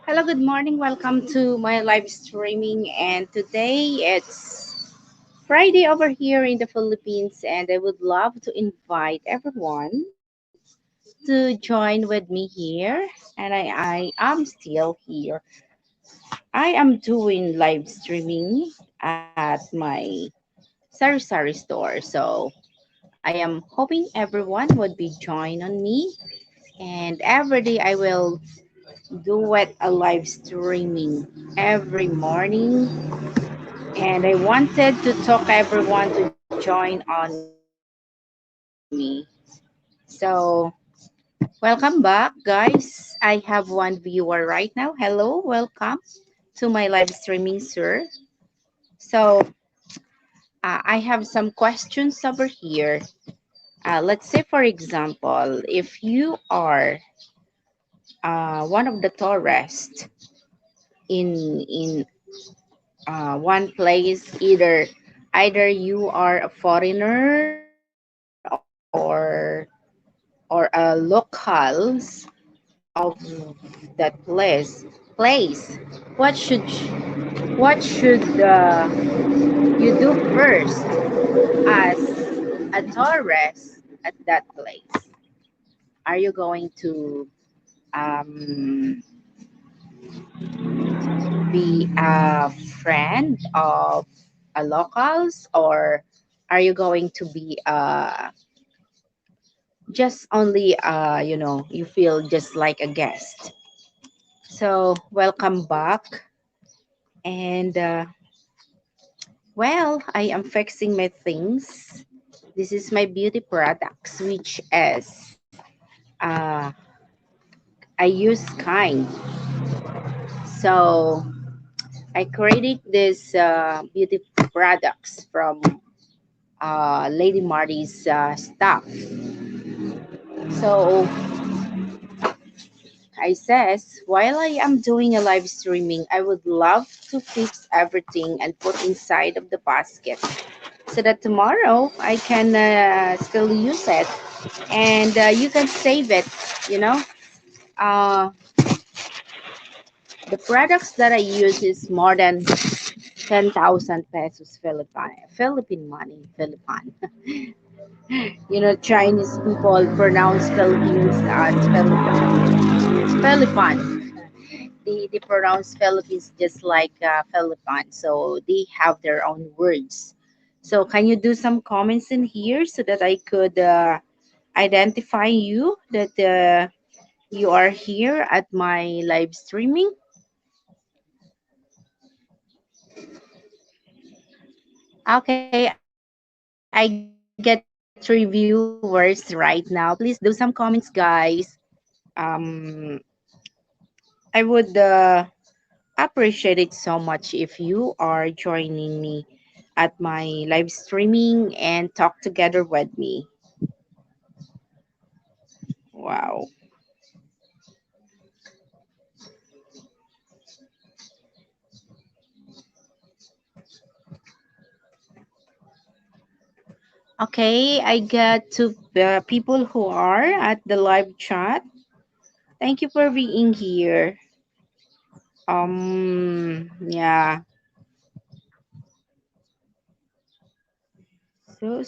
Hello, good morning. Welcome to my live streaming. And today it's Friday over here in the Philippines, and I would love to invite everyone to join with me here. And I am still here. I am doing live streaming at my sari store. So I am hoping everyone would be join on me. And every day I will do it a live streaming every morning, and I wanted to talk everyone to join on me. So, welcome back, guys. I have one viewer right now. Hello, welcome to my live streaming, sir. So, I have some questions over here. Let's say, for example, if you are one of the tourists in one place, either you are a foreigner or locals of that place. What should you do first as a tourist at that place? Are you going to um, be a friend of a locals, or are you going to be just only you feel just like a guest? So welcome back. And well, I am fixing my things. This is my beauty products, which is uh, I use kind. So I created this beauty products from Lady Marty's stuff. So I says, while I am doing a live streaming, I would love to fix everything and put inside of the basket so that tomorrow I can still use it, and you can save it, you know. Uh, the products that I use is more than 10,000 pesos Philippine money, Philippine. Chinese people pronounce Philippines as Philippine. They pronounce Philippines just like Philippine, so they have their own words. So can you do some comments in here so that I could identify you that you are here at my live streaming? Okay, I get three viewers right now. Please do some comments, guys. Um, I would appreciate it so much if you are joining me at my live streaming and talk together with me. Wow. Okay, I got two people who are at the live chat. Thank you for being here. Yeah. So,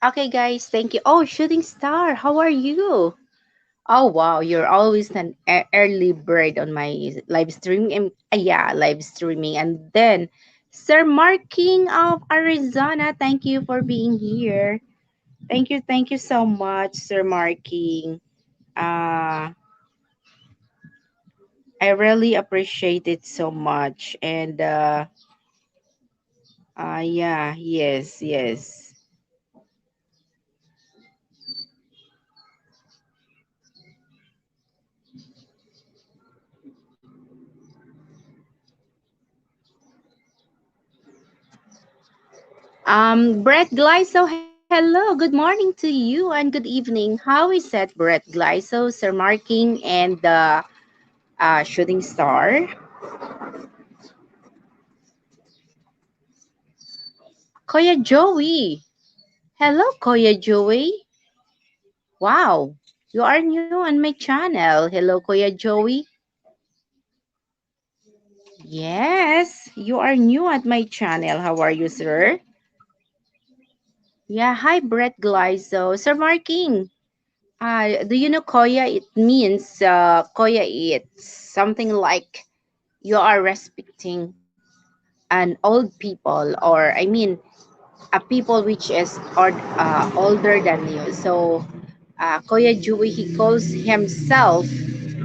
okay, guys, thank you. Oh, Shooting Star, how are you? Oh wow, you're always an early bird on my live streaming. Yeah, live streaming. And then Sir Marking of Arizona, thank you for being here. Thank you so much, Sir Marking. Uh I really appreciate it so much. And yeah, yes, yes. Brett Glyso, hello. Good morning to you and good evening. How is it, Brett Glyso, Sir Marking, and the Shooting Star? Koya Joey. Hello, Koya Joey. Wow, you are new on my channel. Hello, Koya Joey. Yes, you are new at my channel. How are you, sir? Yeah, hi, Brett Glyzo. Sir Marking, do you know Koya? It means, Koya, it's something like you are respecting an old people, or I mean, a people which is older than you. So, Koya Jui, he calls himself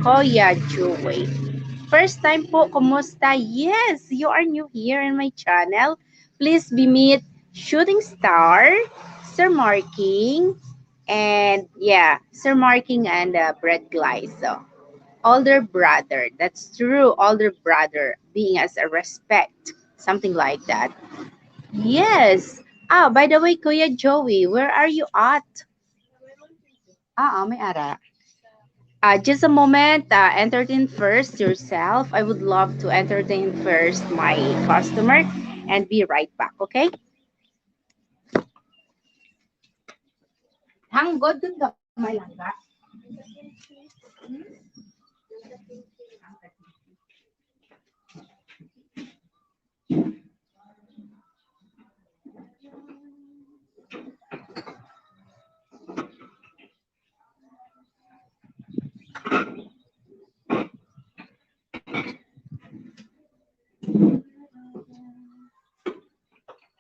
Koya Jui. First time po, kumusta? Yes, you are new here in my channel. Please be meet Shooting Star, Sir Marking, and yeah, Sir Marking and Brett Glyzo. Older brother, that's true, older brother, being as a respect, something like that. Yes. Ah, by the way, Kuya Joey, where are you at? May ara. Just a moment. Entertain first yourself. I would love to entertain first my customer and be right back, okay? Hanggod dun gamay lang ka.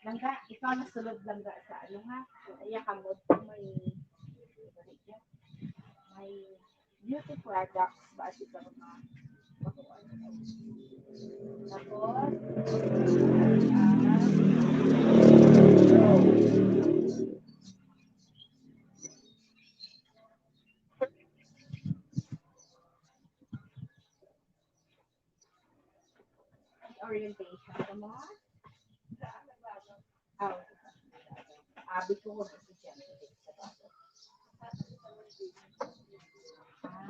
Langga, ikaw na sulod langga sa ano ha? Kaya kamot ko may beauty products ba ito mga tapos orientation sa mga oh, before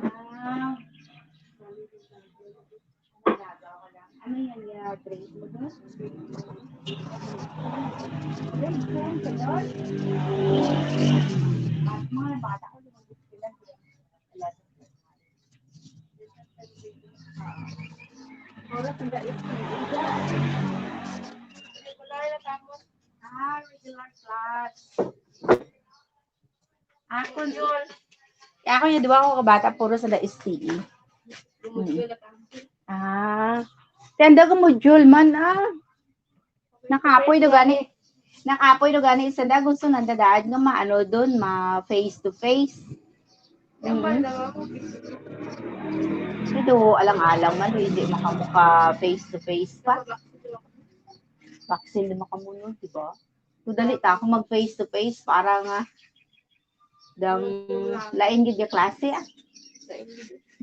ah, nagawa ko lang. Ano yan yung grade mo doon? Grade 10 ka doon? At mga bata ko, lumabot sila. Oras ang dait. Regular class. Ako, ako yung di ba ako kabata, puro sa da STE. Ah, tenda ko module man nakapoy do gani. Nakapoy do gani sa da gusto nandadaan nga maano doon, ma face to face. Ito, alang-alang man, hindi makamuka face to face pa. Vaccine na makamunod, di ba? So, dali ta ako mag face to face para nga dang lain gid yung klase ah.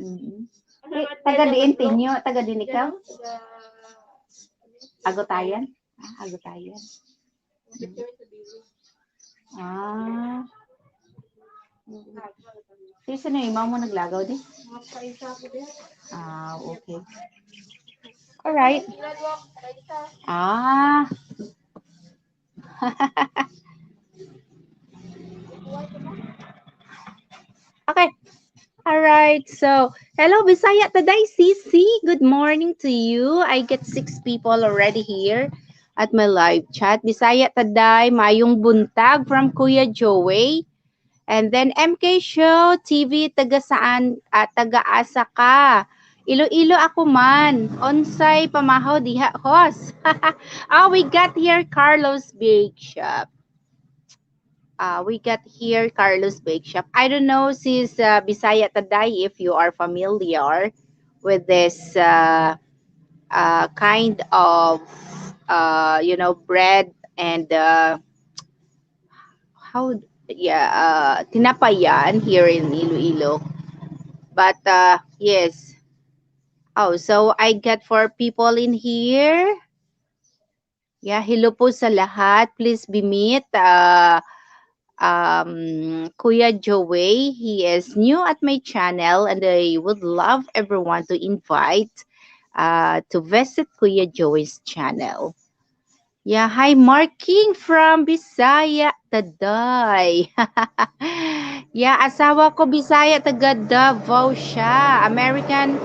Mm-hmm. Taga diin tinyo, taga din ikaw? Agotayan? Agotayan. Ah. Si sino yung mama mo naglagaw din? Okay. Alright. Ah. Okay. Alright. So, hello, Bisaya today, Cici. Good morning to you. I get 6 people already here at my live chat. Bisaya today, mayong buntag from Kuya Joey. And then MK Show TV, taga saan? Taga asa ka? Iloilo ako man. Onsay pamahaw diha host. We got here Carlos Bake Shop. We got here Carlos Bake Shop. I don't know, sis Bisaya Taday, if you are familiar with this kind of bread and how tinapayan here in Iloilo. But yes. Oh, so I got 4 people in here. Yeah, hello po sa lahat. Please be meet Kuya Joey. He is new at my channel and I would love everyone to invite to visit Kuya Joey's channel. Yeah, hi Marking from Bisaya, Taday. Yeah, asawa ko Bisaya, taga Davao siya. American,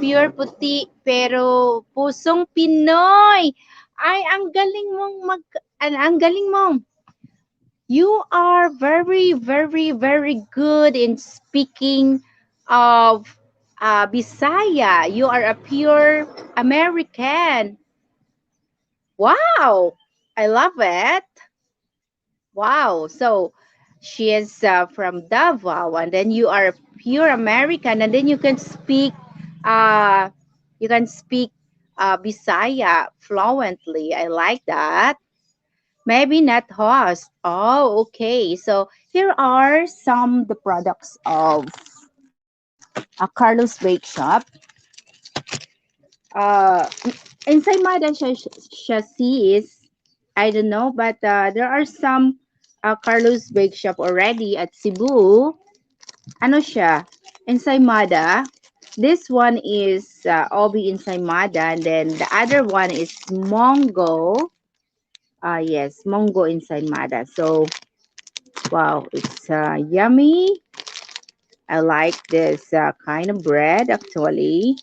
pure puti, pero pusong Pinoy. Ay, ang galing mong ang galing mo. You are very, very, very good in speaking of Bisaya. You are a pure American. Wow, I love it. Wow. So she is from Davao, and then you are pure American, and then uh, you can speak Bisaya fluently. I like that. Maybe not host. Oh, okay. So here are some the products of Carlos Bake Shop. Uh, inside my chassis, I don't know, but there are some Carlos Bake Shop already at Cebu. Ano siya? Ensaymada. This one is Obi Ensaymada, and then the other one is Mongo. Yes, Mongo Ensaymada. So, wow, it's yummy. I like this kind of bread actually.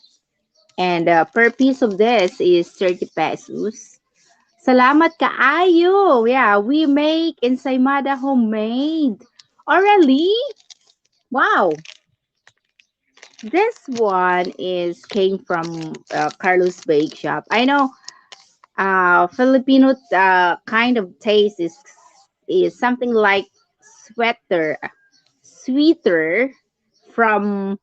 And per piece of this is 30 pesos. Salamat kaayo. Yeah, we make ensaymada homemade. Oh, really? Wow. This one is came from Carlos Bake Shop. I know Filipino kind of taste is something like sweater, sweeter from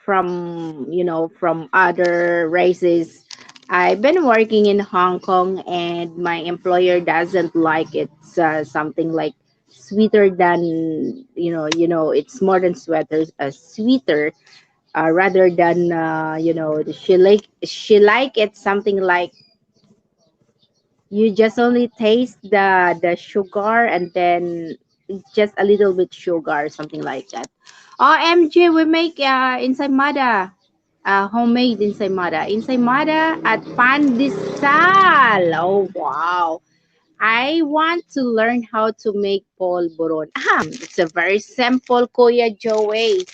from from other races. I've been working in Hong Kong and my employer doesn't like it. Something like sweeter than it's more than sweater, sweeter rather than she like it something like you just only taste the sugar and then just a little bit sugar, something like that. OMG, we make ensaymada, homemade ensaymada at Pandesal. Oh wow. I want to learn how to make polvoron. It's a very simple, Kuya Joey.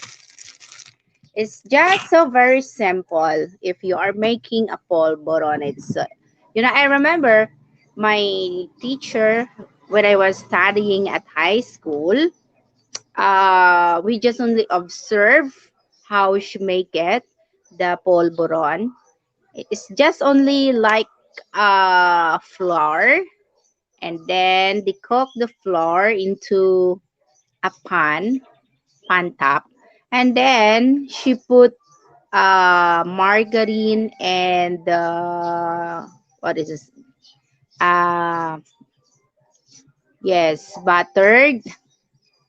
It's just so very simple. If you are making a polvoron, I remember my teacher when I was studying at high school. We just only observe how she make it, the polvoron. It's just only like flour, and then they cook the flour into a pan top, and then she put margarine and what is this? Uh, yes, buttered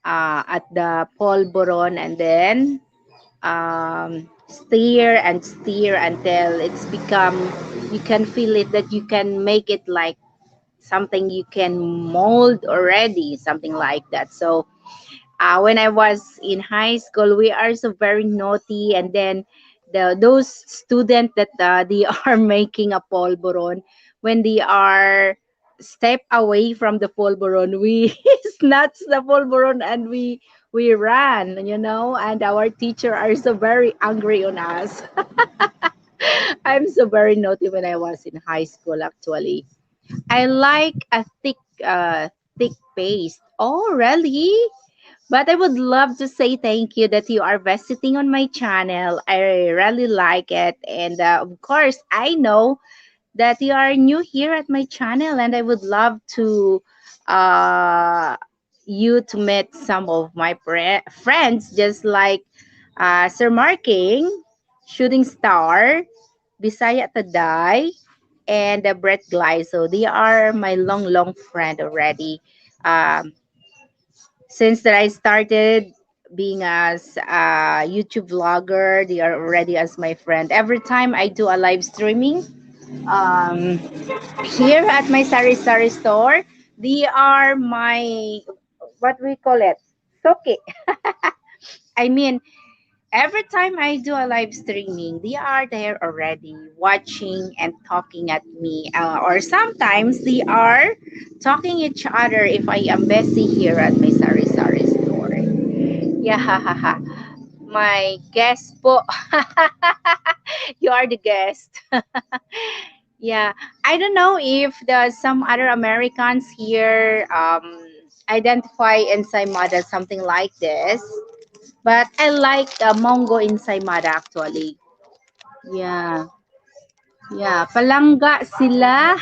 at the polvoron, and then stir and stir until it's become. You can feel it that you can make it like something you can mold already, something like that. So when I was in high school, we are so very naughty, and then those students that they are making a polvoron, when they are step away from the polvoron, we snatch the polvoron and we ran, and our teacher are so very angry on us. I'm so very naughty when I was in high school. Actually, I like a thick paste. Oh, really? But I would love to say thank you that you are visiting on my channel. I really like it. And of course, I know that you are new here at my channel, and I would love to uh, you to meet some of my friends, just like Sir Marking, Shooting Star, Bisaya Taday, and Brett Glyso. They are my long friend already. Um, since that I started being as a YouTube vlogger, they are already as my friend. Every time I do a live streaming, Um, Here at my Sari Sari store, they are my, what we call it, soke. I mean, every time I do a live streaming, they are there already watching and talking at me. Or sometimes they are talking each other if I am busy here at my Sari Sari store. Yeah, my guest po. You are the guest. Yeah, I don't know if the some other Americans here identify ensaymada something like this, but I like Mongo ensaymada actually. Yeah, yeah, palangga sila.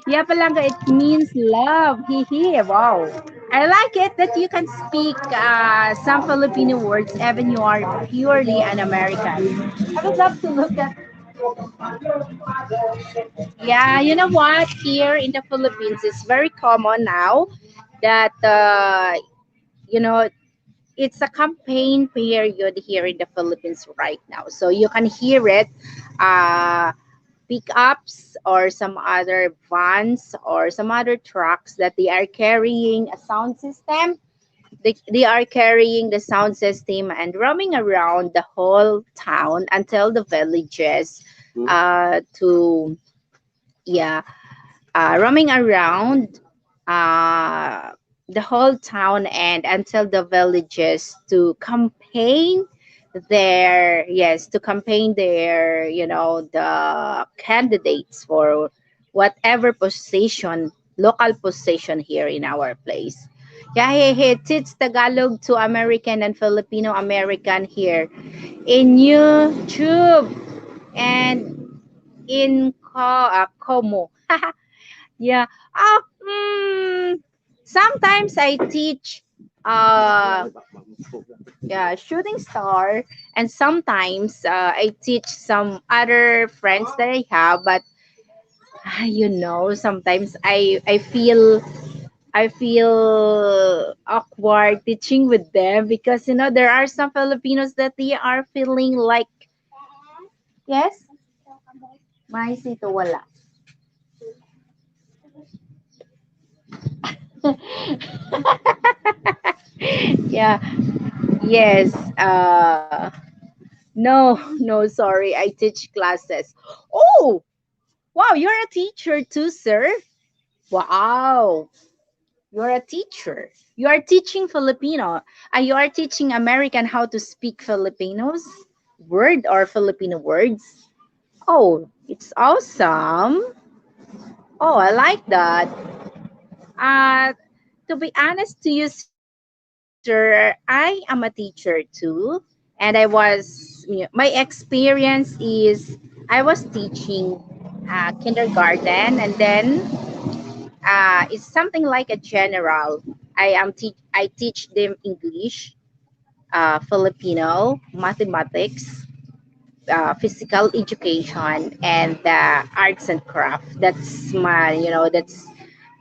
Yeah, palangga it means love. Hehe. Wow. I like it that you can speak some Filipino words even you are purely an American. I would love to look at. Yeah, you know what? Here in the Philippines, it's very common now that you know it's a campaign period here in the Philippines right now. So you can hear it, uh, pickups or some other vans or some other trucks that they are carrying a sound system. They are carrying the sound system and roaming around the whole town until the villages to yeah roaming around uh, the whole town and until the villages to campaign their the candidates for whatever position, local position here in our place. Yeah, he teach Tagalog to American and Filipino American here in YouTube and in Como. Yeah. Sometimes I teach uh yeah, shooting star, and sometimes I teach some other friends that I have, but sometimes I feel awkward teaching with them because there are some Filipinos that they are feeling like yes, may sito wala. Yeah, yes. No, no, sorry. I teach classes. Oh, wow, you're a teacher too, sir. Wow, you're a teacher. You are teaching Filipino. You are teaching American how to speak Filipinos word or Filipino words. Oh, it's awesome. Oh, I like that. Uh, to be honest to you, sir, I am a teacher too, and my experience is I was teaching kindergarten, and then it's something like a general. I teach them English, Filipino, mathematics, physical education, and arts and craft. That's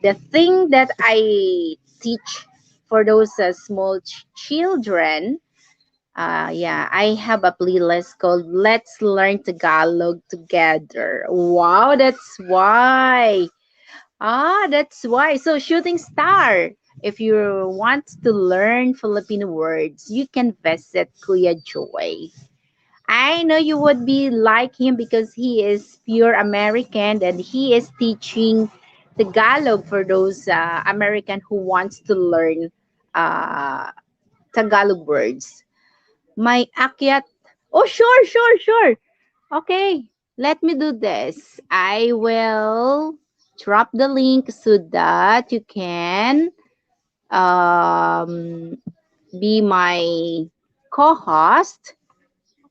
the thing that I teach for those small children. Yeah, I have a playlist called Let's Learn Tagalog Together. Wow, that's why. That's why. So, Shooting Star, if you want to learn Filipino words, you can visit Kuya Joy. I know you would be like him because he is pure American and he is teaching Tagalog for those American who wants to learn uh, Tagalog words. My akyat. Oh, sure, sure, sure. Okay, let me do this. I will drop the link so that you can um, be my co-host.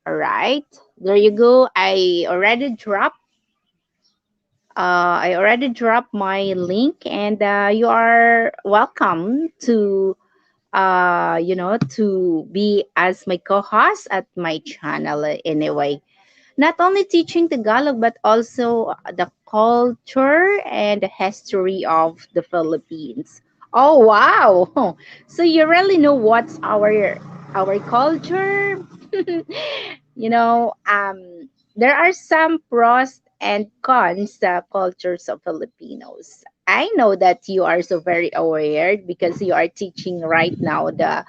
All right, there you go. I already dropped my link, and you are welcome to be as my co-host at my channel anyway. Not only teaching Tagalog, but also the culture and the history of the Philippines. Oh wow! So you really know what's our culture? you know, there are some pros and cons cultures of Filipinos. I know that you are so very aware because you are teaching right now the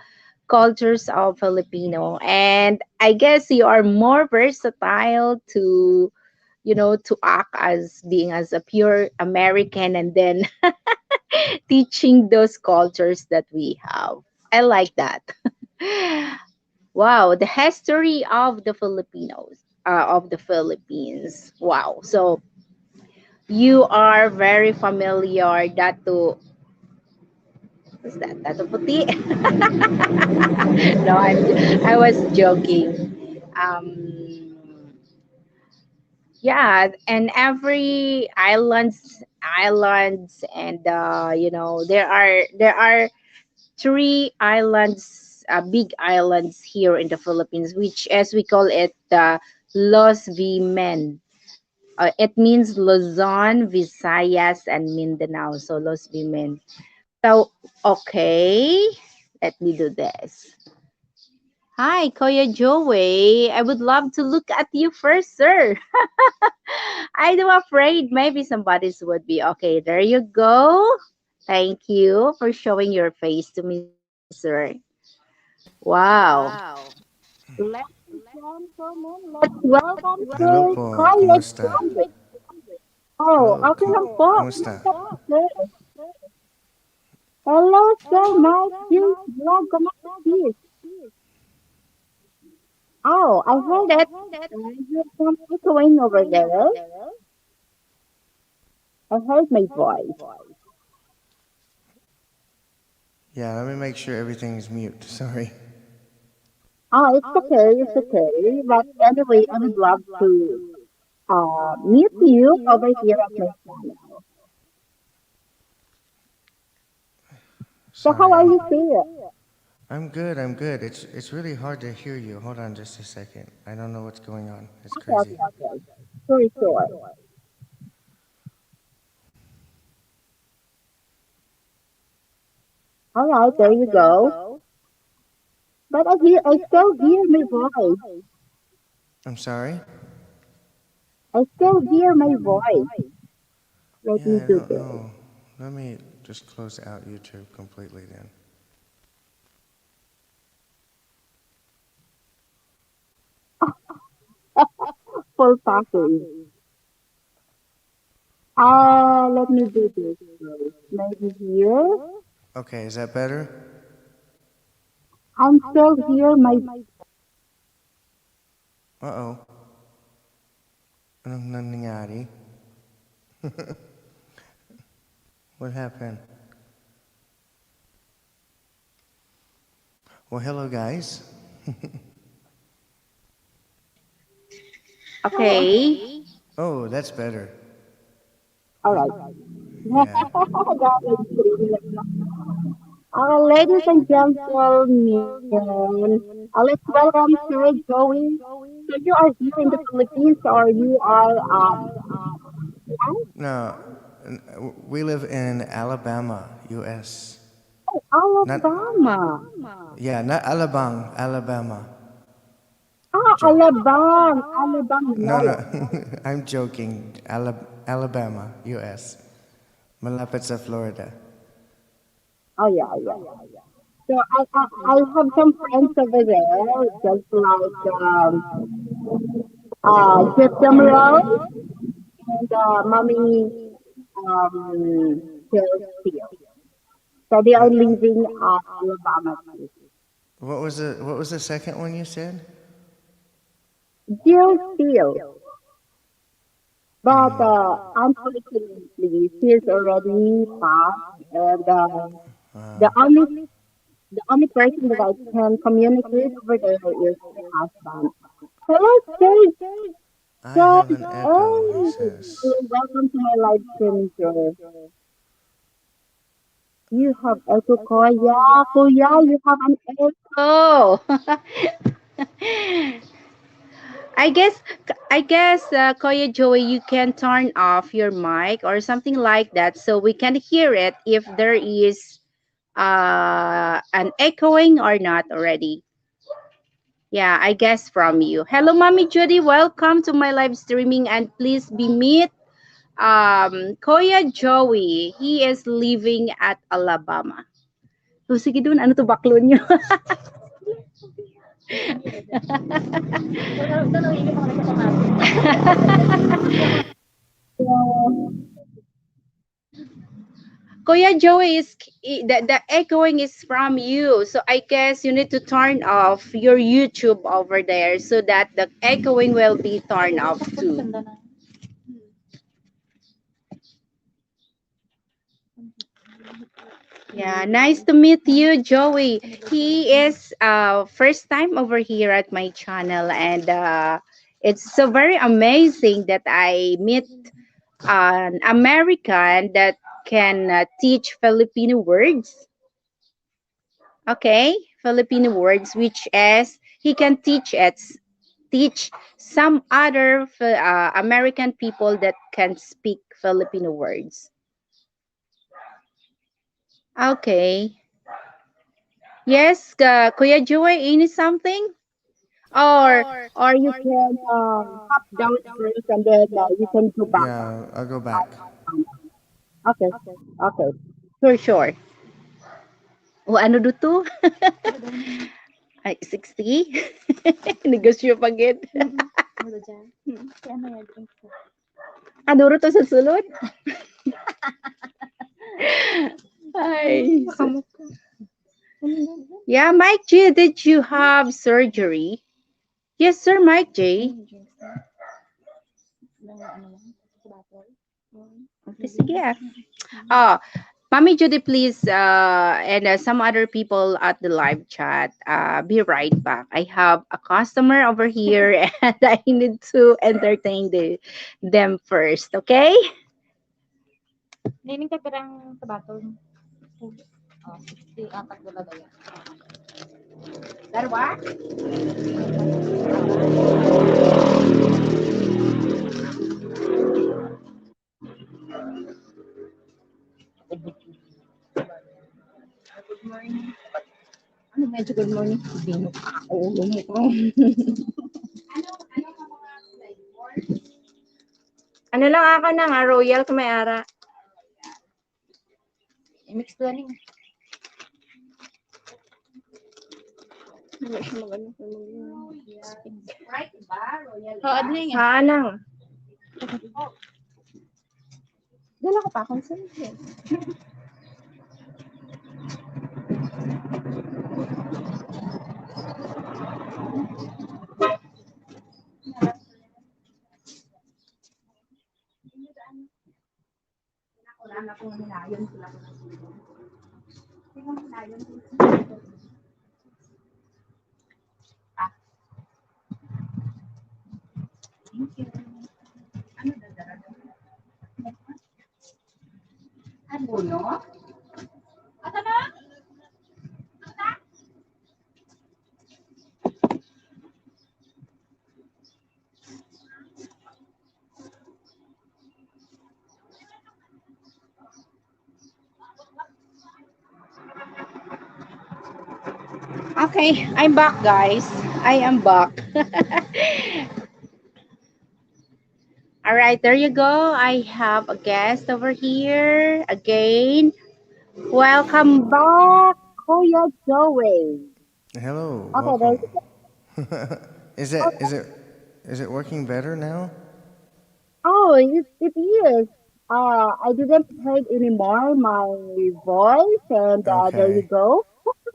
cultures of Filipino, and I guess you are more versatile to to act as being as a pure American and then teaching those cultures that we have. I like that. Wow, the history of the Filipinos, of the Philippines. Wow. So you are very familiar that to what's that? That to puti? No, I was joking. Yeah, and every islands and there are three islands, big islands here in the Philippines, which as we call it, Los Vimen. It means Luzon, Visayas, and Mindanao. So Los Vimen. So okay, let me do this. Hi, Koya Joey. I would love to look at you first, sir. I'm afraid maybe somebody's would be. Okay, there you go. Thank you for showing your face to me, sir. Wow. Ladies and gentlemen, let's welcome Hello Sir po, Koya kumusta? Joey. Oh, Hello, okay lang po. kumusta? Kumusta po, sir? Hello, Sir Mike. Here's vlog. Kamusta? Oh, I heard that you're from echoing over there. I heard my voice. Yeah, let me make sure everything's mute. Sorry. Oh, it's okay, it's okay. But anyway, I would love to meet you over here at my channel. So how Sorry. are you, sir? I'm good. I'm good. It's really hard to hear you. Hold on just a second. I don't know what's going on. It's Okay, crazy. okay, okay. Sure, sure. All right, there you go. But I still hear my voice. I'm sorry? I still hear my voice. Let Yeah, me I do don't this. know. Let me just close out YouTube completely then. Full package. Let me do this first. Maybe here. Okay, is that better? I'm still here. My Uh-oh. Anong nangyari? What happened? Well, hello guys. okay. Oh, that's better. All right. Yeah. That is pretty. Ladies and gentlemen, let's welcome Sir Joey. So you are here in the Philippines, or you are No, we live in Alabama, U.S. Not, Alabama. yeah, not Alabang, Alabama. Joke. Alabang, Alabang, No, no, Malaya. I'm joking. Alabama, U.S. Malapit sa Florida. Oh yeah, yeah. So I have some friends over there, just like Gypsum Road and Mommy Hillsfield. So they are What? living at Alabama too. What was the second one you said? Hillsfield. But Mm. unfortunately, she's already passed, and Uh, the only the only person that I can communicate over there is her husband. Hello, sir. I So, have an echo, he oh, says. welcome to my live stream, sir. You have echo, Kuya. Kuya, you have an echo. I guess, Koya Joey, you can turn off your mic or something like that so we can hear it if there is an echoing or not already. Yeah, I guess from you. Hello, Mommy Judy. Welcome to my live streaming, and please be meet Koya Joey. He is living at Alabama. So, sige dun, ano to baklo nyo? Kuya Joey is the echoing is from you. So I guess you need to turn off your YouTube over there so that the echoing will be turned off too. Yeah, nice to meet you, Joey. He is first time over here at my channel, and it's so very amazing that I meet an American that can teach Filipino words. Okay, Filipino words, which is he can teach some other American people that can speak Filipino words. Okay. Yes, Kuya Joy, any something? Or or you can hop down first and then you can go back. Yeah, I'll go back. Okay. Okay. Sure, sure. O ano dito? Ay, 60? Negosyo pagid. Aduro to sa sulod? Ay. Yeah, Mike G, did you have surgery? Yes, sir, Mike J. Okay, sige ah. Ah, Mami Judy, please, and some other people at the live chat, be right back. I have a customer over here, and I need to entertain them first, okay? That what? Ano medyo good morning? Bino ka ako, ulo mo ko. Ano lang ako na nga, royal kumayara. I-mix ko lang. Wala siya mag-ano. Right ba? Royal ba? Anang. Dala ko pa akong sa'yo. Wala na akong hinayon sila. Ah, thank you. Ano dadara? Ano no? Ata na? Okay, I'm back, guys. I am back. All right, there you go. I have a guest over here again. Welcome back, Kuya Joey. Hello, Okay, there welcome. you go. is it is it is it working better now? Oh, it is. I didn't heard anymore my voice, and there you Okay. go.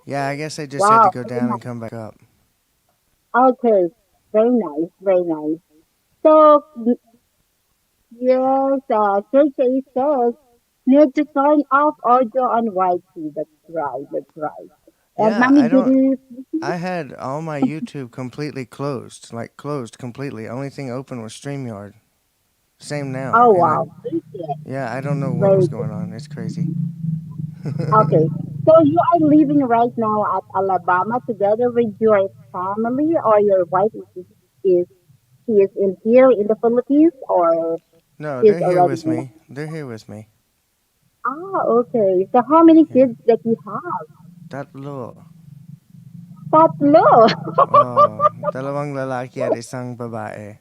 Yeah, I guess I just had to Wow, go very down and nice. come back up. Okay, very nice, very nice. So, yes, Sergey says, need to turn off audio on YT. That's right, that's right. And Yeah, Mommy I don't. Judy, I had all my YouTube completely closed, like closed completely. Only thing open was StreamYard. Same now, oh and I wow, very good, yeah, I don't know what was very going good. on. It's crazy. Okay, so you are living right now at Alabama together with your family, or your wife is she is in here in the Philippines, or No, she's they're here already with in? me. They're here with me. Ah, okay. So how many Yeah. kids that you have? That little. Tatlo. Oh, dalawang lalaki at isang babae.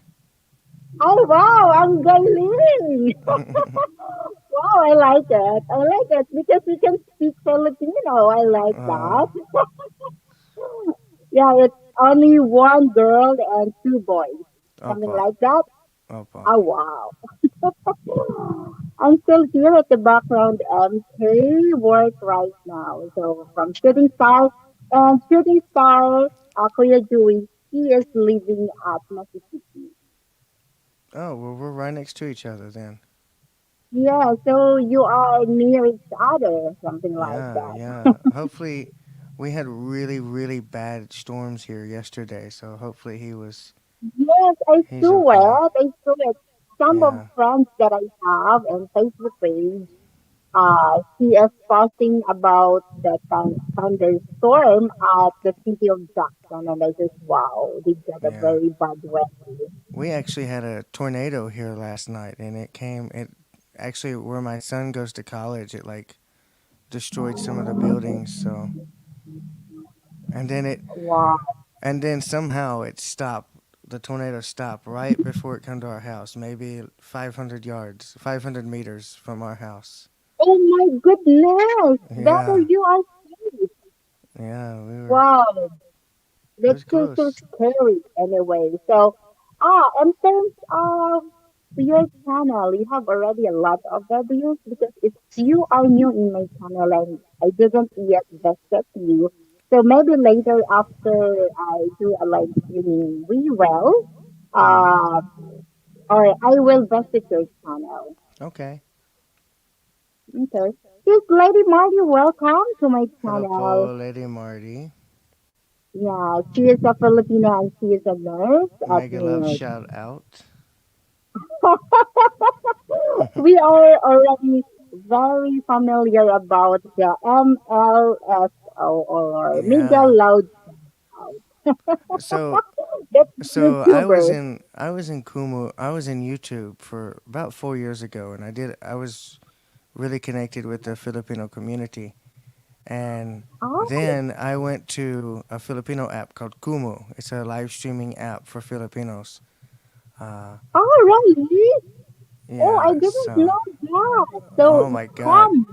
Oh, wow, ang galing. Wow, I like it. I like it because we can speak Filipino. I like that. Oh, Yeah, it's only one girl and two boys. Something opo, like that. opo. Oh, wow. I'm still here at the background MK work right now. So from Shooting Star and Shooting Star, Kuya Dewey, he is living at Mississippi. Oh, well, we're right next to each other then. Yeah, so you are near each other, something like Yeah, that. yeah. Hopefully, we had really, really bad storms here yesterday, so hopefully Yes, I he's saw okay. it. I saw it. Some of Yeah, friends that I have on Facebook page, she is posting about the thunderstorm at the city of Jackson, and I just wow, they got a yeah. very bad weather. We actually had a tornado here last night, and it actually where my son goes to college, it like destroyed some of the buildings. So, and then it, Wow. and then somehow it stopped. The tornado stopped right before it come to our house, maybe 500 yards, 500 meters from our house. Oh my goodness, better Yeah, you are safe. yeah, Wow. it That's was so close. scary anyway. So, in terms of your channel, you have already a lot of videos because it's you are new in my channel and I didn't yet visit you. So maybe later after I do a live streaming, we will, Mm, uh, or I will visit your channel. okay. Okay. Yes, Lady Marty, welcome to my Hello channel. po, Lady Marty. Yeah, she is a Filipino and she is a nurse at Mega love New shout out. we are already very familiar about the MLSO or Mega Yeah. Loud. So That's so YouTuber. I was in Kumu. I was in YouTube for about 4 years ago, and I was really connected with the Filipino community. And Oh, then I went to a Filipino app called Kumu. It's a live streaming app for Filipinos. Uh, oh, really? Oh, I yeah. didn't So know that. oh So, my God. come.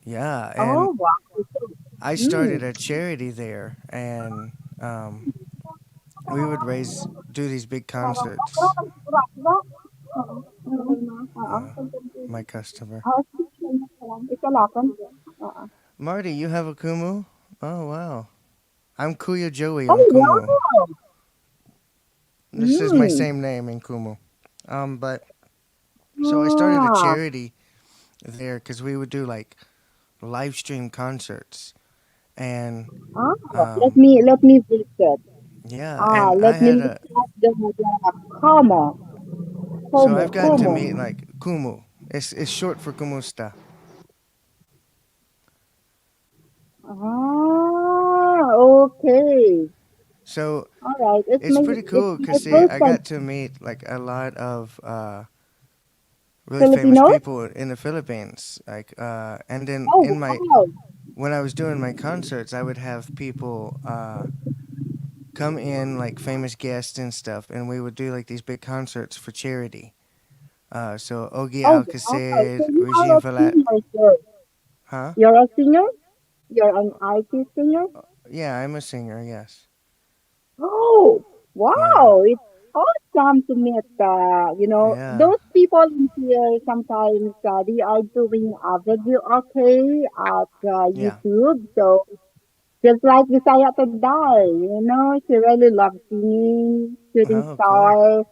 Yeah, and Oh, wow. So, I mm. started a charity there, and we would do these big concerts. Uh, my customer. Marty, you have a Kumu? Oh wow. I'm Kuya Joey on Oh, Kumu. wow. This is my Mm. same name in Kumu. But so I started a Ah, charity there because we would do like live stream concerts, and ah, um, let me visit. yeah, Ah, and I let me had look a at the comma. so Como, I've gotten to como. meet like Kumu. It's short for Kumusta. Ah, okay. So All right. it's pretty It's cool my because see, first I time. got to meet like a lot of really famous Filipinos? people in the Philippines. Like, and then Oh, in my wow. when I was doing my concerts, I would have people come in like famous guests and stuff, and we would do like these big concerts for charity. So Ogie Oh, wow. So Alcacer, you are Regine a Falat, singer, sir. huh? You're a singer? You're an artist singer? Yeah, I'm a singer. Yes. Oh, Yeah. wow. It's awesome to meet, Yeah. those people in here sometimes they are doing a video okay at Yeah. YouTube. So just like Visaya Today, she really loves singing, shooting Oh, cool. stars.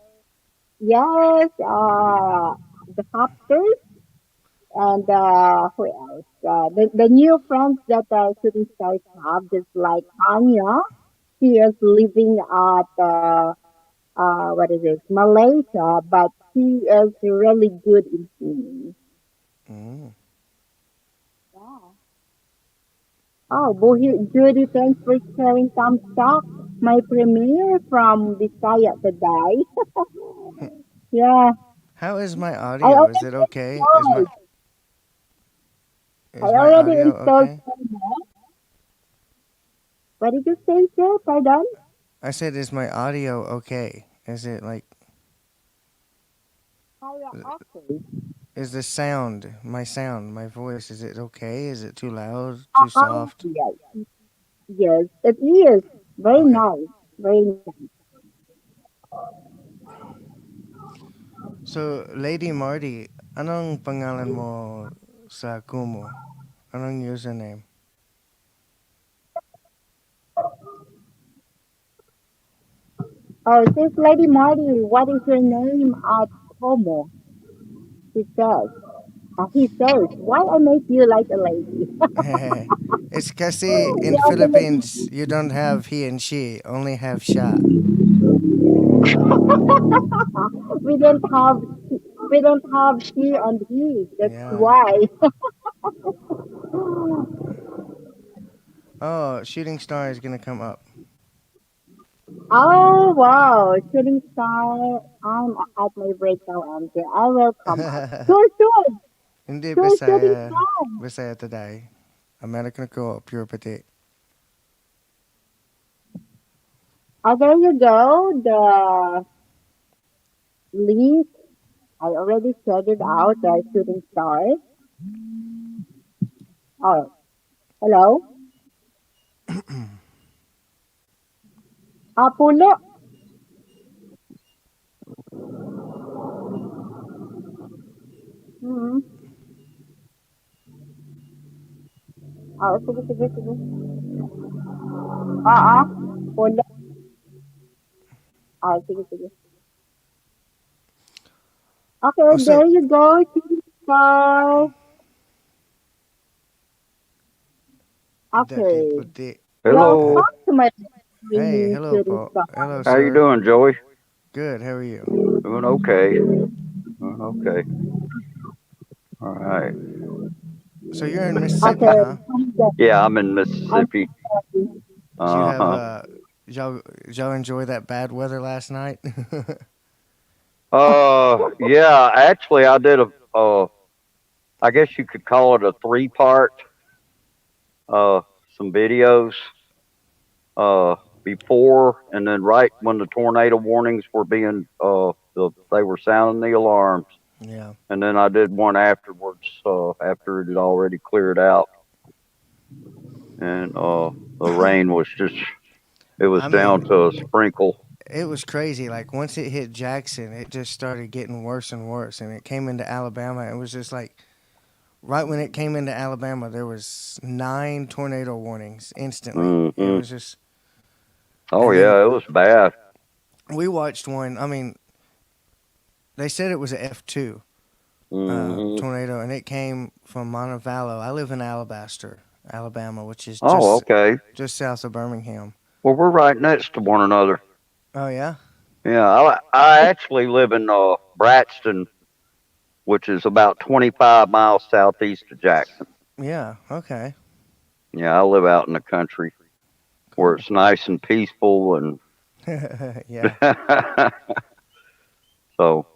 Yes, the Factors and who else? The new friends that shooting stars have, just like Anya. She is living at what is it, Malaysia, but she is really good in singing. Mm. Yeah. Oh, Judy, thanks for sharing some stuff. My premiere from Bisaya today. Yeah, How is my I audio? Is already it okay? installed. I Is my already audio installed okay? Chroma. What did you say, sir? Pardon? I said, is my audio okay? Is it like, Karaoke. is the sound, my voice, is it okay? Is it too loud, too soft? Yes. Yes, it is. Very Okay. nice. Very nice. So, Lady Marty, anong pangalan mo sa Kumu? Anong username? Oh, this Lady Marty, what is your name at Como? He says. He says, why I make you like a lady? It's kasi in Yeah, Philippines, you don't have he and she, only have siya. we don't have we don't have she and he. That's Yeah. why. Oh, shooting star is gonna come up. Oh wow, shooting star. I'm at my break now, Andrew. I will come up. Sure, sure, Hindi sure, shooting Bisaya. star. Bisaya today. American ko pure pati. Oh, there you go. The link. I already checked it out. The shooting star. Oh, hello. Pulo. Mm-hmm. Oh, sige, sige, sige. Pulo. Oh, sige, sige. Okay, Oh, so there you go. Shooting star. daki Okay. puti. Hello. Welcome to my Hey, streaming hello shooting po. star. Hello, How you sir. doing, Joey? Good. How are you? Doing okay. Doing okay. All right. So you're in Mississippi, Okay. huh? Yeah, I'm in I'm Mississippi. sorry. Did you have Uh-huh. did y'all enjoy that bad weather last night? Yeah, actually I did I guess you could call it a three-part uh some videos uh before and then right when the tornado warnings were being they were sounding the alarms. Yeah. And then I did one afterwards after it had already cleared out and the rain was just it was I down mean, to a sprinkle. it was crazy. Like once it hit Jackson, it just started getting worse and worse, and it came into Alabama. It was just like right when it came into Alabama, there was 9 tornado warnings instantly. It Hmm. was just, Oh and then yeah, it was bad. we watched one. I mean, they said it was a F2 Hmm. tornado, and it came from Montevallo. I live in Alabaster, Alabama, which is Oh, okay. just south of Birmingham. Well, we're right next to one another. Oh yeah, Yeah, I actually live in Braxton, which is about 25 miles southeast of Jackson. yeah, okay, Yeah, I live out in the country where cool. it's nice and peaceful and Yeah, so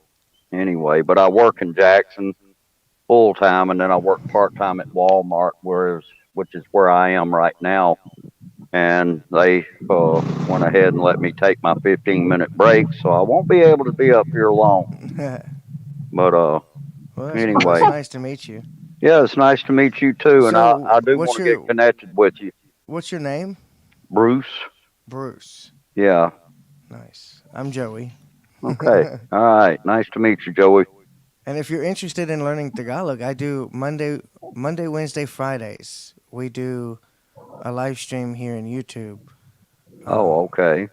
anyway, but I work in Jackson full time and then I work part time at Walmart, which is where I am right now. And they went ahead and let me take my 15-minute break, so I won't be able to be up here long. But well, that's cool. It's anyway, nice to meet you. yeah, it's nice to meet you too, and So, I do want to get connected with you, what's your name? Bruce. Bruce. Yeah. Nice. I'm Joey. Okay. All right. Nice to meet you, Joey. And if you're interested in learning Tagalog, I do Monday, Wednesday, Fridays. We do a live stream here in YouTube, Oh, um, okay.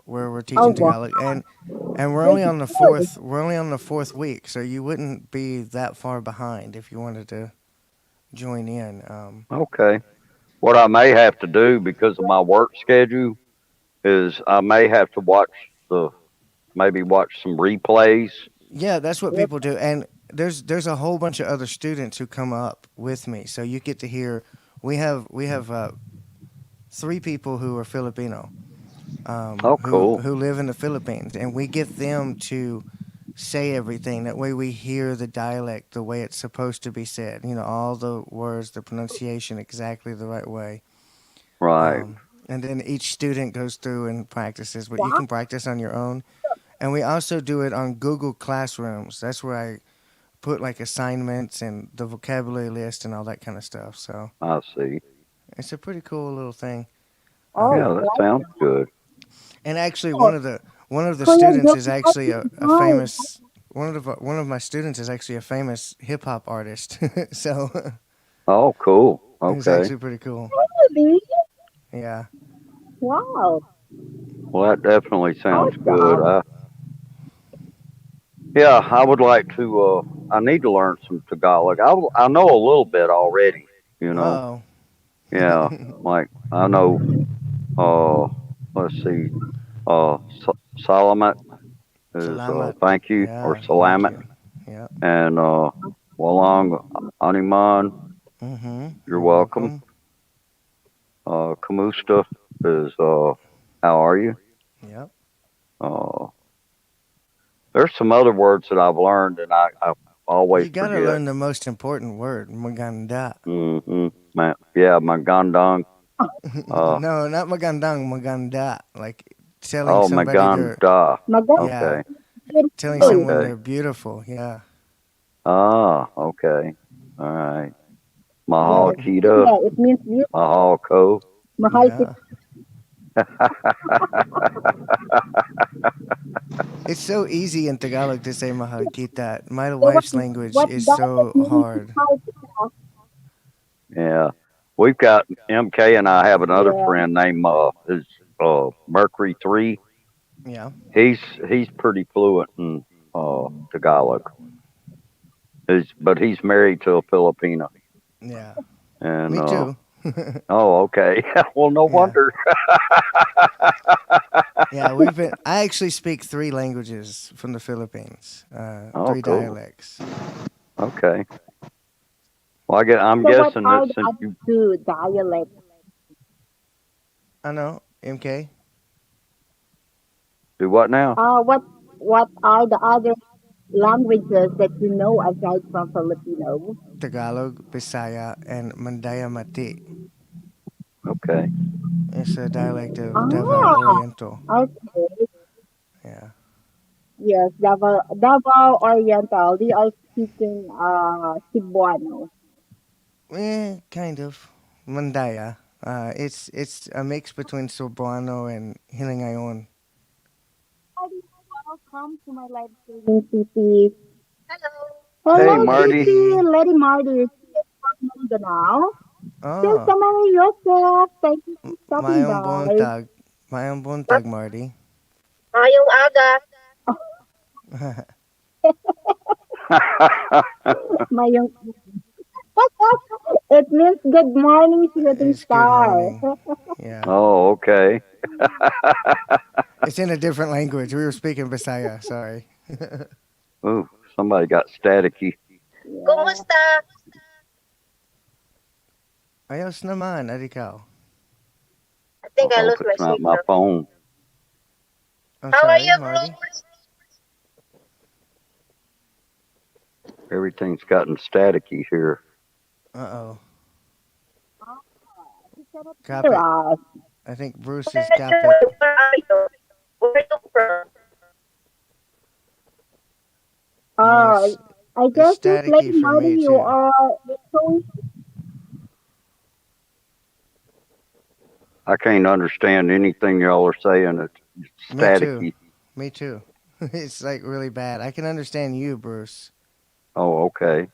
where we're Oh teaching wow. Tagalog, and we're only That's on the good. fourth. We're only on the fourth week, so you wouldn't be that far behind if you wanted to join in. Okay. What I may have to do because of my work schedule is I may have to the maybe watch some replays. Yeah, that's what Yep. people do, and there's a whole bunch of other students who come up with me, so you get to hear. We have 3 people who are Filipino, Oh, cool. who live in the Philippines, and we get them to say everything. That way, we hear the dialect the way it's supposed to be said. You know, all the words, the pronunciation exactly the right way. Right. and then each student goes through and practices, but you Wow. can practice on your own. And we also do it on Google Classrooms. That's where I put like assignments and the vocabulary list and all that kind of stuff. So I see. it's a pretty cool little thing. Oh, Yeah, Um, that right. sounds good. and actually, Oh, one of the Korean students girls is like actually this a time. famous one of my students is actually a famous hip hop artist. So Oh, cool. it's Okay. actually pretty cool. Really? Yeah. Wow. Well, that definitely sounds good. Awesome. Yeah, I would like to. I need to learn some Tagalog. I know a little bit already. You know. Oh. Yeah, like I know. Uh, let's see. Salamat is Salamat. thank you or Yeah. Thank salamat, you. Yeah. and walang animan. You're You're welcome. welcome. Kamusta is how are you? Yep. Uh, there's some other words that I've learned and I always You gotta forget. learn the most important word, maganda. Yeah, my gandang. Uh, No, not magandang, maganda. Like telling oh, my somebody they're, ganda. Maganda. yeah, Okay, telling someone Beautiful. okay. they're beautiful. Yeah. Ah, okay. All right. Mahal Yes. kita, Yeah, it means beautiful. mahal ko. Mahal kita. Yeah. It's so easy in Tagalog to say mahal kita. My So wife's language what is does it so mean hard. mahal kita? Yeah, we've got MK and I have another Yeah. friend named is Mercury 3. Yeah. He's he's pretty fluent in Tagalog. But he's married to a Filipina, Yeah. and Me too. oh, okay. Well, no Yeah. wonder. Yeah, we've been. I actually speak three languages from the Philippines, Oh, three cool. dialects. Okay. Well, I'm So what guessing that are the since other you two dialects? I know, MK, do what now? What are the other languages that you know aside from Filipino? Tagalog, Bisaya, and Mandaya Mati. Okay. It's a dialect of Davao Ah, Oriental. okay. Yeah. Yes, Davao Oriental. They are speaking Cebuano. Kind of. Mandaya. It's a mix between Cebuano and Hilingayon. Welcome to my live streaming city. Hey, Hello, Marty. Kitty. Marty. Lady Marty is here from Mindanao. Since Oh, Samari Yosef, thank you for stopping mayong by. buntag. Mayong buntag, Marty. Ngayong aga. Mayong it means good morning, shooting It's good star. morning. Yeah. Oh, okay. It's in a different language. We were speaking Bisaya. Sorry. Ooh, somebody got staticky. Yeah. Kumusta? Ayos naman, Arikaw. I I think I hope lost my it's not my signal. phone. I'm How are sorry, you, Marty. Bruce? Everything's gotten staticky here. Uh oh. He cannot hear Copy. us. I think Bruce is Where, copy. where are you? Where are you from? No, I it's guess this Lady staticky for Marty, me you too. are showing. I can't understand anything y'all are saying. It's Me too. staticky. Me too. It's like really bad. I can understand you, Bruce. Oh, okay.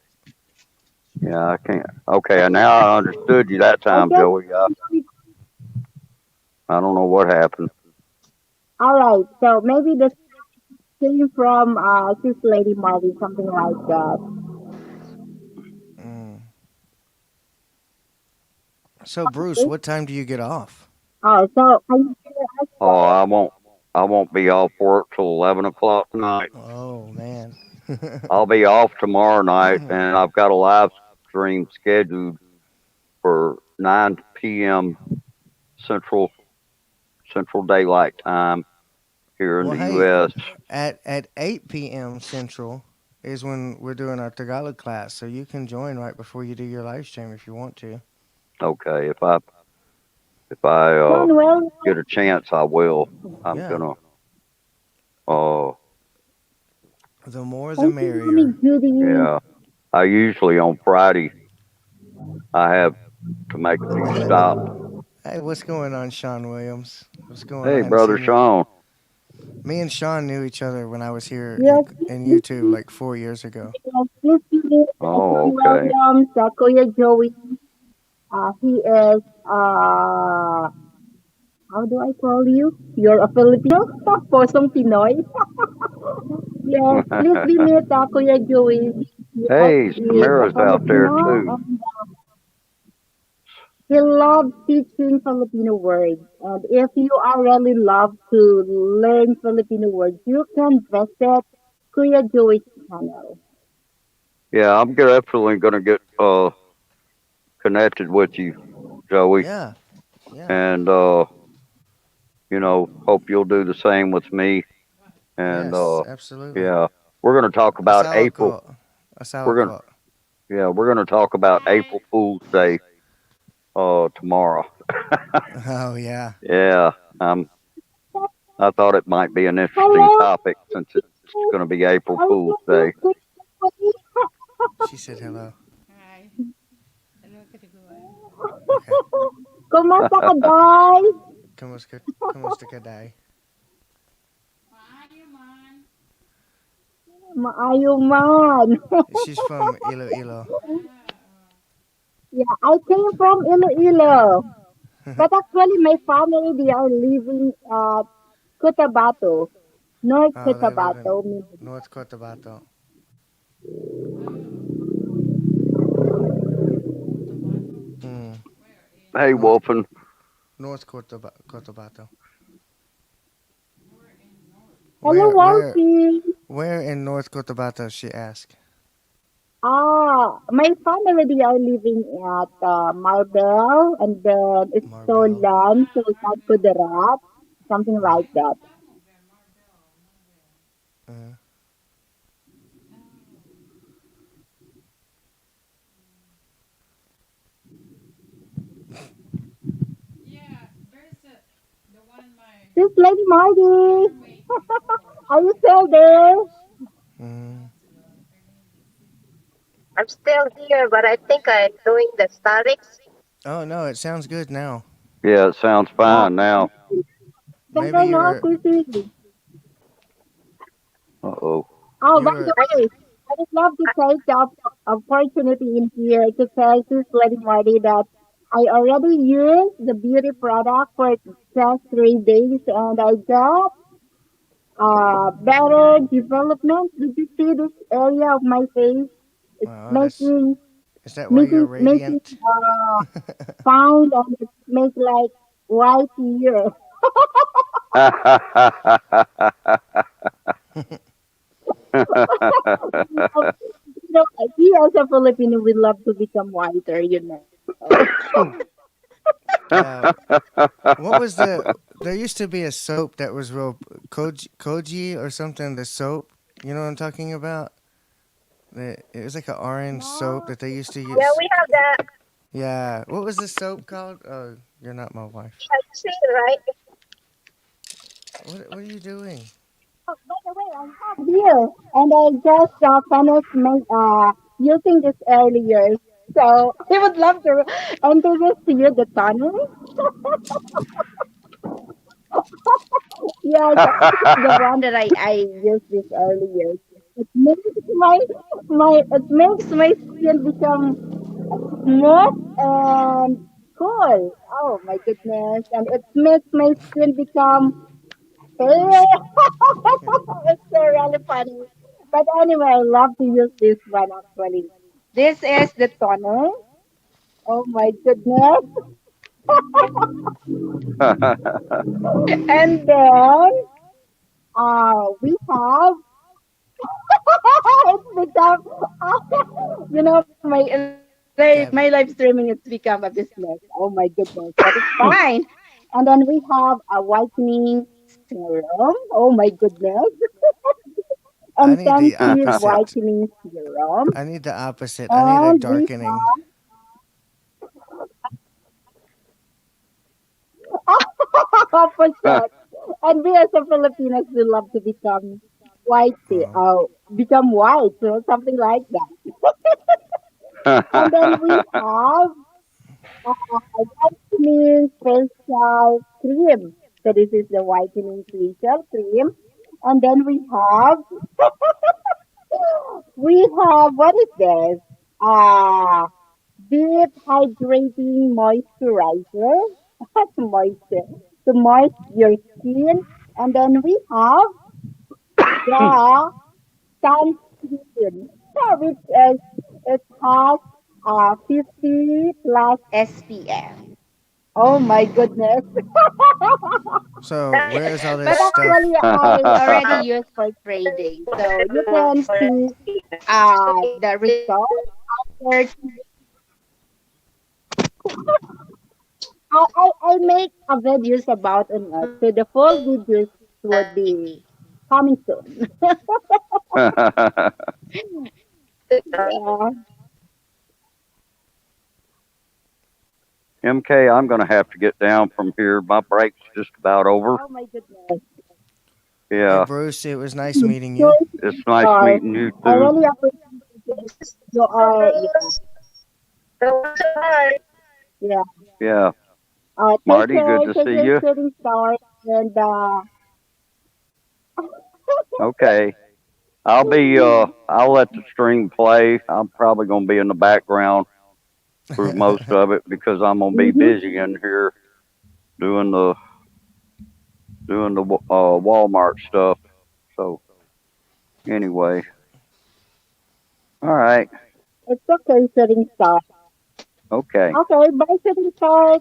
Yeah, I can't. Okay, now I understood you that I time, guess. Joey. I don't know what happened. All right, so maybe the came from this Lady Marty, something like that. Mm. So, Bruce, what time do you get off? Oh, so can you hear us Oh, well? I won't be off work till 11 o'clock tonight. Oh, man. I'll be off tomorrow night, and I've got a live stream scheduled for 9 p.m. Central Central Daylight Time here in Well, the hey, U.S. at 8 p.m. Central is when we're doing our Tagalog class, so you can join right before you do your live stream if you want to. Okay, If I John, well, get a chance, I will. I'm Yeah. gonna. Uh, The more the thank you, Mommy merrier. Judy. yeah. I usually on Friday I have to make a few stops. Hey, what's going on, Sean Williams? What's going on? I Hey, hadn't brother seen you. Sean. Me and Sean knew each other when I was here Yes, in please, YouTube please, like 4 years ago. yes, please give it Oh, John okay. Williams, Kuya Joey. He is, how do I call you? You're a Filipino for some Pinoy. Yes, please be meet Kuya Joey. Yes, Hey, he is a Samira's out there Filipino too. and he loves teaching Filipino words. And if you are really love to learn Filipino words, you can visit Kuya Joey's channel. Yeah, I'm definitely gonna get connected with you, Joey, Yeah, yeah, and hope you'll do the same with me. And yes, absolutely. yeah, we're gonna talk about Asawa April. ko. Asawa We're gonna ko. yeah, we're gonna talk about April Fool's Day tomorrow. Oh, yeah. Yeah, I thought it might be an interesting Hello, topic since it's gonna be April I Fool's love you, Day. Kuya Joey. She said hello. Okay. Kumusta ka, Day? Kamusta ka, Day? Maayo man. She's from Iloilo. Yeah, I came from Iloilo. But actually, my family, they are living at Cotabato, North They live Cotabato, in Mindanao. North Cotabato. Mm. Hey, North Wolfen. Cotabato. Hello, Where where Walty. where in North Cotabato? She asked. My family, they are living at Marbel, and then it's Marbel. Solan, Sultan Kudarat, something Uh, like that. uh, This Lady Marty, are you still there? mm. I'm still here, but I think I'm doing the statics. Oh no, it sounds good now. Yeah, it sounds Yeah, fine now. Maybe better you now, were Chrissy. Uh oh. Oh, you by were the I, way, I would love to I take the opportunity in here to tell this Lady Marty that I already used the beauty product for just 3 days and I got better development. Did you see this area of my face? It's wow. That's making, is that why you're making radiant? pound and it's make like white here. You know, we as a Filipino, we love to become whiter, you know. uh, what was the? There used to be a soap that was real koji or something. The soap, you know what I'm talking about? It was like an orange soap No, that they used to yeah, use. we have that. Yeah, what was the soap called? You're not my wife. Yeah, you see it, right? What are you doing? by the way, I have here, and I just finished using this earlier. So I would love to introduce to you the tunnel. Yeah, so this is the one that I used this earlier. It makes it makes my skin become smooth and cool. Oh my goodness! And it makes my skin become pale. It's so really funny. But anyway, I love to use this one actually. This is the toner. Oh my goodness. And then we have it's become my live Gab. streaming it's become a business. Oh my goodness, but it's fine. And then we have a whitening serum. Oh my goodness. I need the Intensive opposite. whitening serum. I need the opposite. I need a And we darkening. opposite. And we as a Filipinos, we love to become white, Oh, become white, so something like that. And then we have whitening facial cream. So this is the whitening facial cream. And then we have what is this? Uh Deep hydrating moisturizer. That's moisture. To moist your skin. And then we have the sunscreen, which is it has 50 plus. SPF. Oh my goodness! so where is all But this actually, stuff? We already I use for for trading, so you can see the result after I make a videos about it. So the full videos would be coming soon. Yeah. MK, I'm going to have to get down from here. My break's just about over. Oh my goodness. Hey, Yeah, Bruce, it was nice meeting So you. it's nice are meeting you I too. really appreciate you are yeah, yeah. Yeah, Take Marty, good care, to see take you. care, shooting star, and Okay, I'll let the string play. I'm probably going to be in the background for most of it because I'm going to be mhm. busy in here doing the Walmart stuff. So anyway, all right, It's okay, shooting star. okay, Okay, bye, shooting star.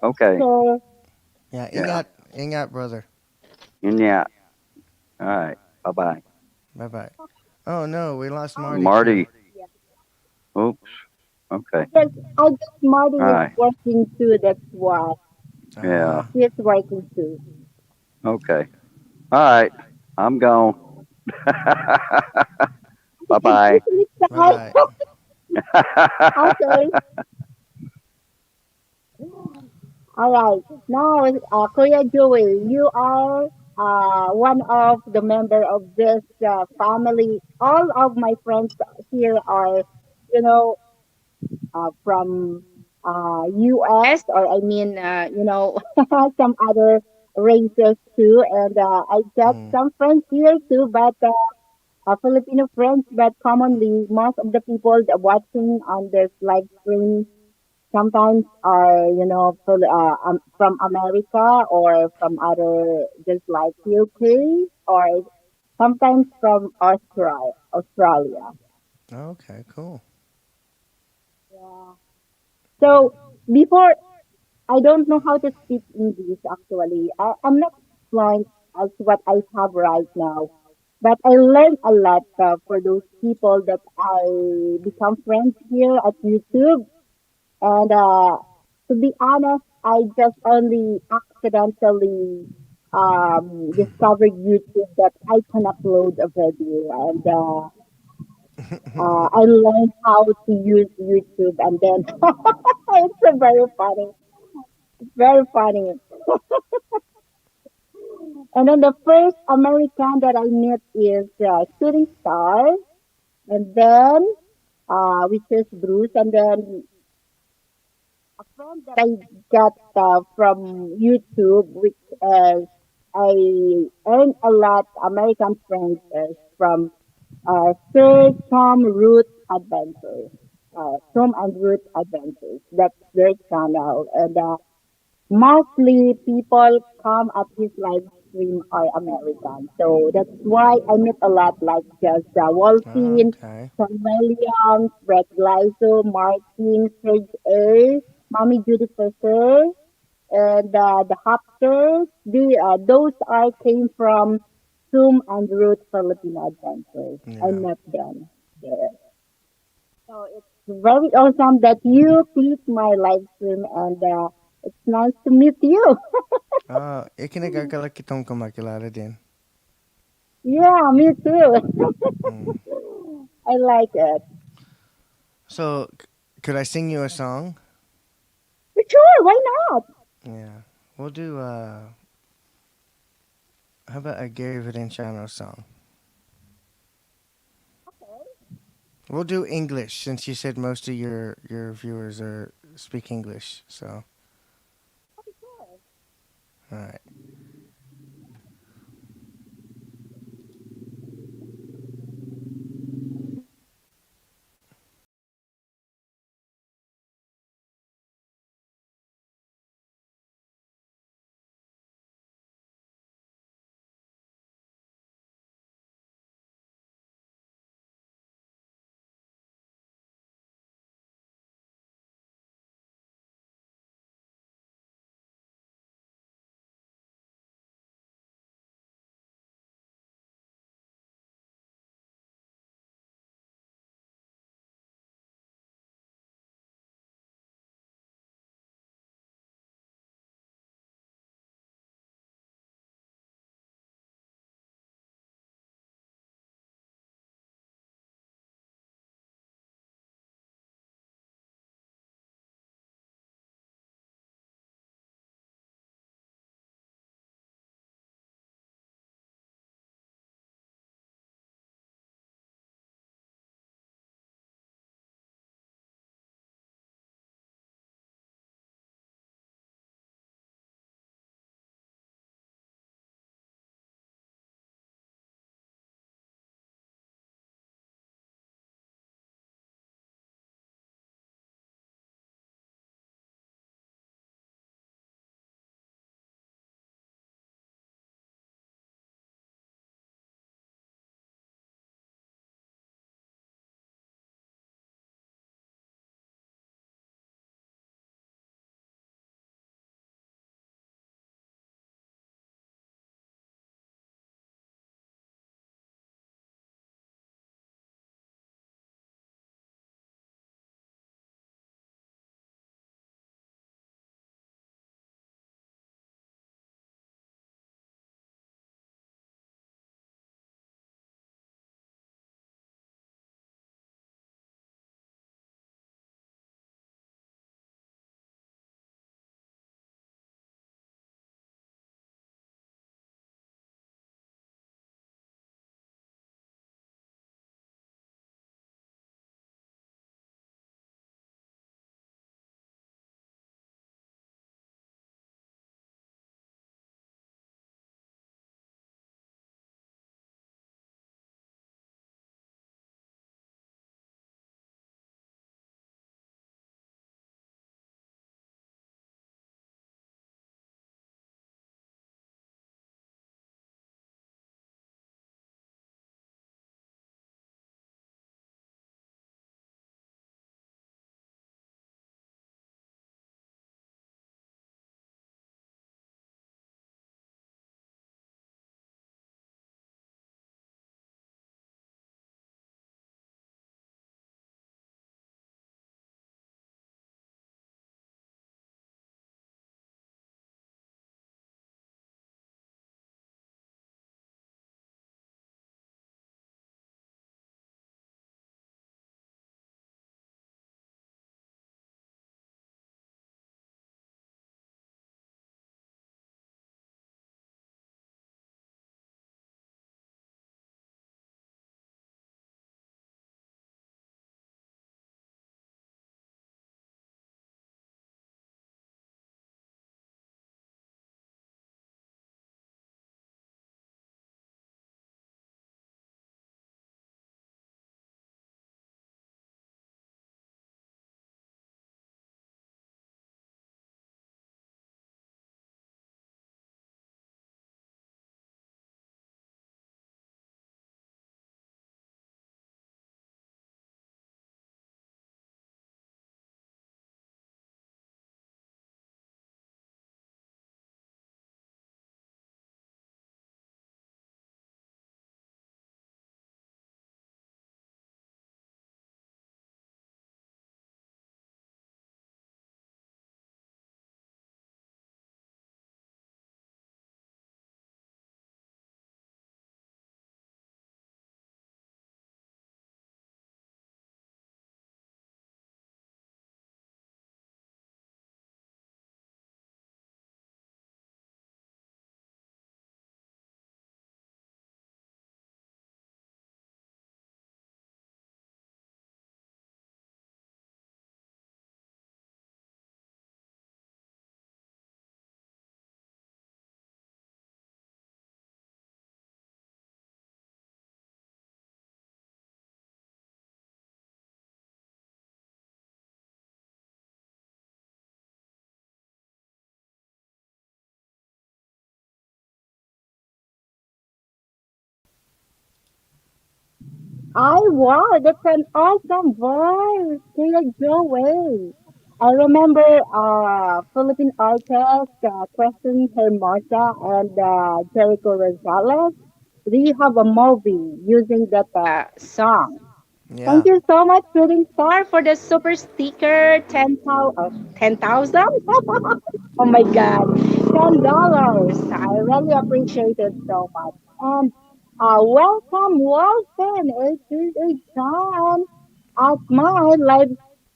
okay, So Yeah, yeah, ingat, brother. and yeah, all right, bye bye, Bye bye. Oh no, we lost oh, Marty too. Marty. Oops. Okay, I guess Marty all is right, working too. That's why yeah, Ah, he's working too. okay, all right. I'm gone. Bye bye. Shooting bye star. bye. Okay. All right. Now, Kuya Joey, you are one of the member of this family. All of my friends here are, you know, from U.S. or I mean, some other races too. And I got Mm, some friends here too, but Filipino friends. But commonly, most of the people that watching on this live stream sometimes are from America or from other just like UK or sometimes from Australia. okay, cool. Yeah. So before I don't know how to speak English actually. I'm not fluent as what I have right now, but I learned a lot for those people that I become friends here at YouTube. And to be honest, I just only accidentally discovered YouTube that I can upload a video, and I learned how to use YouTube, and then it's a very funny. And then the first American that I met is Shooting Star, and then which is Bruce, and then a friend that I got from YouTube, which is I earned a lot American friends is from Sir Tom Root Adventures. Tom and Root Adventures. That's their channel. And mostly people come at his live stream are American. So that's why I met a lot like just Ah, Wolfine, okay. Tom Williams, Brett Glyzo, Martin, Serge A, Mommy Judy Fisher, and the Hopsters. Those are came from Zoom and Root Filipino Adventures. I Yeah. met them there. So it's very awesome that you click my live stream and it's nice to meet you. Ikinagagala kitong kumakilala din. Yeah, me too. Mm. I like it. So, could I sing you a song? But sure, why not? Yeah. We'll do. How about a Gary Valenciano song? Okay. We'll do English since you said most of your viewers are speak English. So, Okay, sure. all right. Wow, that's an awesome voice. Kuya Joey. I remember Philippine artist Question Hermosa and Jericho Rosales. Do you have a movie using that song? Thank Yeah. you so much, Shooting Star, for the super sticker. 10,000? Oh my God, $10. I really appreciate it so much. And welcome, Walton. It is a time at my live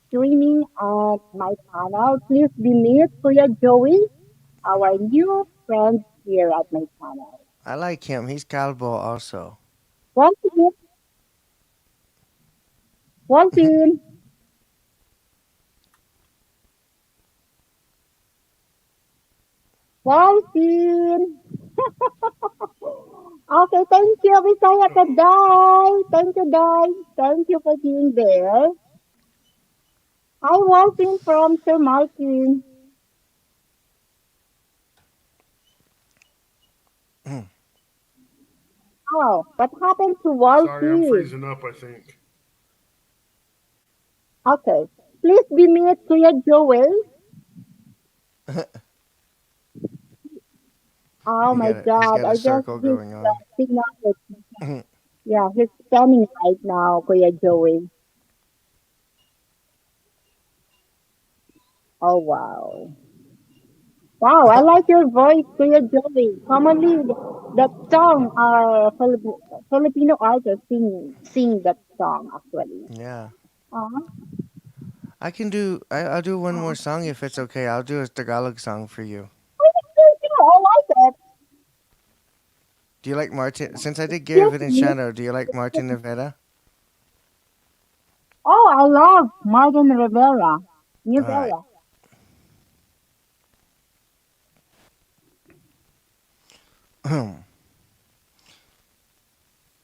streaming at my channel. Please be meet Kuya Joey, our new friend here at my channel. I like him. He's cowboy also. Walton, Walton, Walton. Okay, thank you, Bisaya Kaday. Thank you, guys. Thank you for being there. I Walton from Sir Martin. Oh, what happened to Sorry, I'm Walton? freezing up, I think. Okay, please be mute Kuya Joel. Oh my He's God, got a I guess circle this going on. signal is, yeah, he's scanning right now, Kuya Joel. Oh wow. Wow, I like your voice, Kuya Joey. Commonly, that song, Filipino artists sing that song actually. Yeah. Uh-huh. I'll do one more Uh-huh. song if it's okay. I'll do a Tagalog song for you. I like it. Do you like Martin? Since I did Gary Excuse me. Valenciano, do you like Martin Rivera? Oh, I love Martin Rivera. New All right. era.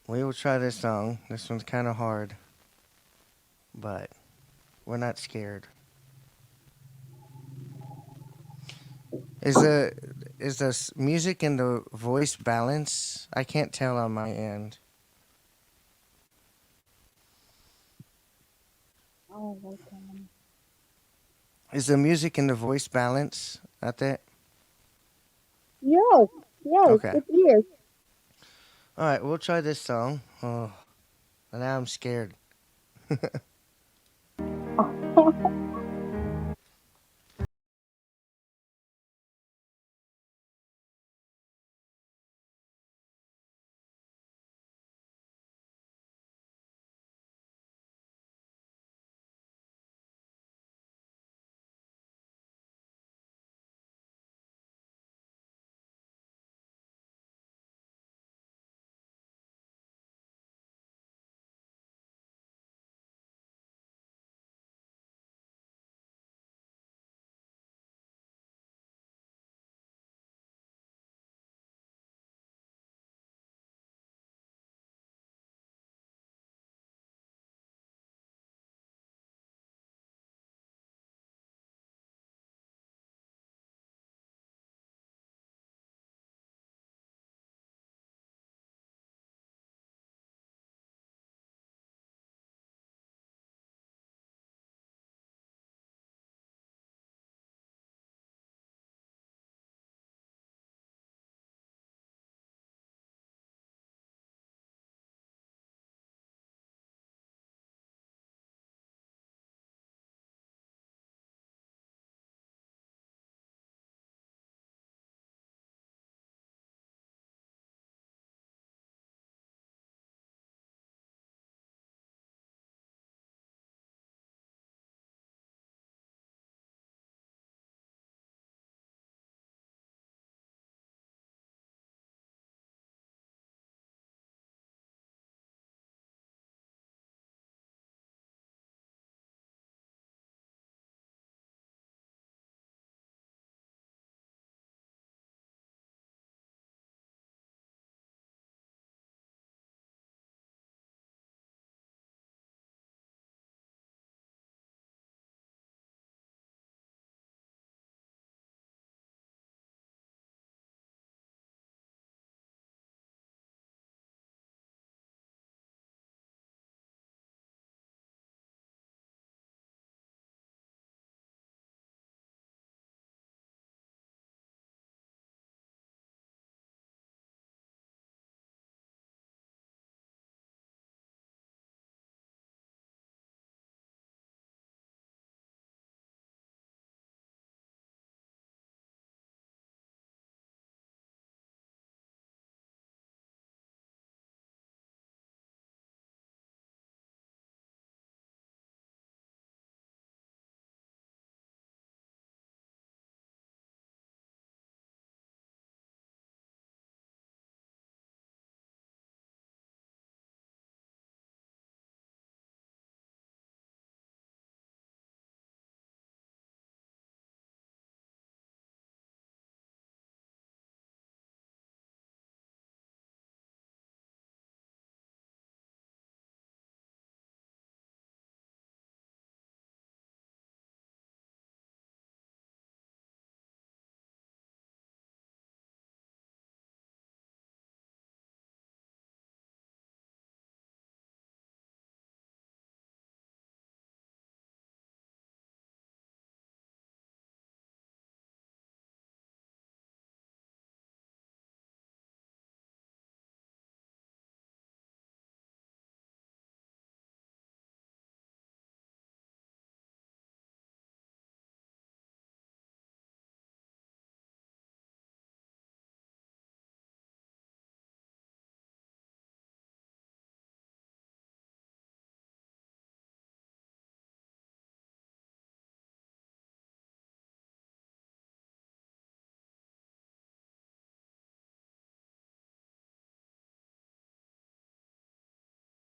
We will try this song. This one's kind of hard, but we're not scared. Is the music and the voice balance? I can't tell on my end. Oh, welcome. Is the music and the voice balance at that? Yes, yes, Okay. it is. All right, we'll try this song. Oh, now I'm scared.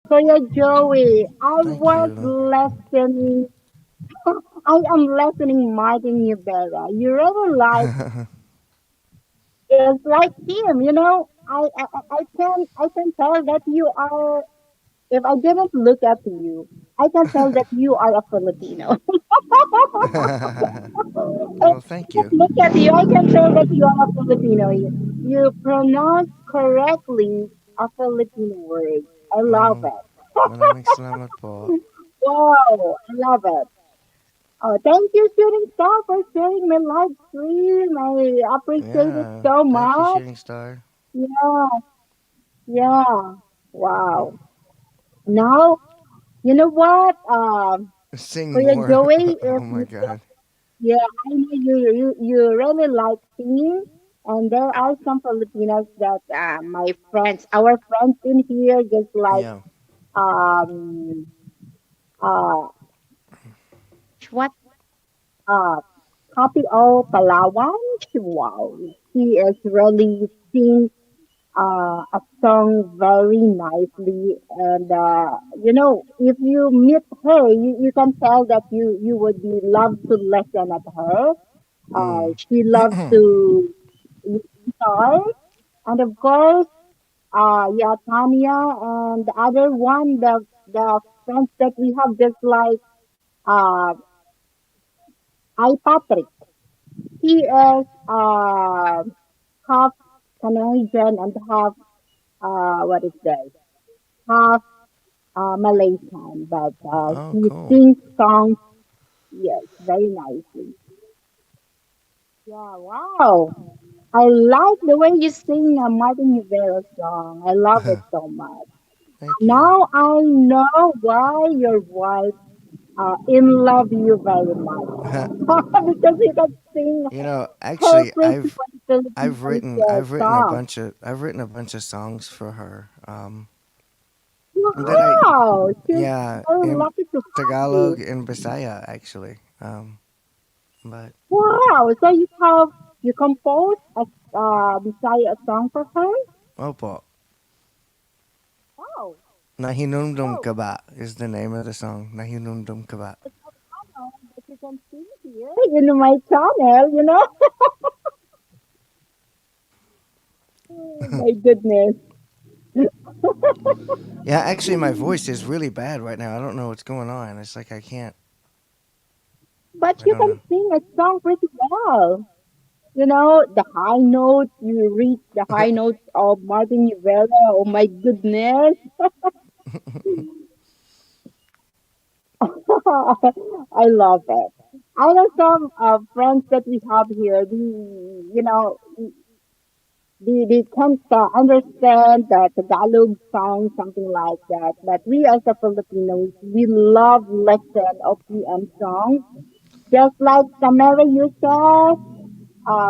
Kuya Joey, I Thank was you. listening. I am listening Martin Rivera. You really like it's like him, you know. I can tell that you are. If I didn't look at you, I can tell that you are a Filipino. If Well, I thank just you. look at you, I can tell that you are a Filipino. You pronounce correctly a Filipino word. I love Mm, it. maraming salamat po. Wow, I love it. Oh, thank you, Shooting Star, for sharing my live stream. I appreciate it Yeah, so thank you, much. Shooting Star. Yeah, yeah. Wow. Now, you know what? Sing Kuya more. Joey, Oh if my you, God. yeah, I know you really like singing, and there are some Filipinos that my friends, our friends in here, just like Yeah. um uh What? uh Copy O Palawan. Wow, he is really sing a song very nicely, and if you meet her, you can tell that you would be love to listen at her. Mm. She loves to guitar, and of course, yeah, Tanya, and the other one, the friends that we have, just like uh I Patrick. He is half Canadian and half what is that? Half Malaysian, but Oh, he cool. sings songs, yes, very nicely. Yeah, wow. I like the way you sing a Martin Rivera song. I love it so much. Thank you. Now I know why your wife in love you very much because you can sing her Actually, pretty song. I've written a bunch of songs for her. That I Wow, she's yeah, very in lucky to have Tagalog you. and Bisaya actually. But Wow, so you compose a Bisaya song for her? opo, Wow. Nahinumdum Oh, Ka Ba is the name of the song. Nahinumdum Ka Ba. it's an honor that you can sing here in my channel, you know? Oh my goodness. Yeah, actually, my voice is really bad right now. I don't know what's going on. It's like I can't. But I you don't can know. sing a song pretty well. You know, the high note, you reach the high notes of Martin Rivera. Oh my goodness. I love it. I know some friends that we have here, they can't understand the Tagalog song, something like that. But we as a Filipinos, we love listen OPM songs. Just like Samara Yusuf,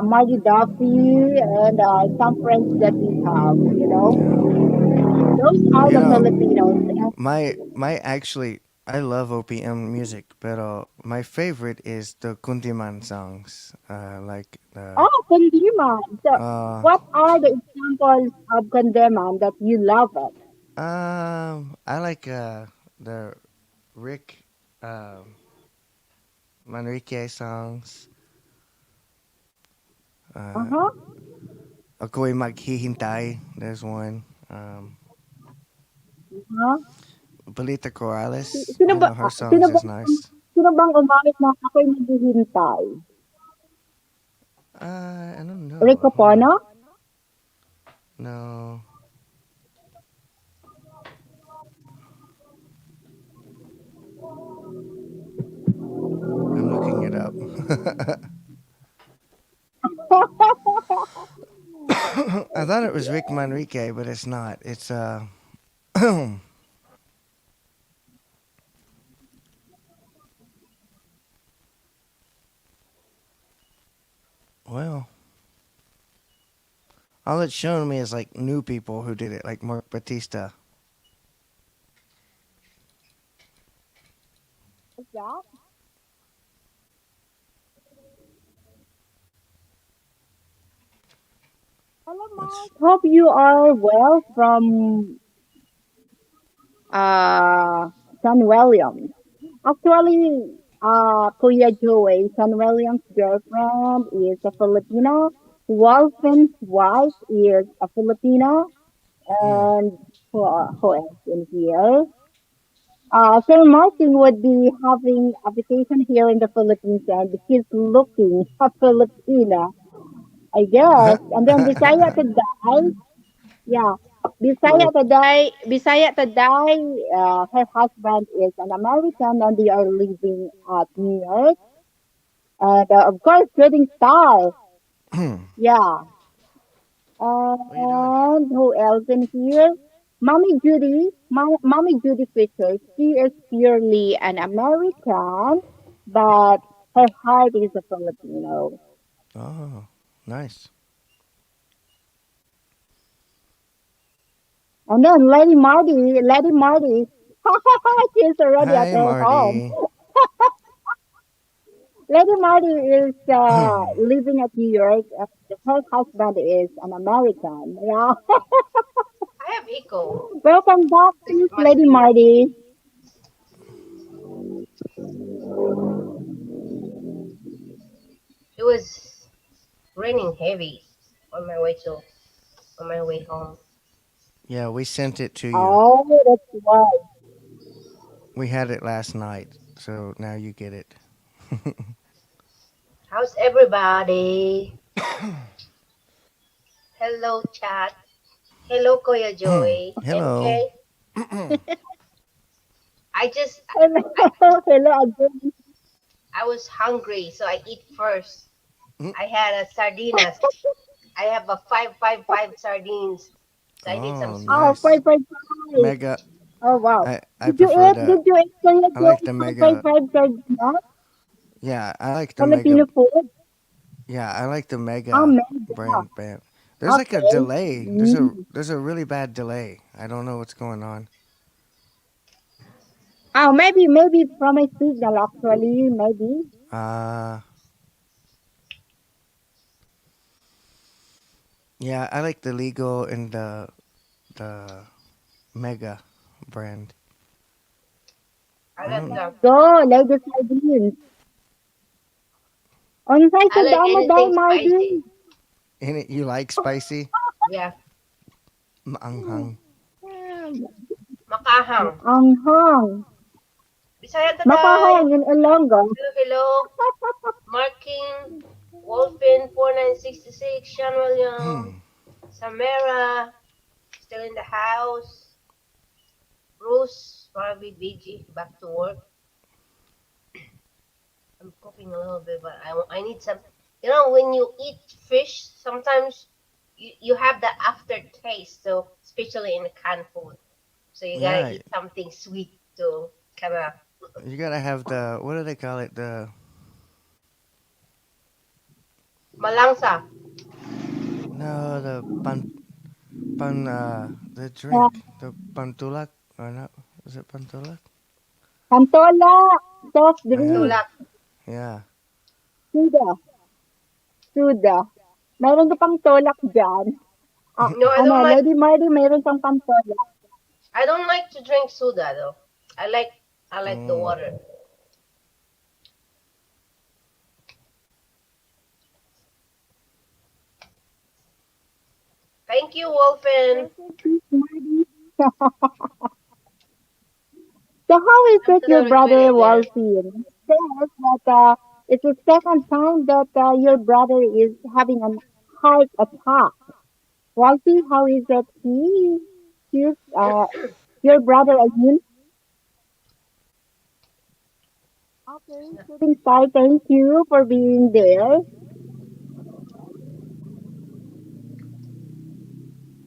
Margie Duffy, and some friends that we have, you know. Yeah. Those are You the know, Filipinos. And, my actually, I love OPM music, but my favorite is the Kuntiman songs. Like the oh, Condeman. So, uh what are the examples of Condeman that you love it? I like the Rick Manrique songs. Uh, Uh-huh. Ako'y Maghihintay. There's one. Uh-huh. Belita Corrales. Sino ba, Her songs is nice. sino bang umawit na ako'y naghihintay? I don't know. Rico Hold on. Pono? No, I'm looking it up. I thought it was Rick Manrique, but it's not. It's well, all it's showing me is like new people who did it, like Mark Batista. What's that? Hello, Let's Mark. Hope you are well from. uh, Son Williams. Actually, Kuya Joey, Son Williams' girlfriend is a Filipino. Wolfen's wife is a Filipino. Hmm. And who else in here? Sir Martin would be having a vacation here in the Philippines and he's looking a Filipina, I guess. And then Bisaya today, yeah, Bisaya today, her husband is an American and they are living at New York. And of course, Shooting Star, yeah. What are you doing? And who else in here? Mommy Judy Fisher. She is purely an American, but her heart is a Filipino. Oh, nice. And then Lady Marty, she's already at Hi, her home. Marty. Lady Marty is living at New York. Her husband is an American. Yeah. I have echo. Welcome back, This please, must Lady be me. Marty. It was raining heavy on my way to on my way home. Yeah, we sent it to you. Oh, that's why. We had it last night, so now you get it. How's everybody? Hello, chat. Hello, Koya Joy. Hello. MJ. I just Hello, I hello again. I was hungry, so I eat first. I had a sardinas. I have a 555 sardines. So I need some Oh, sweet. Oh, nice. 555. Mega. Oh, wow. I prefer the. Did you eat Kuya I like Joey the mega. 555 sardinas? Yeah, I like the mega. Filipino food? Yeah, I like the Oh, mega mega. brand. There's like a Okay. delay. Mm. There's a really bad delay. I don't know what's going on. Oh, maybe from my signal, actually. Maybe. Uh yeah, I like the legal and the mega brand. I I like don't. the Go, Lady Sardines. Unsay I sa like damo day, anything spicy. Marvin? And it, you like spicy? Yeah, Maanghang. makahang. Maanghang. Bisaya taday. Makahang in Ilonggo. Hello, hello. Marking Wolfin 4966. Sean William. Samara still in the house. Bruce probably busy back to work. I'm cooking a little bit, but I need some. You know, when you eat fish, sometimes you have the aftertaste. So especially in the canned food, so you gotta Yeah, eat something sweet to kind of you gotta have the what do they call it? The malangsa. no, the the Yeah. drink, the pantulak or not? Is it pantulak? Pantola. Soft Yeah, drink. Tulak. yeah. Suda. Suda. Meron ka pang tolak dyan. Ah, No, I ano, don't like. Lady Marty, meron kang pantolak. I don't like to drink soda though. I like I like the Mm. water. Thank you, Wolfen. Rest in peace, Marty. So how is Welcome it to your the brother refrigerator. Walfin says that it's the second time that your brother is having a heart attack. Walfie, how is it he's your brother again? Okay, shooting star, thank you for being there.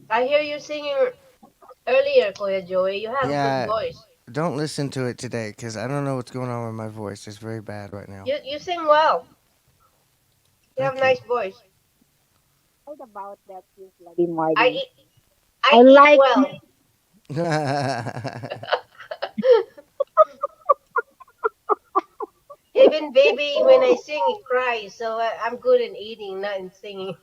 I hear you singing earlier, Koya Joey. You have good Yeah, voice. don't listen to it today because I don't know what's going on with my voice. It's very bad right now. You sing well. You have Thank you. nice voice. Right about that, please, Lady I Marty. eat I I eat like well. Even baby, when I sing, he cries. So I'm good in eating, not in singing.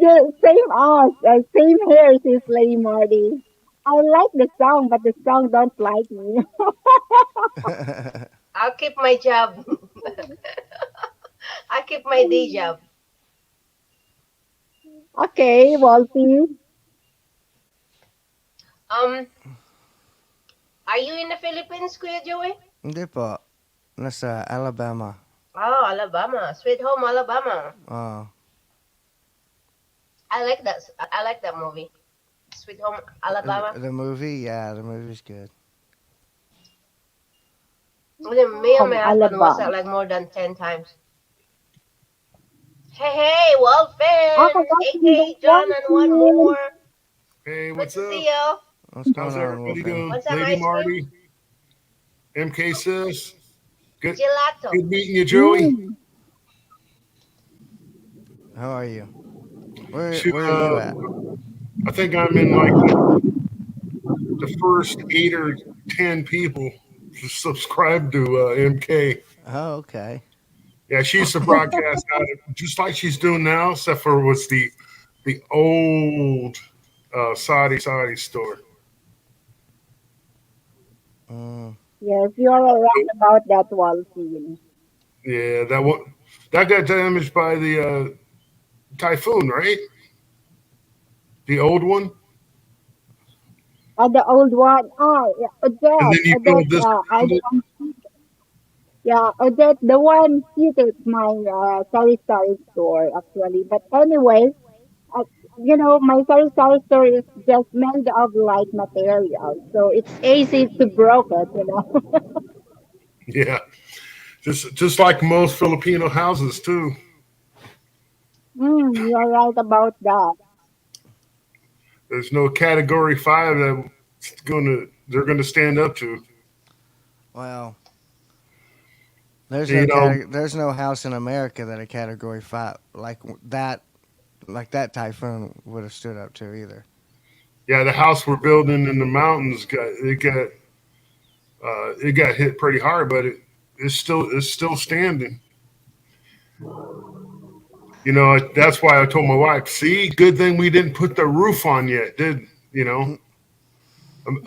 Same us, same here, says Lady Marty. I like the song, but the song don't like me. I'll keep my job. I'll keep my day job. Okay, Wolfie. Um, are you in the Philippines, Kuya Joey? Hindi po. Nasa Alabama. Oh, Alabama, Sweet Home Alabama. Oh, I like that. I like that movie, Sweet Home Alabama. the movie? Yeah, the movie's good. Me and my husband was Alabama. like more than 10 times. Hey, hey, Okay, Wolfens, welcome back, aka John, and one Wolfie. more. Hey, Good what's to up? see you. What's going How's on, everybody Wolfen? doing? Want some Lady ice cream? Marty, MK Sis, good, Gelato. good meeting you, Joey. Mm, How are you? Where Shoot, Where are you at? I think I'm in like the first 8 or 10 people to subscribe to MK. Oh, okay. Yeah, she used to broadcast out of, just like she's doing now, except for was the old Saudi store. Mm, yes, you're all right about that, Wolfie. Yeah, that one that got damaged by the typhoon, right? The old one, The old one. Yeah, and then you Odette, build this I around it. don't, yeah, Odette, the one heated my, sari store, actually. But anyway, uh, my sari store is just made of light material, so it's easy to broke it. Yeah, just like most Filipino houses too. You're right about that. There's no category 5 that they're gonna stand up to. well, You know, there's no house in America that a Category 5 like that typhoon would have stood up to either. yeah, the house we're building in the mountains it got hit pretty hard, but it's still standing. You know, that's why I told my wife, see, good thing we didn't put the roof on yet, did you know?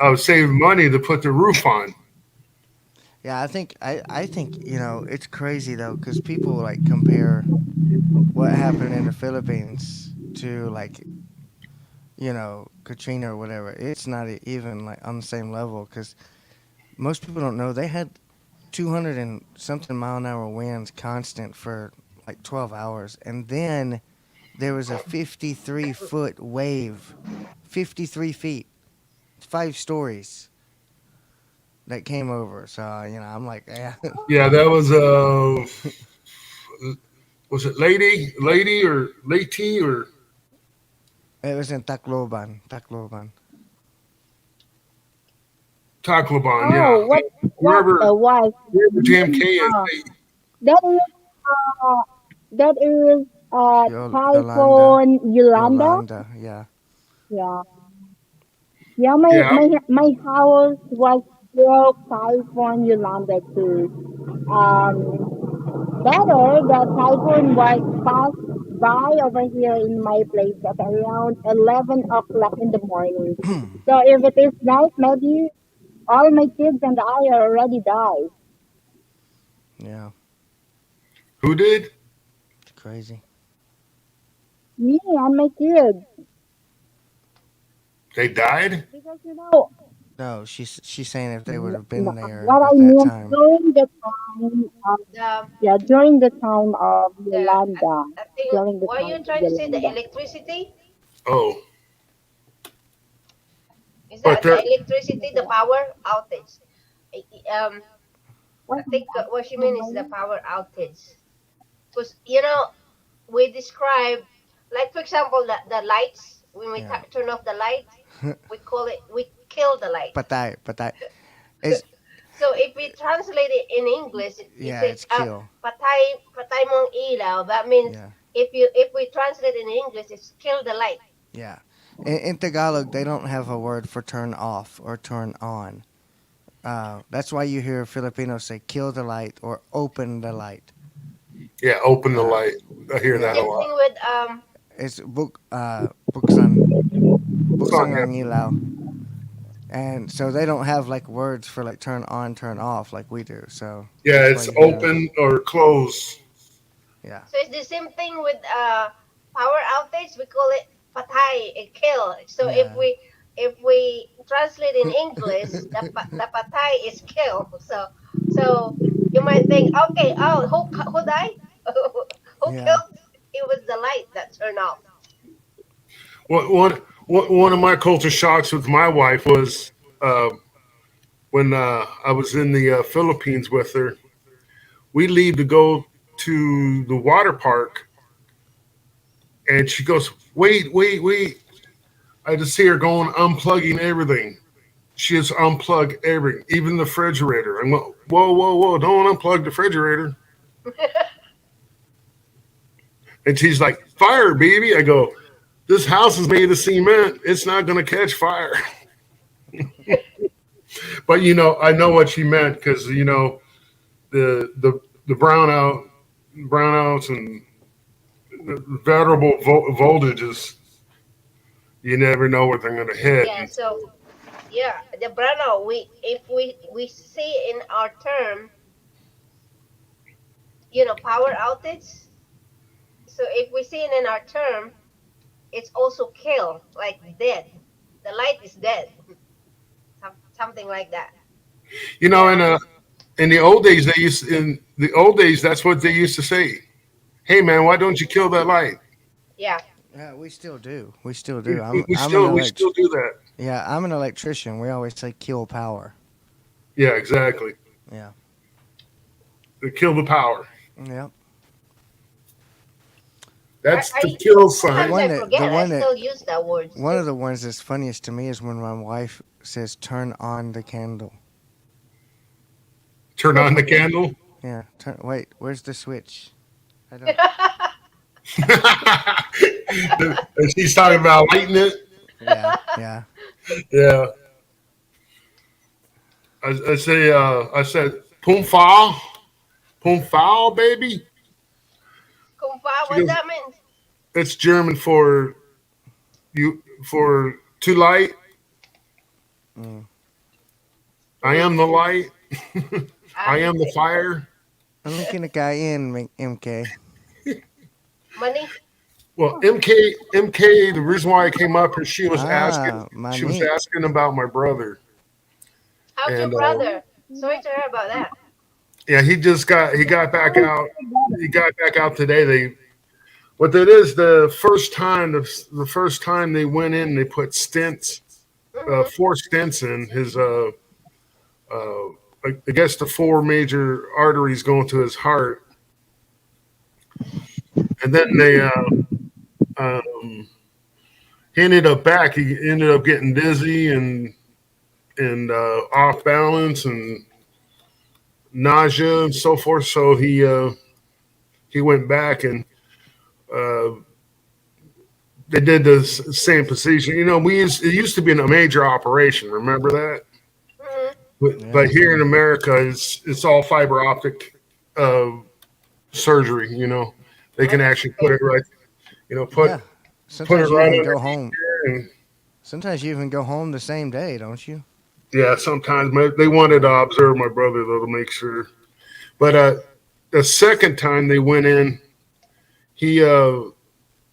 I was saving money to put the roof on. Yeah, I think it's crazy though because people like compare what happened in the Philippines to like Katrina or whatever. It's not even like on the same level because most people don't know they had 200 and something mile an hour winds constant for like 12 hours, and then there was a 53-foot wave, 53 feet, 5 stories that came over. So I'm like, yeah. Yeah, that was it lady or lady or It was in Tacloban. Tacloban? Oh, Yeah, what wherever the was? wherever JMK is. Uh, that is uh, that is Yolanda, Typhoon Yolanda. Yolanda, yeah. Yeah, yeah. My Yeah, my my house was broke Typhoon Yolanda too. Better the typhoon was passed by over here in my place at around 11 o'clock in the morning. So if it is night, maybe all my kids and I are already died. Yeah, who did? it's crazy. Me and my kids. They died. Because No, she's saying if they would have been there what I at that meant time. during the time of, The yeah, during the time of the Yolanda, I think. during the What are time you of trying to say? The Yolanda. electricity? Oh, Is but that the they're electricity? The power outage? I What think what she mean is the power outage. Because we describe, like for example, the lights. When we Yeah. turn off the light, we kill the light. Patay. It's So if we translate it in English, it yeah, says it's kill. patay mong ilaw. That means Yeah. if we translate it in English, it's kill the light. Yeah. In Tagalog, they don't have a word for turn off or turn on. That's why you hear Filipinos say kill the light or open the light. yeah. Open the Uh, light. I hear that a yeah. Same lot. thing with it's buksan Song, buksang yeah. ang ilaw, and so they don't have like words for like turn on, turn off like we do. So Yeah, that's why it's you hear, open or close. yeah, So it's the same thing with power outage. We call it patay, a kill. So yeah, if we translate in English, the patay is kill. So you might think, okay, oh, who died? Who yeah. killed? It was the light that turned off. One of my culture shocks with my wife was uh, when I was in the Philippines with her. We leave to go to the water park, and she goes, "Wait, wait, wait!" I just see her going unplugging everything. She has unplugged everything, even the refrigerator. I'm going, whoa, whoa, whoa! Don't unplug the refrigerator. And she's like, "Fire, baby!" I go, "This house is made of cement. It's not going to catch fire." But I know what she meant because the brownouts and variable voltages. You never know what they're going to hit. Yeah. So yeah, the brano. We if we see in our term, power outage. So if we see it in our term, it's also kill, like dead. The light is dead, something like that. You know, Yeah, in the old days, that's what they used to say. Hey, man, why don't you kill that light? yeah. Yeah, we still do. We still We, do. we, we I'm an still we still do that. yeah, I'm an electrician. We always say kill power. Yeah, exactly. Yeah. To kill the power. Yep. That's the I kill The sometimes sign. one I that the forget. I one that still use that words one of too. the ones that's funniest to me is when my wife says turn on the candle. Turn on the candle. Yeah. Wait, where's the switch? I don't. And she's talking about lighting it. Yeah. Yeah. Yeah. I said, "Pum foul, pum foul, baby." Kumpa, She what goes, that means? "It's German for too light. Mm. I am the light. I am the Hindi. fire." Ano kinakain, MK? Money. Well, MK. The reason why I came up is Ah, she was manit. asking about my brother, How's your and brother? Sorry to hear about that. yeah, he got back out. He got back out today. What that is the first time they went in, they put stents, Hmm. 4 stents in his uh, I guess the 4 major arteries going to his heart, and then um, he ended up back. He ended up getting dizzy and off balance and nausea and so forth. So he went back and uh, they did the same procedure. It used to be a major operation. Remember that? Hmm. But Yeah. here in America, it's all fiber optic uh, surgery. They can That's actually put okay. it right. You know, put Yeah. put it Sometimes you right even go underneath home. here, and Sometimes you even go home the same day, don't you? yeah. Sometimes they wanted to observe my brother though to make sure. But the second time they went in, he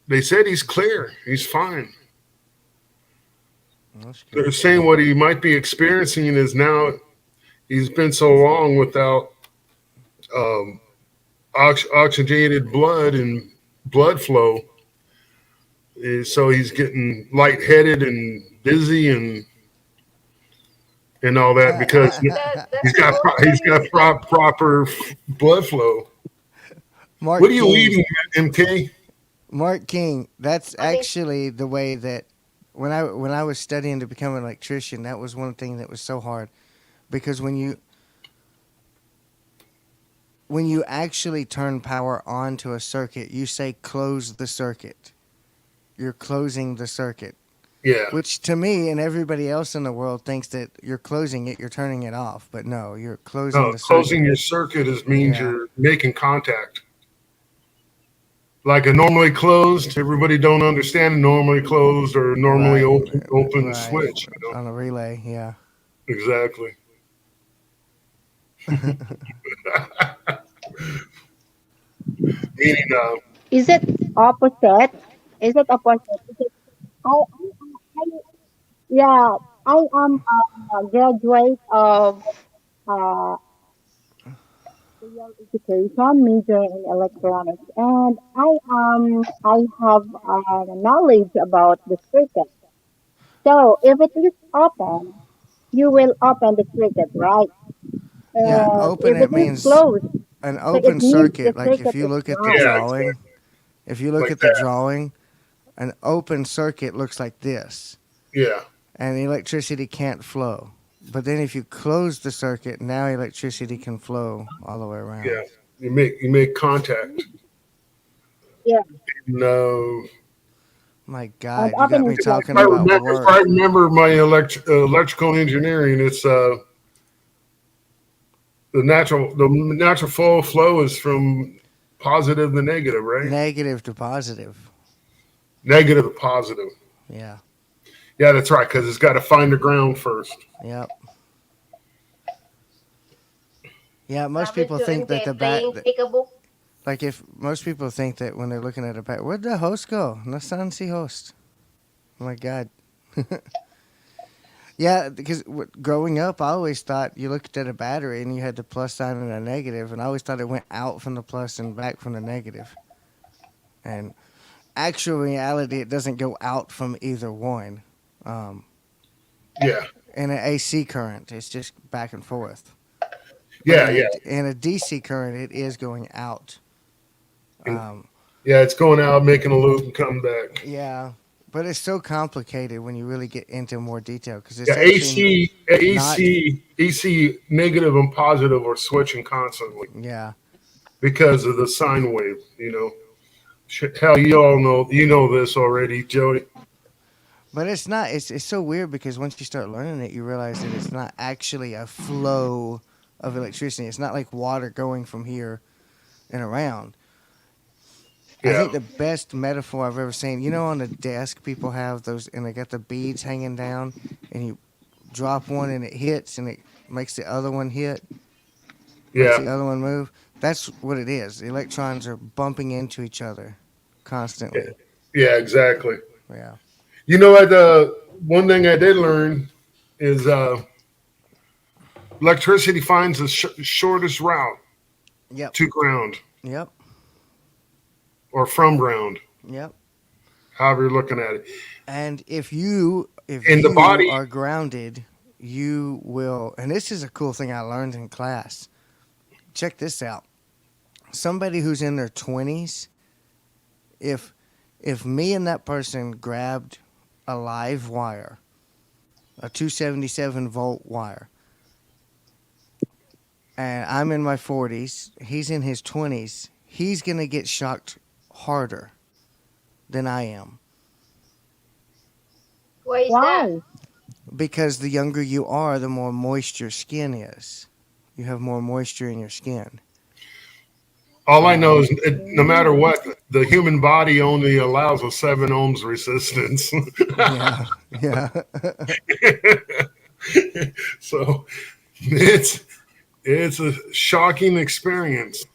they said he's clear. He's fine. That's They're good. saying what he might be experiencing is now he's been so long without um, oxygenated blood and blood flow, so he's getting lightheaded and dizzy and all that because That's a whole he's serious got thing. proper blood flow. What Mark are you King. eating, MK? Mark King. That's Money. actually the way that when I was studying to become an electrician, that was one thing that was so hard because when you actually turn power on to a circuit, you say close the circuit. You're closing the circuit, Yeah. which to me and everybody else in the world thinks that you're closing it, you're turning it off. But no, you're closing No, the closing circuit. your circuit means Yeah. you're making contact. like a normally closed. Everybody don't understand a normally closed or normally Right, open right. switch. On a relay, yeah. Exactly. Meaning, Is it opposite? Is it opposite? Because I yeah, I am a graduate of uh, real education, major in electronics, and I have knowledge about the circuit. So if it is open, you will open the circuit, right? Yeah, And open if it it is means closed, an so it open means the circuit. Like if circuit you is look at the ground. yeah, drawing, exactly. if you look Like at the that. drawing, an open circuit looks like this, Yeah, and the electricity can't flow. But then if you close the circuit, now electricity can flow all the way yeah. around. You make contact. Yeah, No, My and God, you got open is me like talking I this. about remember. If I work. remember my electrical engineering, it's the natural flow is from positive to negative, right? Negative to positive. Negative to positive. Yeah. Yeah, that's right. Because it's got to find the ground first. Yep. Yeah. Most Haven't people you think that enjoyed the playing bat, peekaboo? like if most people think that when they're looking at a bat, where'd the host go? No sun see host. Oh my God. Yeah, because growing up, I always thought you looked at a battery and you had the plus sign and a negative, and I always thought it went out from the plus and back from the negative. And actual reality, it doesn't go out from either one. Um, Yeah, in an AC current, it's just back and forth. But yeah, yeah, in a DC current, it is going out. and Um, yeah. It's going out, making a loop, and come back. yeah, but it's so complicated when you really get into more detail because Yeah, it's actually AC, not. AC, AC, negative and positive are switching constantly Yeah, because of the sine wave. Hell, you all know, this already, Joey. but it's not. It's so weird because once you start learning it, you realize that it's not actually a flow of electricity. It's not like water going from here and around. I Yeah, think the best metaphor I've ever seen, on the desk, people have those, and they got the beads hanging down, and you drop one and it hits, and it makes the other one hit, makes yeah, the other one move. That's what it is. The electrons are bumping into each other yeah, constantly. yeah, exactly. Yeah. You know what? One thing I did learn is electricity finds the shortest route Yep. to ground Yep. or from ground, Yep. however you're looking at it. And if In the you body, are grounded, you will. And this is a cool thing I learned in class. Check this out. Somebody who's in their 20s, if if me and that person grabbed a live wire, a 277-volt wire, and I'm in my 40s, he's in his 20s, he's going to get shocked harder than I am Why is that? Why? because the younger you are, the more moist your skin is. You have more moisture in your skin. all I know Um, is no matter Mm. what, the human body only allows a 7 ohms resistance. yeah, yeah, So it's it's a shocking experience,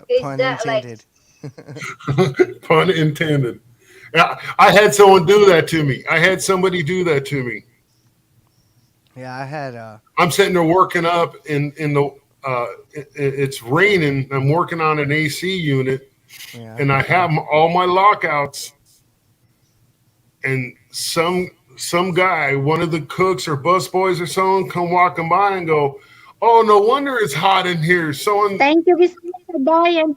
Is pun that like intended. pun intended. Yeah, I had someone do that to me. I had somebody do that to me. Yeah, I had I'm sitting there working up in the it's raining. I'm working on an AC unit, yeah. and I have all my lockouts, and some guy, one of the cooks or busboys or someone, come walking by and go, "Oh, no wonder it's hot in here. Someone Thank you, Mr. Diane.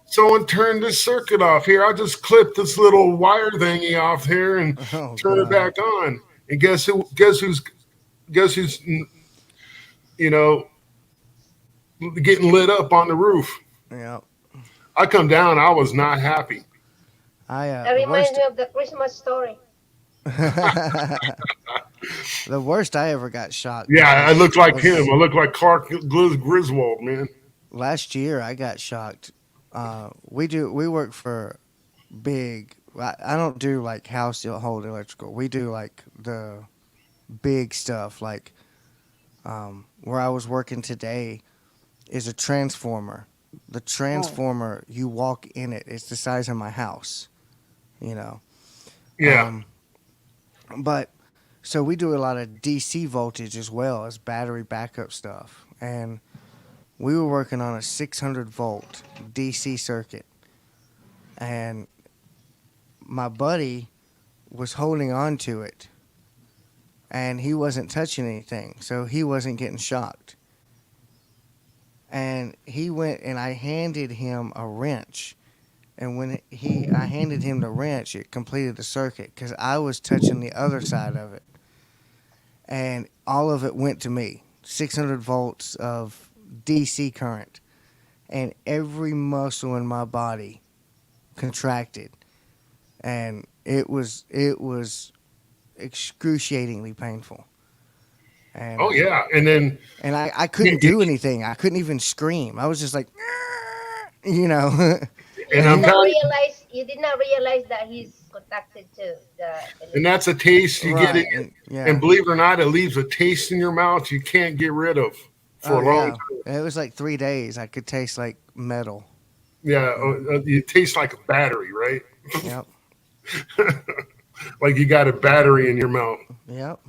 someone turned this circuit off here. I'll just clip this little wire thingy off here and Oh turn it God. back on." And guess who's you know getting lit up on the roof? Yeah. I come down. I was not happy. I that the reminds worst me of the Christmas story? the worst I ever got shocked Yeah, I look like him. was I look like Clark Griswold, man. last year. I got shocked we work for big. I don't do like household electrical. We do like the big stuff. Like where I was working today is a transformer. The Oh, transformer, you walk in it. It's the size of my house. You know. Yeah. Um, but so we do a lot of DC voltage as well as battery backup stuff. And we were working on a 600-volt DC circuit, and my buddy was holding on to it, and he wasn't touching anything, so he wasn't getting shocked. And he went, and I handed him a wrench, and when I handed him the wrench, it completed the circuit because I was touching the other side of it, and all of it went to me. 600 volts of DC current, and every muscle in my body contracted, and it was excruciatingly painful. And Oh yeah. And then I you, couldn't you, do anything. I couldn't even scream. I was just like, you know, and You did I'm and not telling you, realize you did not realize that he's contacted to the and that's a electricity. taste you get in right, and and yeah, believe it or not, it leaves a taste in your mouth you can't get rid of oh for a long yeah, time. it was like 3 days. I could taste like metal. Yeah, You know, it tastes like a battery, right? yep, Like you got a battery in your mouth. yep.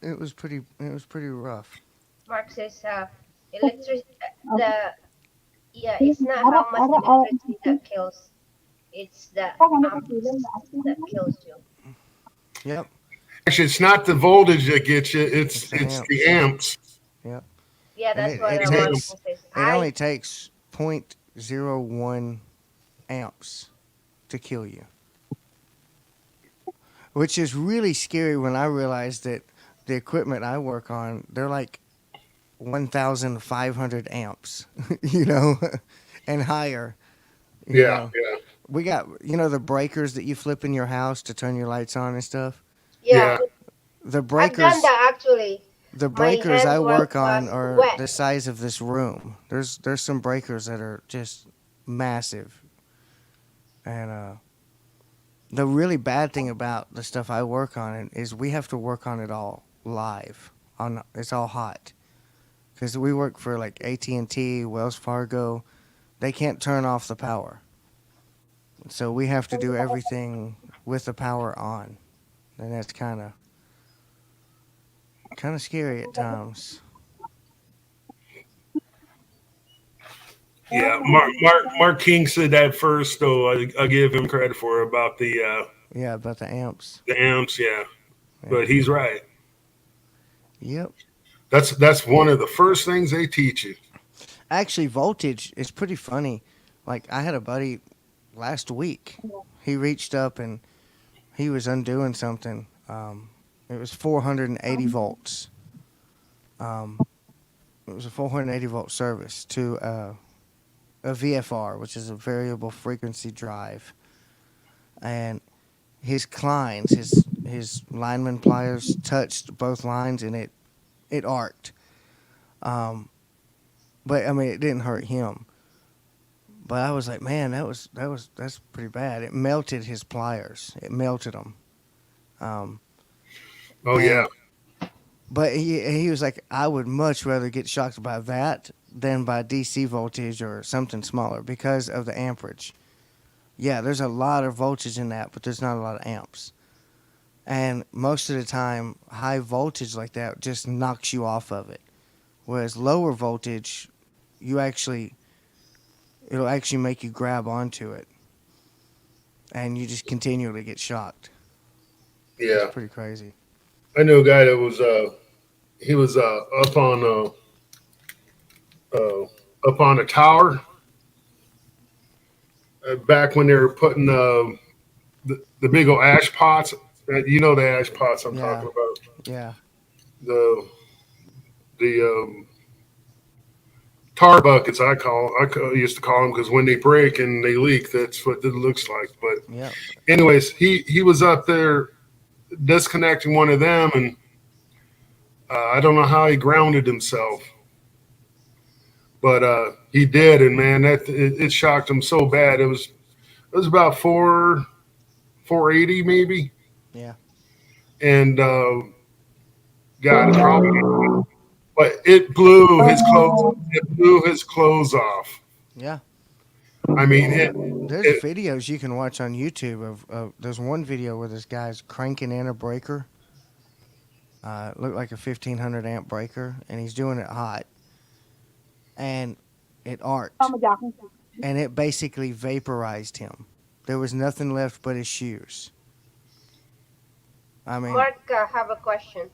It was pretty rough. Mark says, electric okay. the yeah, it's not how much Ara, electricity that kills, it's the amps that kills you. Yep, Actually, it's not the voltage that gets you; it's the it's the amps. amps. Yep, Yeah, and that's it what it The takes Martin amps. says. it only takes 0.01 amps to kill you, which is really scary when I realized that the equipment I work on, they're like 1,500 amps, you know, and higher, you Yeah, know. yeah, We got, the breakers that you flip in your house to turn your lights on and stuff. Yeah, yeah. The I've done breakers, that actually. the My breakers hands I work on was are wet. the size of this room. There's some breakers that are just massive, and the really bad thing about the stuff I work on is we have to work on it all live. It's all hot because we work for like AT&T, Wells Fargo. They can't turn off the power, so we have to do everything with the power on, and that's kind of scary at times. Yeah, Mark King said that first, though. I give him credit for about Yeah, about the amps. the amps. Yeah, Yeah. but he's right. Yep. That's one of the first things they teach you. Actually, voltage is pretty funny. Like I had a buddy last week. He reached up and he was undoing something. It was 480 volts. Um, it was a 480-volt service to a VFR, which is a variable frequency drive, and his clines, his lineman pliers touched both lines, and it arced. Um, but I mean, it didn't hurt him. But I was like, man, that's pretty bad. It melted his pliers. It melted them. Um, Oh yeah, and but he was like, I would much rather get shocked by that than by DC voltage or something smaller because of the amperage. Yeah, there's a lot of voltage in that, but there's not a lot of amps. And most of the time, high voltage like that just knocks you off of it. Whereas lower voltage, you actually it'll actually make you grab onto it, and you just continually get shocked. It's yeah. pretty crazy. I knew a guy that was he was uh, up on a tower back when they were putting the big old ash pots. You know the ash pots I'm Yeah, talking about. yeah, The the tar buckets used to call them because when they break and they leak, that's what it looks like. But yep. anyways, he was up there disconnecting one of them, and I don't know how he grounded himself, but he did, and man, it shocked him so bad. It was about 480 maybe, Yeah. and God, it probably, but it blew his clothes. It blew his clothes off. Yeah. I mean, There's it videos you can watch on YouTube of there's one video where this guy's cranking in a breaker. It looked like a 1500 amp breaker, and he's doing it hot, and it arced, and it basically vaporized him. There was nothing left but his shoes. I mean, Mark, have a question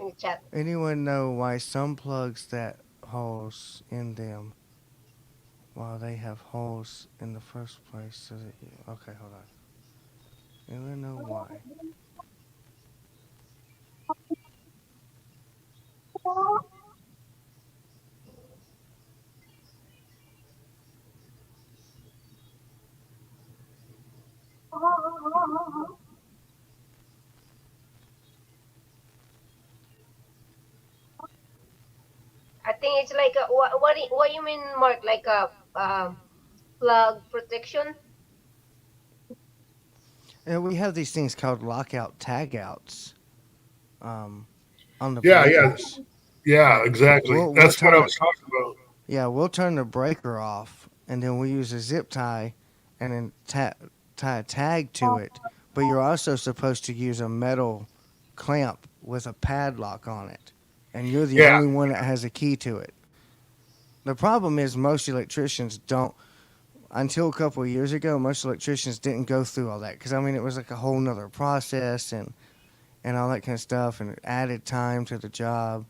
in the chat. anyone know why some plugs that holes in them while they have holes in the first place? So that you, okay, hold on. Anyone know why? I think it's like a, what you mean, Mark? Like a plug protection? And we have these things called lockout tagouts um, on the yeah, yeah, breakers. yeah, Like exactly. we'll That's what I turn it. was talking about. Yeah, we'll turn the breaker off, and then we use a zip tie, and then tie a tag to it. But you're also supposed to use a metal clamp with a padlock on it, and you're the Yeah, only one that has a key to it. The problem is most electricians don't. Until a couple of years ago, most electricians didn't go through all that because I mean it was like a whole nother process and all that kind of stuff, and it added time to the job.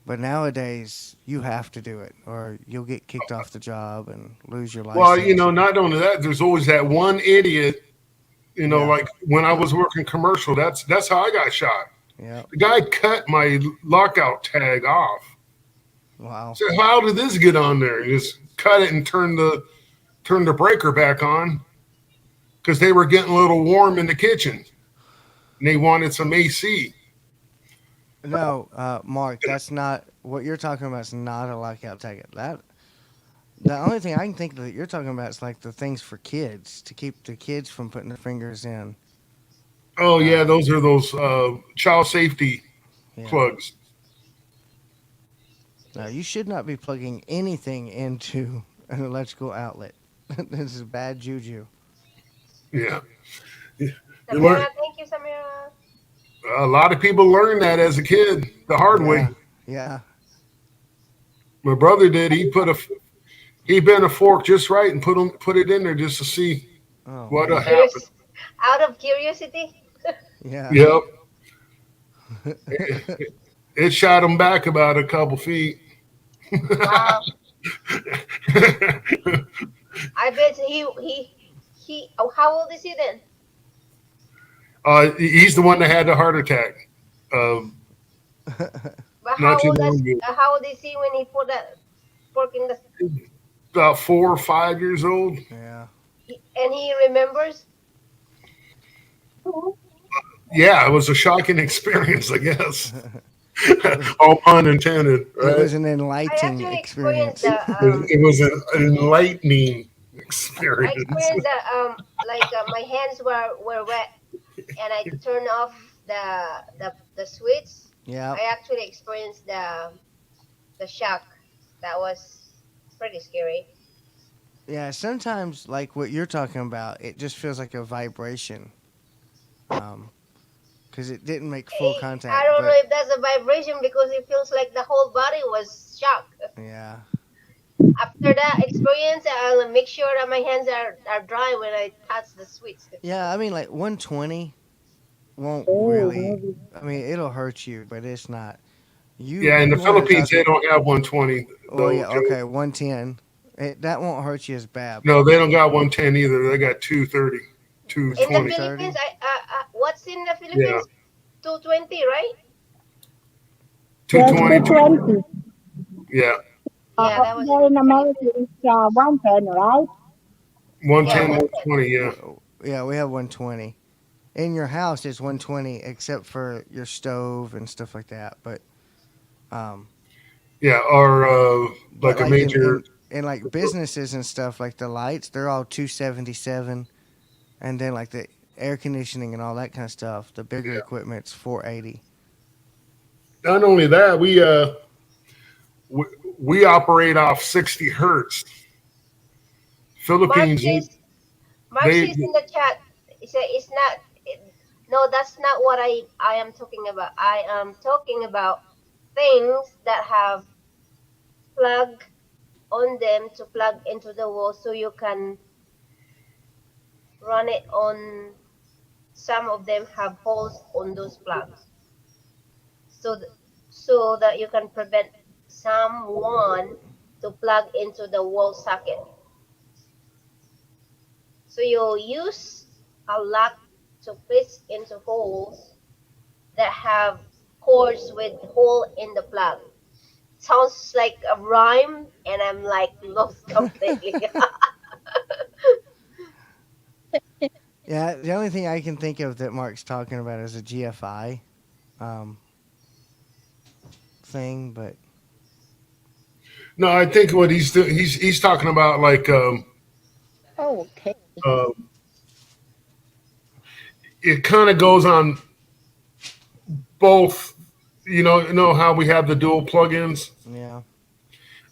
But nowadays, you have to do it, or you'll get kicked off the job and lose your well, license. And not only that, there's always that one idiot. yeah, Like when I was working commercial, that's how I got shot. yeah, The guy cut my lockout tag off. wow. So how did this get on there? You just cut it and turn the breaker back on because they were getting a little warm in the kitchen and they wanted some AC. No, Mark, that's not what you're talking about. Is not a lockout tag. That the only thing I can think that you're talking about is like the things for kids to keep the kids from putting their fingers in. Oh yeah, Uh, those are those child safety yeah. plugs. No, you should not be plugging anything into an electrical outlet. This is bad juju. Yeah, you learn. Samira, thank you, Samira. A lot of people learn that as a kid the hard way. Yeah, yeah. My brother did. He bent a fork just right and put it in there just to see Oh what man. happened. Out of curiosity. Yeah. Yep, it shot him back about a couple feet. Wow. I bet he. Oh, how old is he then? He's the one that had the heart attack. Um, But not too long ago. how old is he when he put that pork in the? About 4 or 5 years old. Yeah. And he remembers. Yeah, it was a shocking experience, I guess. It was All pun intended, it right? was an I enlightening actually experienced experience. the It was an enlightening I experience. experienced the my hands were wet and I turned off the switch. Yeah. I actually experienced the shock. That was pretty scary. Yeah, sometimes like what you're talking about, it just feels like a vibration. Um, because it didn't make full I contact, don't know but if that's a vibration because it feels like the whole body was shocked. yeah. After that experience, I'll make sure that my hands are dry when I touch the switch. Yeah, I mean like 120 won't Oh, really I mean it'll hurt you, but it's not. You Yeah, in the you want to Philippines, talk they don't have 120 well though, yeah, Joe. okay, 110. That won't hurt you as bad, No, but they don't got 110 either. They got 230, it's In the 220. Philippines, 230. what's in the Yeah, Philippines? 220, right? yes, 220. 220. Yeah, Yeah, that was in Here in the America, Philippines. it's 110, right? Yeah, 110, 110. 120. Yeah. Yeah, we have 120. In your house it's 120 except for your stove and stuff like that, but um Yeah, or But like a like major. in like businesses and stuff, like the lights, they're all 277, and then like the air conditioning and all that kind of stuff, the bigger Yeah. equipment's 480. Not only that, we, we operate off 60 hertz. Philippines, Marxist, they Marxist in the chat. It's not. No, that's not what I am talking about. I am talking about things that have plug on them to plug into the wall, so you can run it on. Some of them have holes on those plugs, so so that you can prevent someone to plug into the wall socket. So you use a lock to place into holes that have cords with hole in the plug. Sounds like a rhyme, and I'm like lost completely. Yeah, the only thing I can think of that Mark's talking about is a GFI um, thing, but no, I think what he's talking about like Oh, okay. uh, it kind of goes on both. You know how we have the dual plugins. yeah.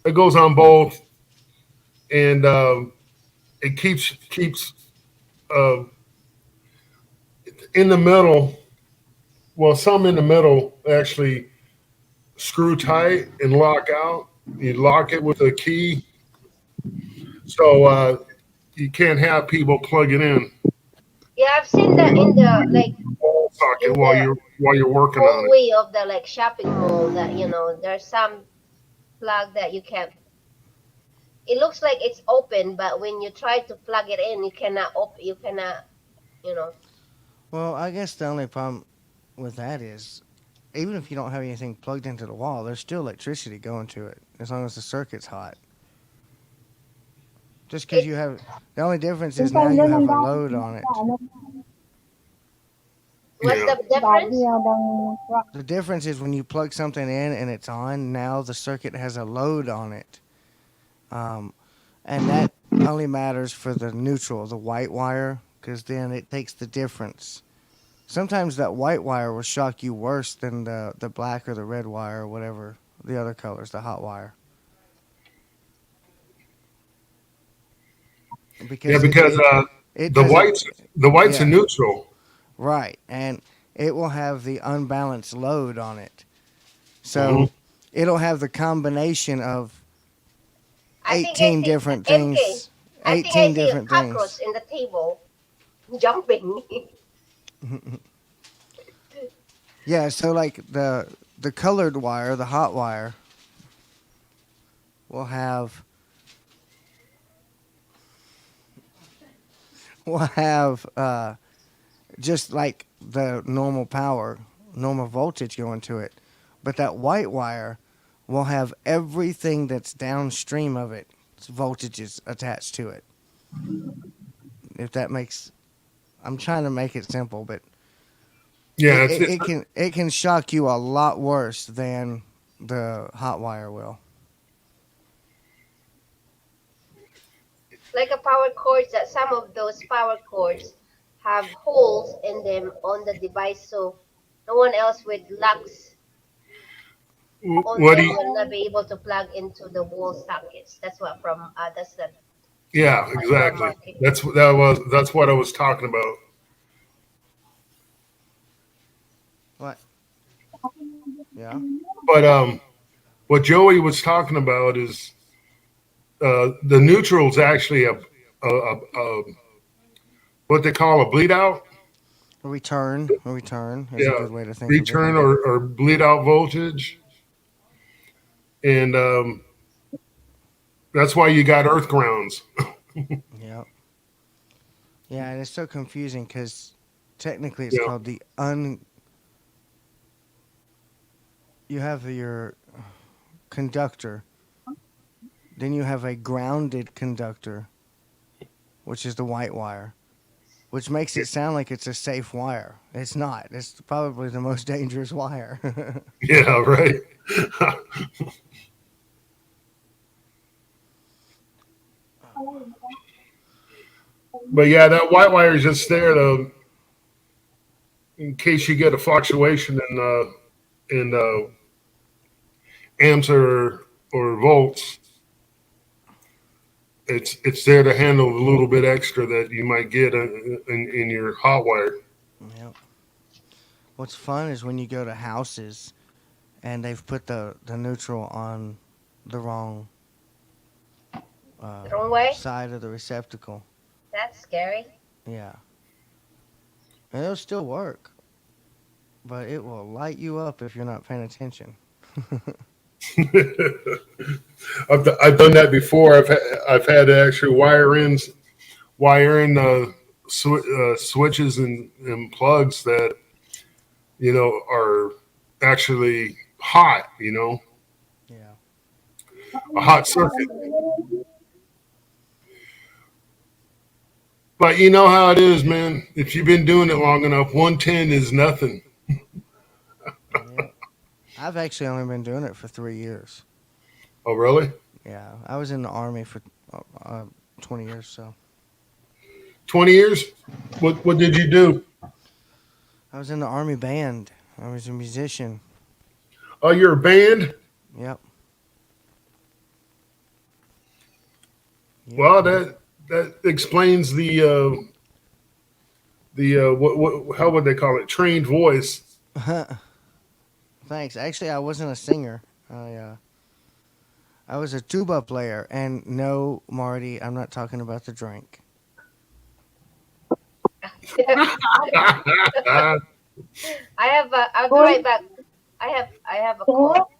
It goes on both, and it keeps uh, in the middle. Well, some in the middle actually screw tight and lock out. You lock it with a key, so you can't have people plug it in Yeah, I've seen that in the like wall socket in the while you're working on it. hallway of the like shopping mall that there's some plug that you can. It looks like it's open, but when you try to plug it in, you cannot open. You cannot, you know. Well, I guess the only problem with that is even if you don't have anything plugged into the wall, there's still electricity going to it as long as the circuit's hot. Just because you It's have the only difference is now Depende you ng have a gamit load mo on sa it. ano, what's Yeah, the dati difference? ng truck. The difference is when you plug something in and it's on, now the circuit has a load on it. Um, and that only matters for the neutral, the white wire, because then it takes the difference. Sometimes that white wire will shock you worse than the black or the red wire or whatever the other colors, the hot wire, yeah, because because it the doesn't. whites the whites are Yeah, neutral. right, and it will have the unbalanced load on it. Hmm. So it'll have the combination of I think I 18 see different MK. things. I think I 18 see a different cockroach things. in the table jumping. Yeah, so like the colored wire, the hot wire, will have will have just like the normal power, normal voltage going to it. But that white wire will have everything that's downstream of it, voltages attached to it. If that makes, I'm trying to make it simple, but Yeah, it's it can shock you a lot worse than the hot wire will. Like a power cords, that some of those power cords have holes in them on the device, so no one else with locks on what them he. will not be able to plug into the wall sockets. That's what from that's the Yeah, what from exactly. market. That's what I was talking about. What? Yeah. But what Joey was talking about is the neutral's actually a what they call a bleed out. A return is a Yeah, good way to think of it. return or bleed out voltage, and that's why you got earth grounds. Yeah. Yeah, and it's so confusing because technically it's Yeah, called the un. You have your conductor, then you have a grounded conductor, which is the white wire, which makes it sound like it's a safe wire. It's not. It's probably the most dangerous wire. yeah, right. But yeah, that white wire is just there to in case you get a fluctuation in amps or volts. It's there to handle a little bit extra that you might get in your hot wire. Yep. What's fun is when you go to houses and they've put the neutral on the wrong The wrong way. side of the receptacle. That's scary. Yeah, and it'll still work, but it will light you up if you're not paying attention. I've done that before. I've had to actually wire in switches and plugs that are actually hot. Yeah. A hot circuit. But you know how it is, man. If you've been doing it long enough, 110 is nothing. Yep. I've actually only been doing it for 3 years. Oh, really? Yeah, I was in the army for 20 years. So 20 years? What did you do? I was in the army band. I was a musician. Oh, you're a band? Yep. Yep. Well, that explains the what how would they call it? Trained voice. Thanks. Actually, I wasn't a singer. I was a tuba player, and no, Marty, I'm not talking about the drink. I have. I'll be right back. I have a call.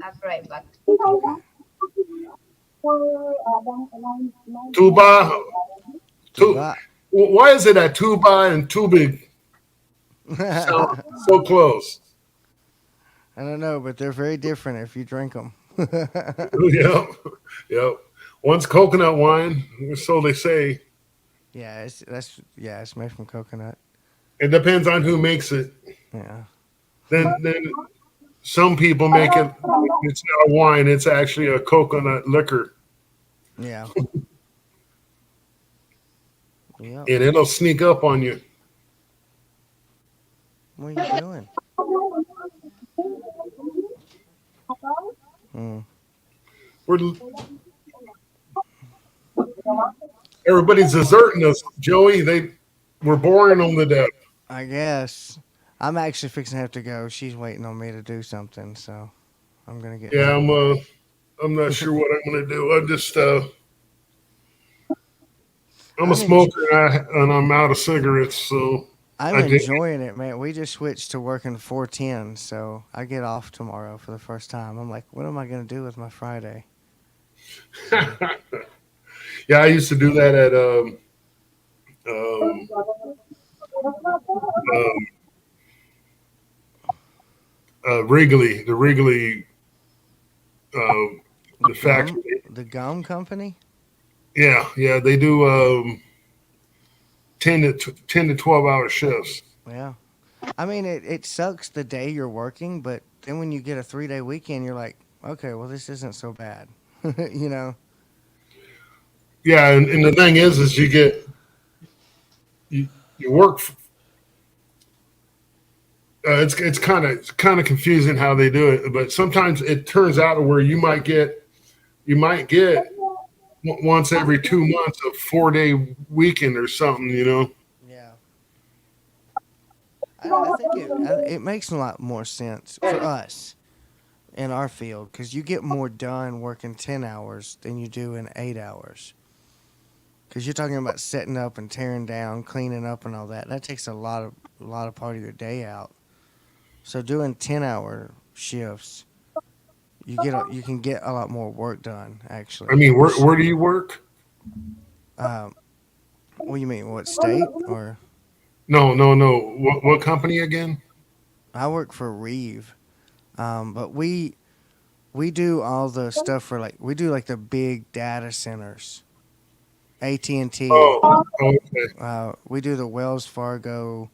I'll be right back. Okay. Tuba. Tu, Tuba. why is it that tuba and tubig sound I so close? don't know, but they're very different if you drink them. Yep, yep. One's coconut wine, so they say. Yeah, it's made from coconut. It depends on who makes it. Yeah. Then some people make it. It's not a wine. It's actually a coconut liquor, Yeah. Yep. and it'll sneak up on you. What are you doing? Mm, We're everybody's deserting us, Joey. We're boring them to death. I guess I'm actually fixing to have to go. She's waiting on me to do something, so I'm gonna get Yeah, moving. I'm not sure what I'm gonna do. I'm a I'm enj- smoker and I'm out of cigarettes, so I'm I did. enjoying it, man. We just switched to working 410, so I get off tomorrow for the first time. I'm like, what am I gonna do with my Friday? So Yeah, I used to do that at um, um, Wrigley, the Wrigley, uh, the gum, factory. the gum company. Yeah, yeah, they do 10 to 12 hour shifts. Yeah. I mean, it sucks the day you're working, but then when you get a 3 day weekend, you're like, okay, well, this isn't so bad. you know? Yeah, and the thing is you, you work. It's kind of confusing how they do it, but sometimes it turns out where you might get once every 2 months a 4 day weekend or something. Yeah. I think it makes a lot more sense for us in our field because you get more done working 10 hours than you do in 8 hours. Because you're talking about setting up and tearing down, cleaning up, and all that. That takes a lot of part of your day out. So doing 10-hour shifts, you can get a lot more work done. I Actually, mean, where do you work? um, what do you mean? What state? Or No, no, no. What company again? I work for Reeve, but we do all the stuff for like we do like the big data centers, AT&T. Oh, okay. We do the Wells Fargo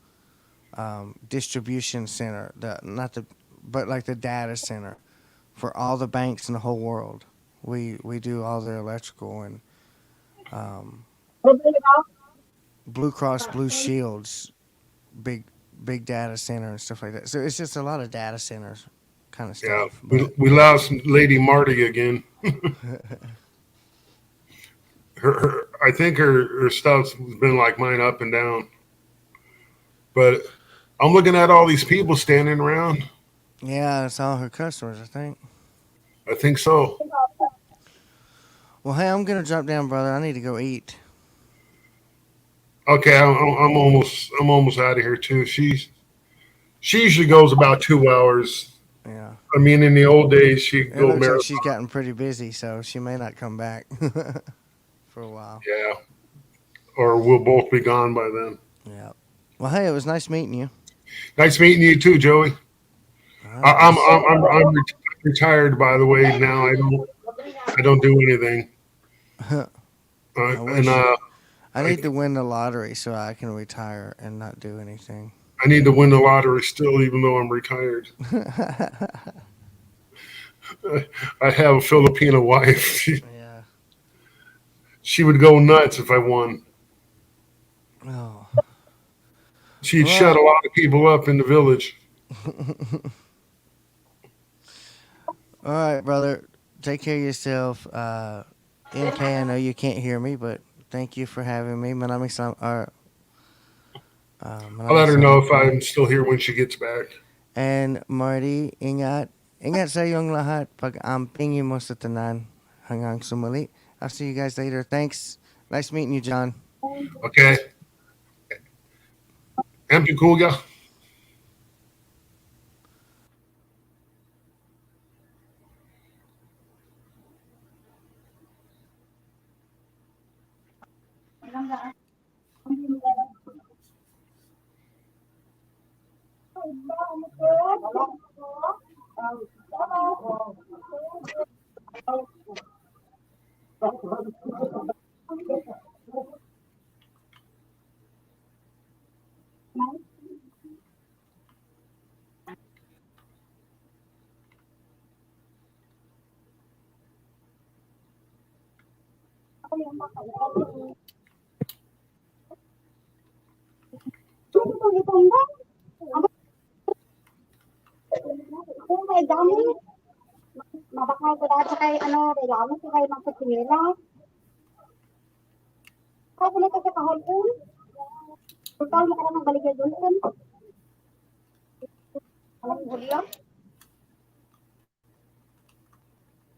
distribution center. The not the but like the data center for all the banks in the whole world. We do all their electrical and um, Blue Cross Blue Shields, big big data center and stuff like that. So it's just a lot of data centers kind of Yeah, stuff. we But we lost Lady Marty again. I think her stuff's been like mine up and down. But I'm looking at all these people standing around. yeah, it's all her customers, I think. I think so. Well, hey, I'm gonna drop down, brother. I need to go eat. Okay, I'm almost out of here too. She usually goes about 2 hours. Yeah, I mean, in the old days, she'd it go looks like she's marathon. gotten pretty busy, so she may not come back for a while. Yeah, or we'll both be gone by then. Yeah. Well, hey, it was nice meeting you. Nice meeting you too, Joey. All I, right, I'm let's. I'm I'm, I'm retired, by the way. Now I don't do anything, I and wish I I need to win the lottery so I can retire and not do anything. I need to win the lottery still, even though I'm retired. I have a Filipino wife. Yeah. She would go nuts if I won. Oh. She'd shut Well. a lot of people up in the village. All right, brother. Take care of yourself. MK, I know you can't hear me, but thank you for having me. I'll Maraming let her know salamat if po. I'm still here when she gets back. And Marty, ingat. Ingat sa iyong lahat pag-amping mo sa tanan hanggang sumuli. I'll see you guys later. Thanks. Nice meeting you, John. Okay? Empty Kuga. Mabakal ko dahil sa kay ano, regalo sa kay mga sinila. Kaya ko nito sa kahon. Total mo ka naman balik doon. Alam mo huli lang.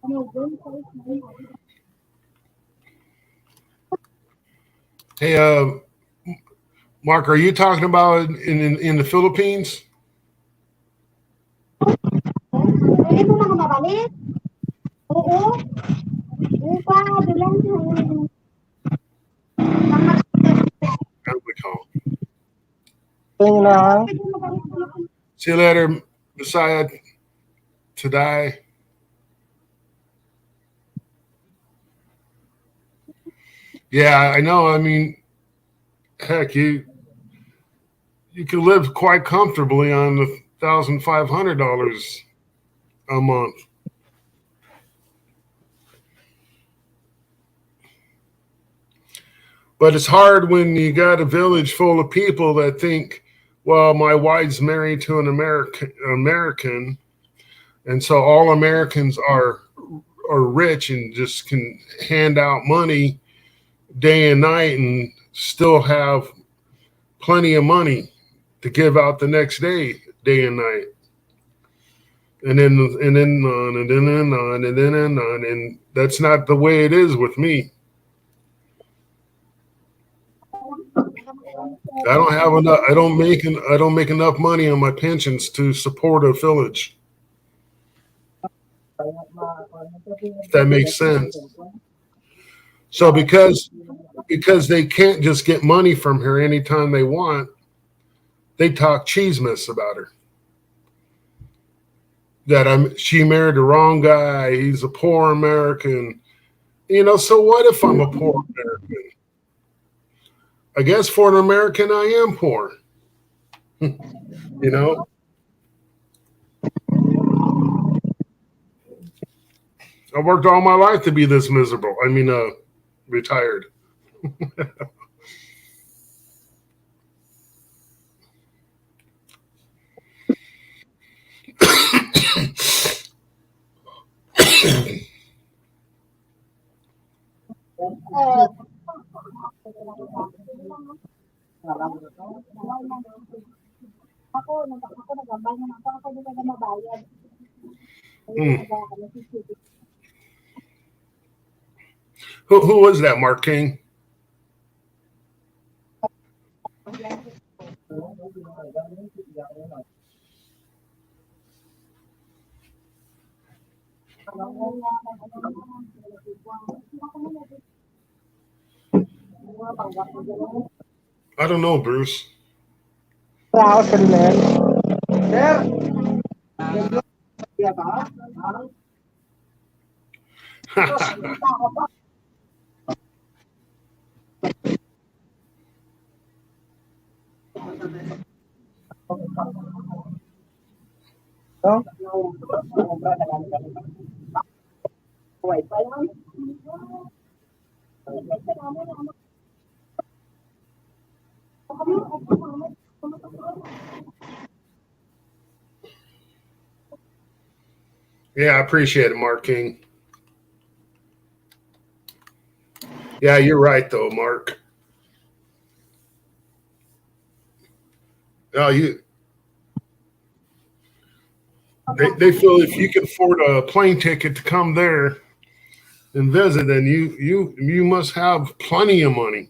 Ano doon? Hey, Mark, are you talking about in the Philippines? Pwede mo na ka mabalik? Oo. Upa, dulang. I don't recall. Tingnan lang. See you later, Messiah, today. Yeah, I know. I mean, heck, you can live quite comfortably on $1,500 a month. But it's hard when you got a village full of people that think, well, my wife's married to an American, and so all Americans are rich and just can hand out money day and night and still have plenty of money to give out the next day and night. And then on and then on and then on, and that's not the way it is with me. I don't have enough. I don't make enough money on my pensions to support a village. If that makes sense. So because they can't just get money from her anytime they want, they talk cheesemas about her. That she married the wrong guy. He's a poor American. So what if I'm a poor American? I guess for an American, I am poor. You know, I worked all my life to be this miserable. I mean, retired. Eh, ako nagambay na ako di ka mabayad. Hmm. Who was that, Mark King? I don't know, Bruce. Raos sir. Yeah, I appreciate it, Mark King. Yeah, you're right though, Mark. No, they feel if you can afford a plane ticket to come there and visit, then you must have plenty of money.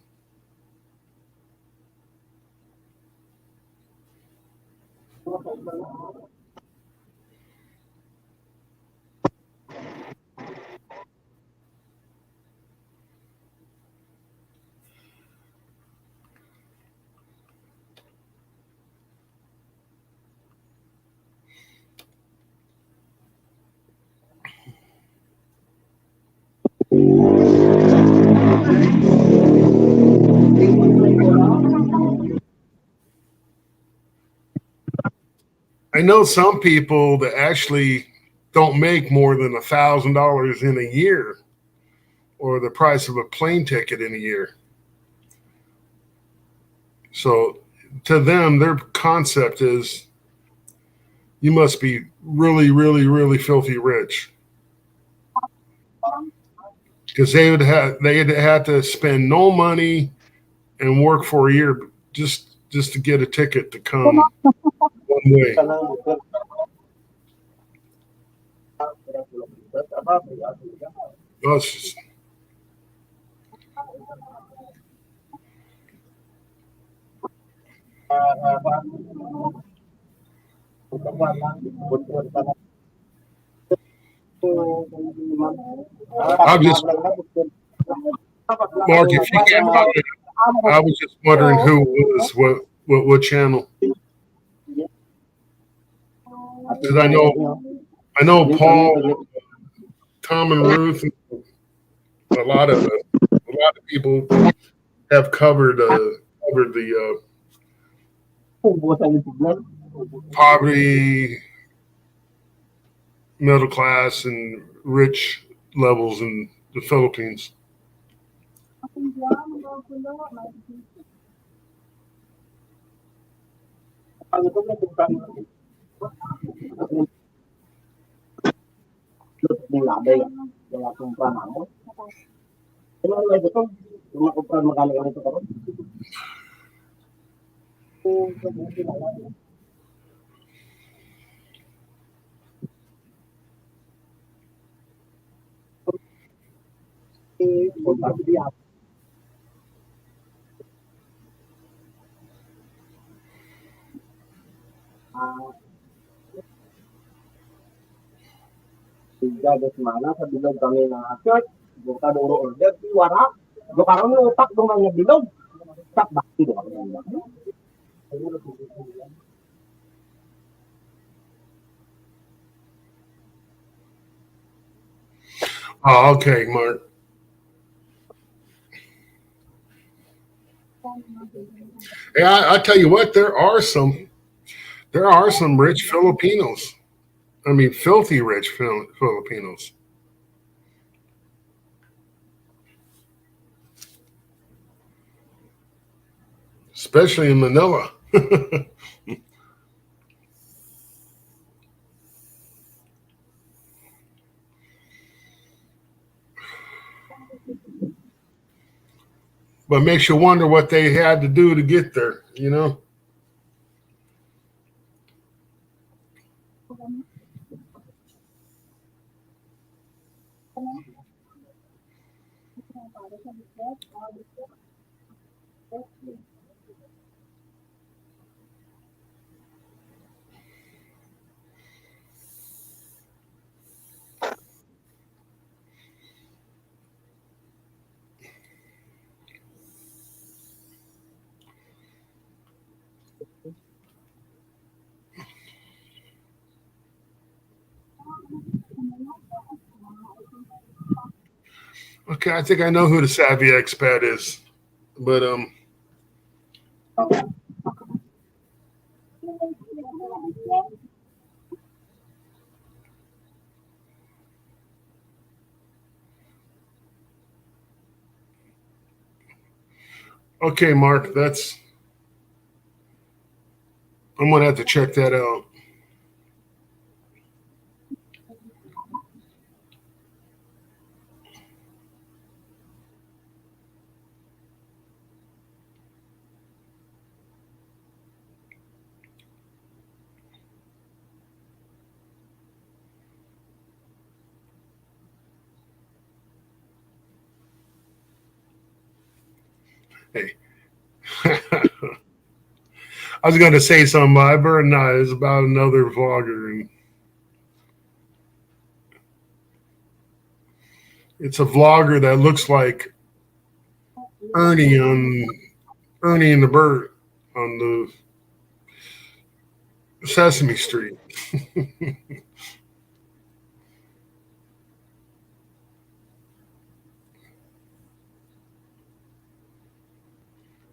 I know some people that actually don't make more than $1,000 in a year, or the price of a plane ticket in a year. So to them, their concept is you must be really, really, really filthy rich because they'd have to spend no money and work for a year just to get a ticket to come one way. That's just, I'm just Mark. If you can't mind, I was just wondering who was what channel because I know Paul, Tom, and Ruth. A lot of people have covered the poverty, middle class, and rich levels in the Philippines. Oh, okay, Mark. Yeah, I tell you what, there are some rich Filipinos. I mean, filthy rich Filipinos, especially in Manila. but makes you wonder what they had to do to get there. You know. Okay, I think I know who the savvy expat is, but okay, Mark, that's I'm gonna have to check that out. Hey, I was gonna say something, but I better not. It's about another vlogger, and it's a vlogger that looks like Ernie on Ernie and the Bird on the Sesame Street.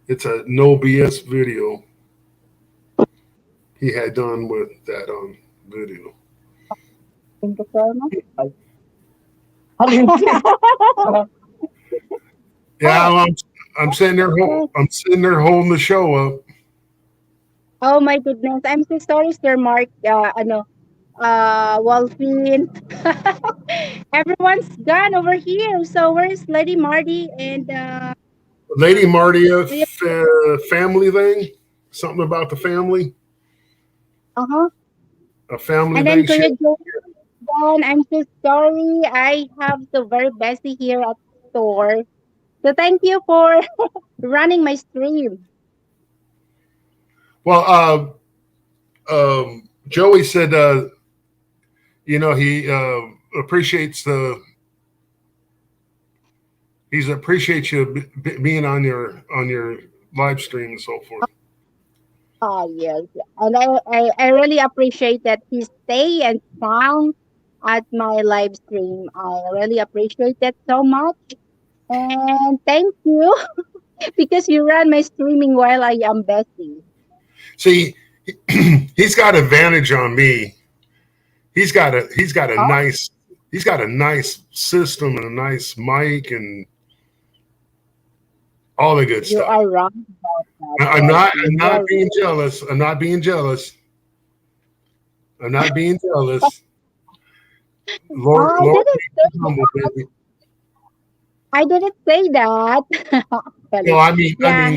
It's a no BS video he had done with that video. Thank you so much. Yeah, Oh, I'm sitting there. yes. I'm sitting there holding the show up. Oh my goodness. I'm so sorry, Sir Mark. Wolfine. Everyone's gone over here. So where's Lady Marty and Lady Marty, a Kuya- family thing, something about the family, uh-huh. a family And then thing. Shit. Kuya John, I'm so sorry. I have the very busy here at store. So thank you for running my stream. Well, Joey said, he appreciates he appreciates you being on your live stream and so forth. Oh yes. And I really appreciate that he stay and sang at my live stream. I really appreciate that so much. And thank you because you ran my streaming while I am busy. See, he's got advantage on me. He's got a Oh, nice system and a nice mic and all the good you stuff. are wrong about that, I'm Wolfie. not You're being jealous. I'm not being jealous. I'm not being jealous. oh, Lord keep you humble, baby. I didn't say that. No, Actually. Yeah,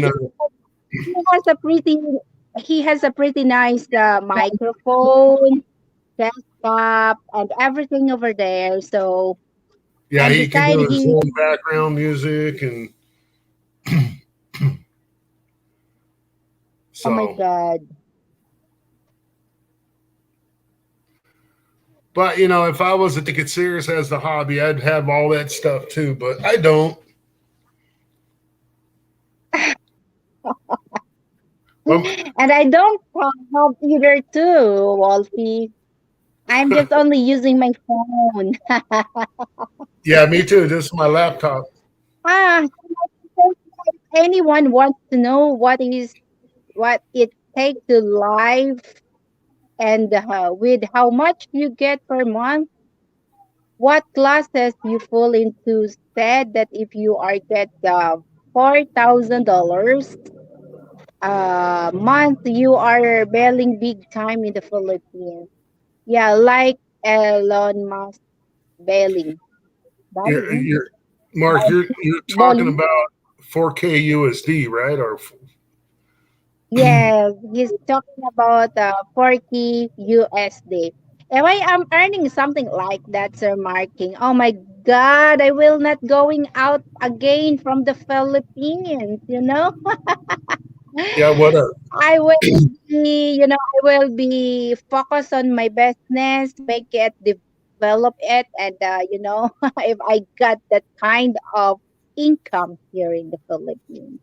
he has a pretty he has a pretty nice microphone, desktop, and everything over there. So yeah, and he can beside do his he own background music, and oh my so. god. But if I was to take it serious as a hobby, I'd have all that stuff too. But I don't. Well, And I don't have either too, Wolfie. I'm just only using my phone. yeah, me too. Just my laptop. Ah, so if anyone wants to know what it takes to live and with how much you get per month, what classes you fall into, said that if you are get $4,000 month, you are bailing big time in the Philippines. Yeah, like Elon Musk bailing. You're, Bailing? you're Mark. You're talking Bowling? about 4K USD, right? Or Yes, he's talking about 40 USD. If I am earning something like that, Sir Marking, oh my God, I will not going out again from the Philippines, you know? yeah, what a I will I will be focused on my business, make it, develop it, and if I got that kind of income here in the Philippines.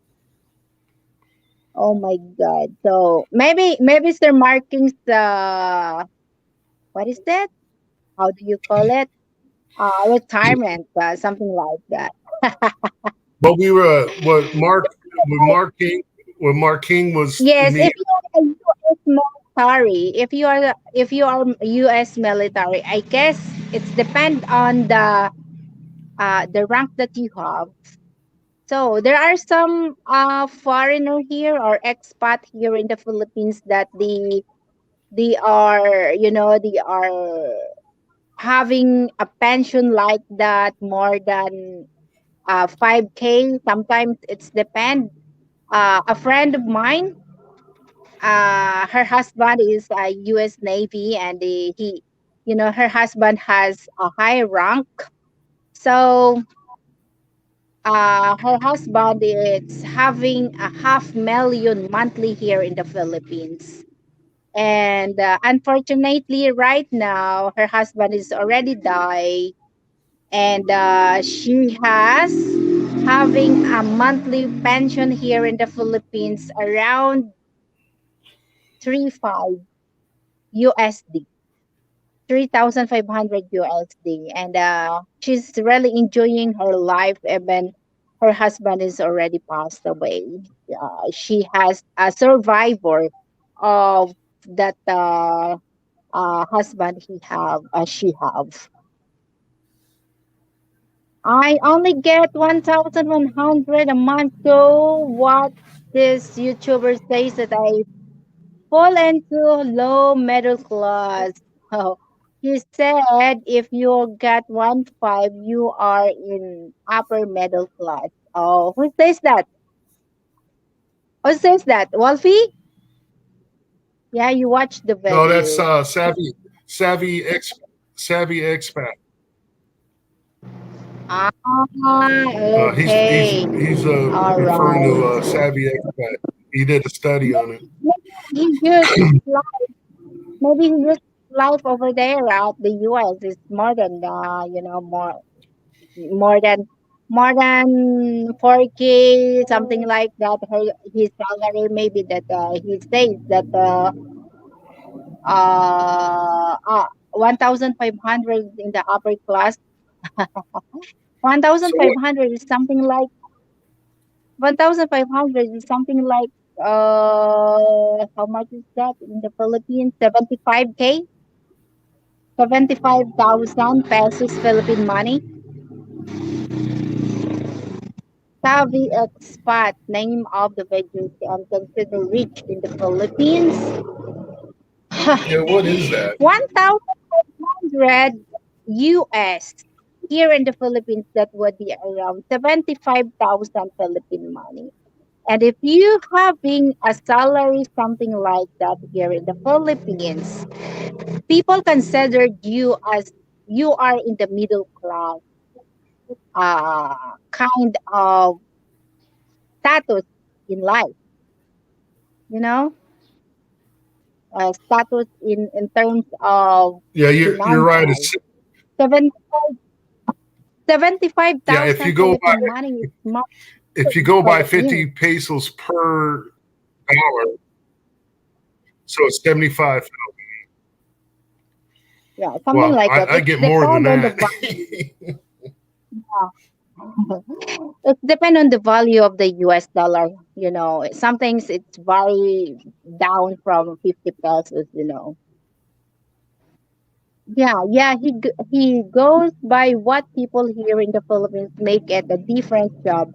Oh my God. So maybe Sir Marking's what is that? How do you call it? Retirement, something like that. but we were what Mark King when Mark King was in Yes, the if you are a U.S. military, if you are U.S. military, I guess it's depend on the rank that you have. So there are some foreigner here or expat here in the Philippines that they are having a pension like that more than 5K. Sometimes it's depend. A friend of mine, her husband is a U.S. Navy, and her husband has a high rank. So her husband is having a 500,000 monthly here in the Philippines. And unfortunately, right now, her husband is already died, and she has having a monthly pension here in the Philippines around 35 USD, 3,500 USD, and she's really enjoying her life. Even her husband is already passed away. She has a survivor of that husband she have. I only get 1,100 a month. So what this YouTuber says that I fall into low middle class. Oh, he said if you get 1.5, you are in upper middle class. Oh, who says that? Who says that? Wolfie? Yeah, you watch the no, that's video. savvy expat. Ah, He's okay. All referring to right. savvy expat. He did a study on it. Maybe he used maybe his life over there at the US is more than more than 4K, something like that. His salary maybe that he says that 1,500 in the upper class. So what? 1,500 is something like 1,500 is something like how much is that in the Philippines? 75K, 75,000 pesos Philippine money. Savvy expat, name of the vacancy and considered rich in the Philippines. Yeah, what is that? 1,500 US. Here in the Philippines, that would be around 75,000 Philippine money. And if you having a salary something like that here in the Philippines, people consider you as you are in the middle class kind of status in life, you know, status in terms of Yeah, you're right. financial. Seven, Yeah, if you 75,000 go by Philippine money is much if you in the go by Philippines. 50 pesos per dollar, so it's 75. Yeah, something Well, like that. I It get more than depends on the that. value. It depends on the value of the US dollar. Sometimes it's very down from 50 pesos. Yeah. He goes by what people here in the Philippines make it a different job.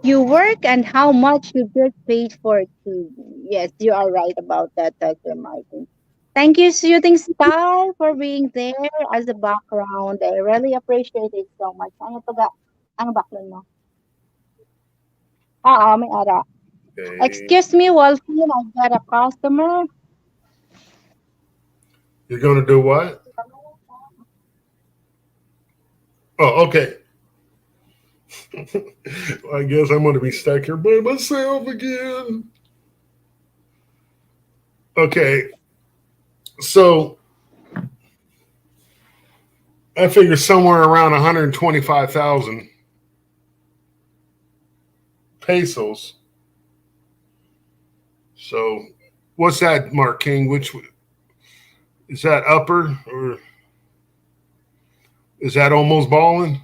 You work and how much you get paid for it too. Yes, you are right about that, Sir Martin. Thank you, Shooting Star, for being there as a background. I really appreciate it so much. Ano background mo? may ara. Okay. Excuse me, Wolfie, I got a customer. You're gonna do what? Oh, okay. I guess I'm gonna be stuck here by myself again. Okay, so I figure somewhere around 125,000 pesos. So, what's that, Mark King? Which is that upper or is that almost balling?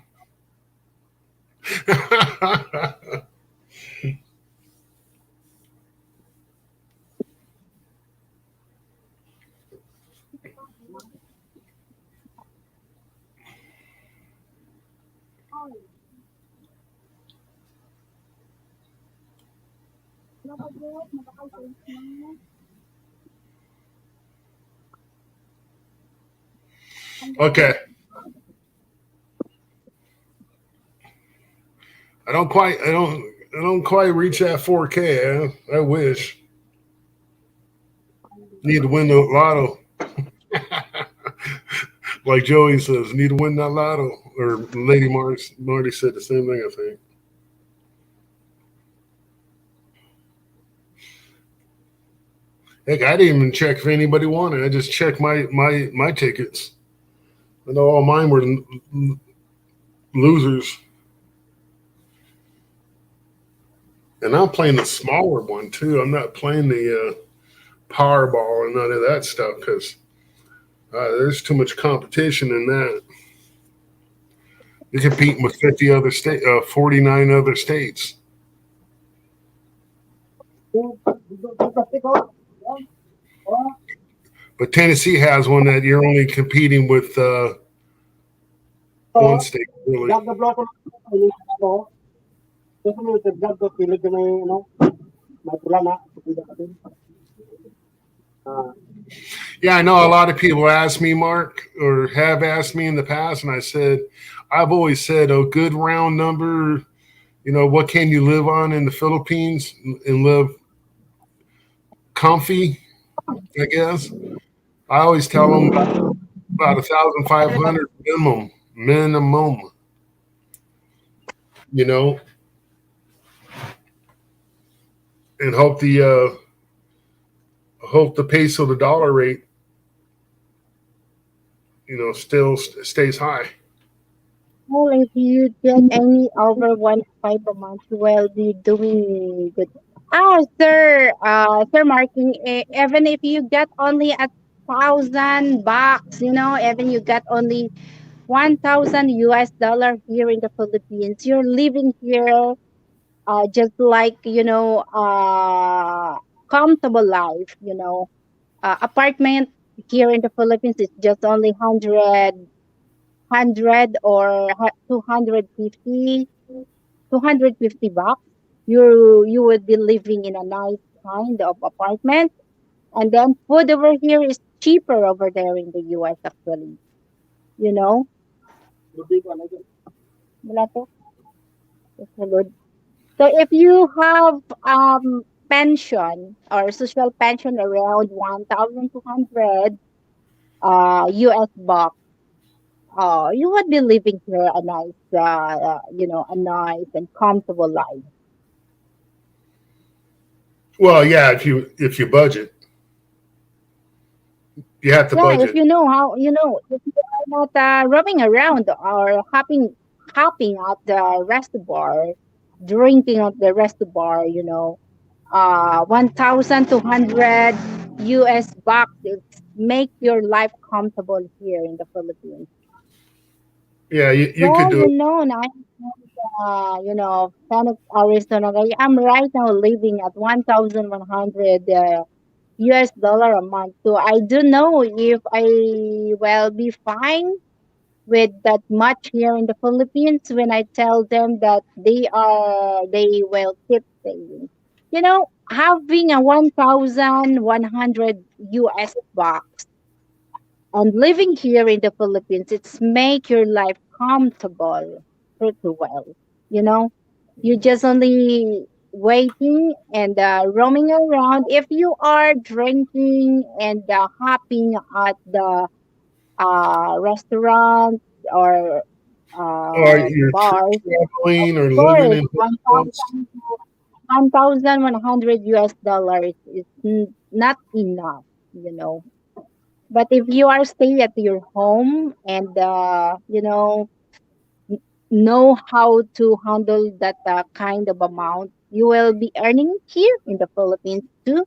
Okay, I don't quite reach that 4K. I wish. Need to win the lotto, like Joey says. Need to win that lotto, or Lady Marty said the same thing. I think. Heck, I didn't even check if anybody won it. I just checked my tickets. I know all mine were losers, and I'm playing the smaller one too. I'm not playing the Powerball and none of that stuff because there's too much competition in that. You're competing with 49 other states. But Tennessee has one that you're only competing with one state, really. Yeah, I know a lot of people ask me, Mark, or have asked me in the past, and I said, I've always said a good round number. What can you live on in the Philippines and live comfy? I guess I always tell them about 1,500 minimum. You know, and hope the peso to dollar rate still stays high. Well, if you get any over 1.5 a month, you will be doing good. Sir Marking, even if you get only 1,000 bucks, even you get only 1,000 US dollar here in the Philippines, you're living here, just like, comfortable life, apartment here in the Philippines is just only 100 or 250 bucks. You would be living in a nice kind of apartment, and then food over here is cheaper over there in the US actually, you know. Wala to. It's so good. So if you have pension or social pension around 1,200 US bucks, you would be living here a nice, a nice and comfortable life. Well, yeah, if you budget, you have to Yeah, if budget. you know how, if you are not roaming around or hopping at the reservoir, drinking at the reservoir, 1,200 US bucks, it make your life comfortable here in the Philippines. Yeah, you could Well, do it. now, Phoenix, Arizona. I'm right now living at 1,100 US dollar a month. So I don't know if I will be fine with that much here in the Philippines when I tell them that they will keep saying. Having a 1,100 US bucks and living here in the Philippines, it's make your life comfortable pretty well. You know, you just only waiting and roaming around. If you are drinking and hopping at the restaurants or Or you're bars, of traveling or living course, in hotels. 1,100 US dollars is not enough, you know. But if you are staying at your home and know how to handle that kind of amount, you will be earning here in the Philippines too,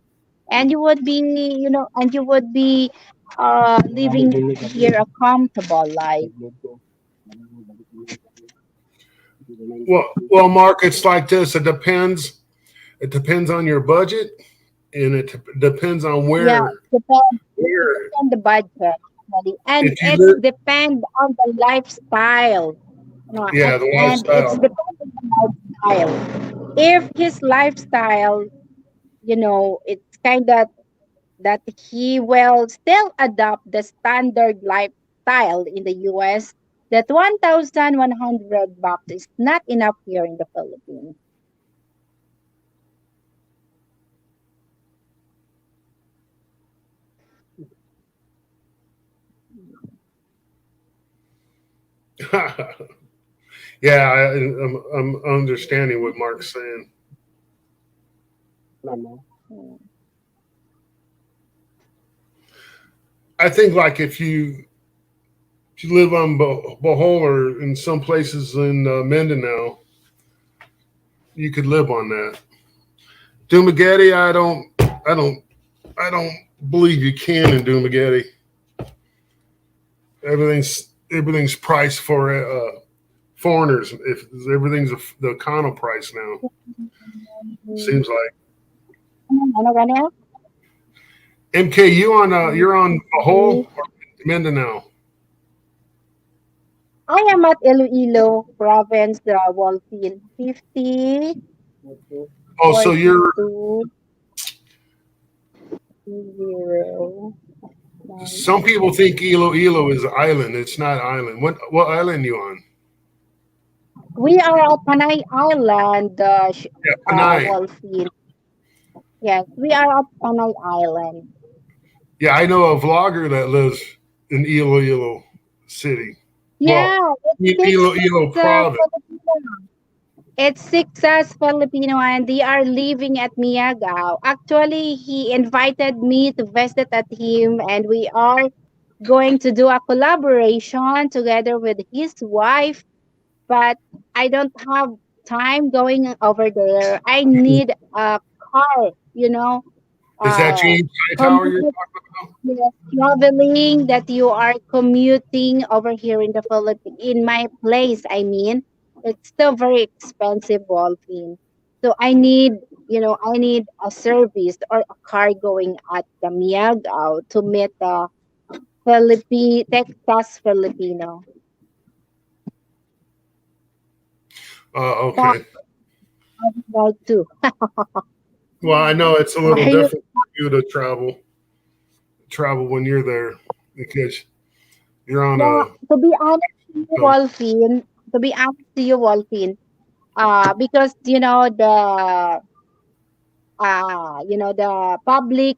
and you would be, and you would be living here a comfortable life. Well, markets like this, it depends. It depends on your budget, and it depends on Yeah, depend it where depend the budget, actually, and if you it's live. depend on the lifestyle. Yeah, the And it's lifestyle. depend on the lifestyle. If his lifestyle, it's kind of that he will still adopt the standard lifestyle in the US, that 1,100 bucks is not enough here in the Philippines. Yeah, I'm understanding what Mark's saying. Mm. I think like if you live on Bohol or in some places in Mindanao, you could live on that. Dumagetti, I don't believe you can in Dumagetti. Everything's priced for foreigners. If everything's the econo price now, seems like. Ano ganyan? MK, you're on Bohol or Mindanao? I am at Iloilo province, the Wolfin 50 Oh, so you're 42 0 some 9. people think Iloilo is an island. It's not island. What island you on? We are at Panay Island, Yeah, Panay. Wolfin. Yes, we are at Panay Island. Yeah, I know a vlogger that lives in Iloilo City. Well, Yeah, Iloilo province. Filipino. It's Sixas Filipino, and they are living at Miagao. Actually, he invited me to visit at him, and we are going to do a collaboration together with his wife. But I don't have time going over there. I need a car, Is that uh, James Hightower you're commute, talking about? traveling that you are commuting over here in the Philippines, in my place, I mean, it's still very expensive, Wolfine. So I need a service or a car going at the Miagao to meet the Texas Filipino. But Okay. I would like to. Well, I know it's a little Are you? different for you to travel when you're there because you're on Yeah, a. to be honest to you, Um, Wolfine, to be honest to you, Wolfine, because the public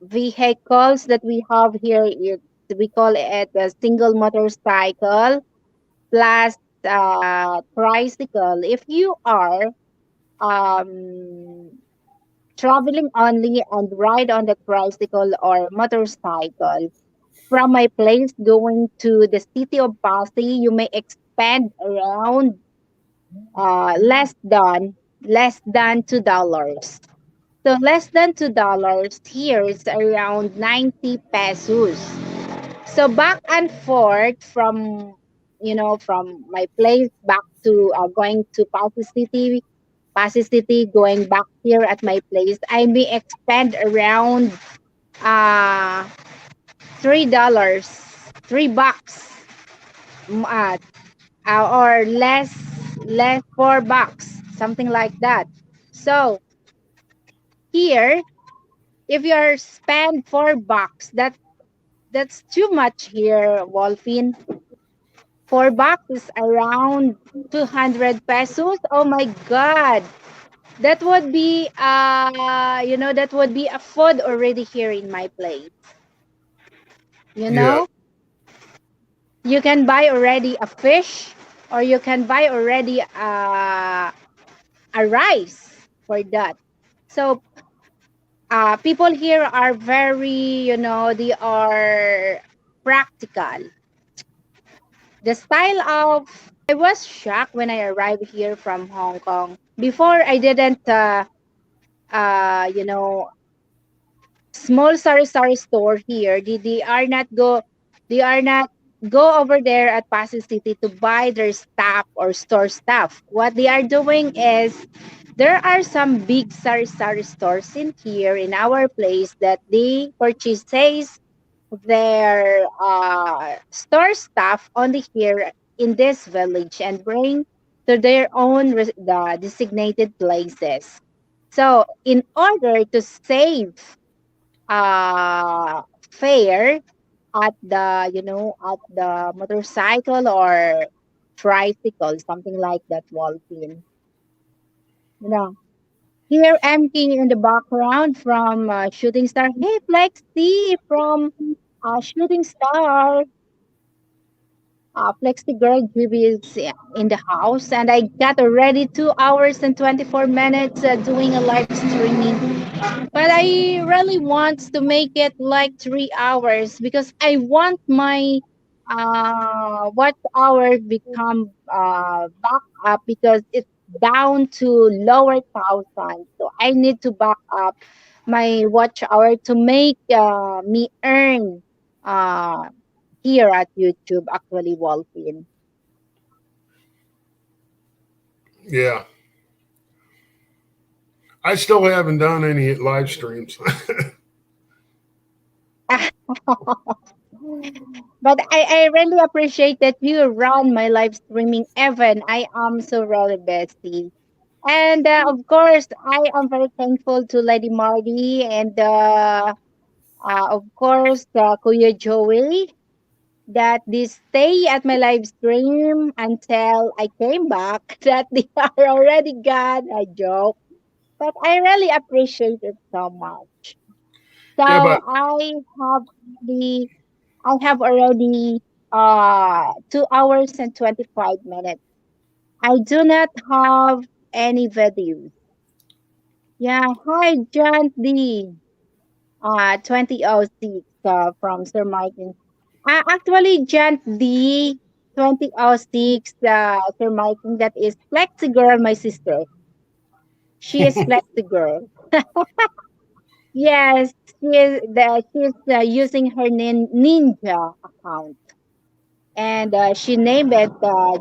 vehicles that we have here, we call it a single motorcycle plus tricycle. If you are um traveling only and ride on the tricycle or motorcycle from my place going to the city of Pasay, you may expend around less than $2. So less than $2 here is around 90 pesos. So back and forth from my place back to going to Pasay City, going back here at my place, I may expend around uh $3, $3, mm, uh, or less $4, something like that. So here, if you're spend $4, that's too much here, Wolfin. $4 is around 200 pesos. Oh my God. That would be that would be a food already here in my place. You Yeah. know, you can buy already a fish, or you can buy already a rice for that. So people here are very, they are practical. The style of I was shocked when I arrived here from Hong Kong. Before I didn't you know small sari store here. They are not go over there at Pasig City to buy their stuff or store stuff. What they are doing is there are some big sari stores in here in our place that they purchase their store stuff only here in this village and bring to their own the designated places. So in order to save uh fare at the at the motorcycle or tricycle, something like that, Walpin, you know here empty in the background from Shooting Star. Hey, Flexi from Shooting Star. Flexi Girl GB is in the house, and I got already 2 hours and 24 minutes doing a live streaming. But I really want to make it like 3 hours because I want my watch hour become back up because it's down to lower thousand. So I need to back up my watch hour to make me earn uh here at YouTube actually, Wolfin. Yeah. I still haven't done any live streams. But I really appreciate that you run my live streaming, Evan. I am so really busy. And of course, I am very thankful to Lady Marty and of course, Kuya Joey that they stay at my live stream until I came back. That they are already gone. I joke, but I really appreciate it so much. So Yeah, but the I have already 2 hours and 25 minutes. I do not have any videos. Yeah, hi John D. 2006 from Sir Martin. Actually, John D. 2006 Sir Martin, that is Flexi Girl, my sister. She is Flexi Girl. Yes, she's using her ninja account, and she named it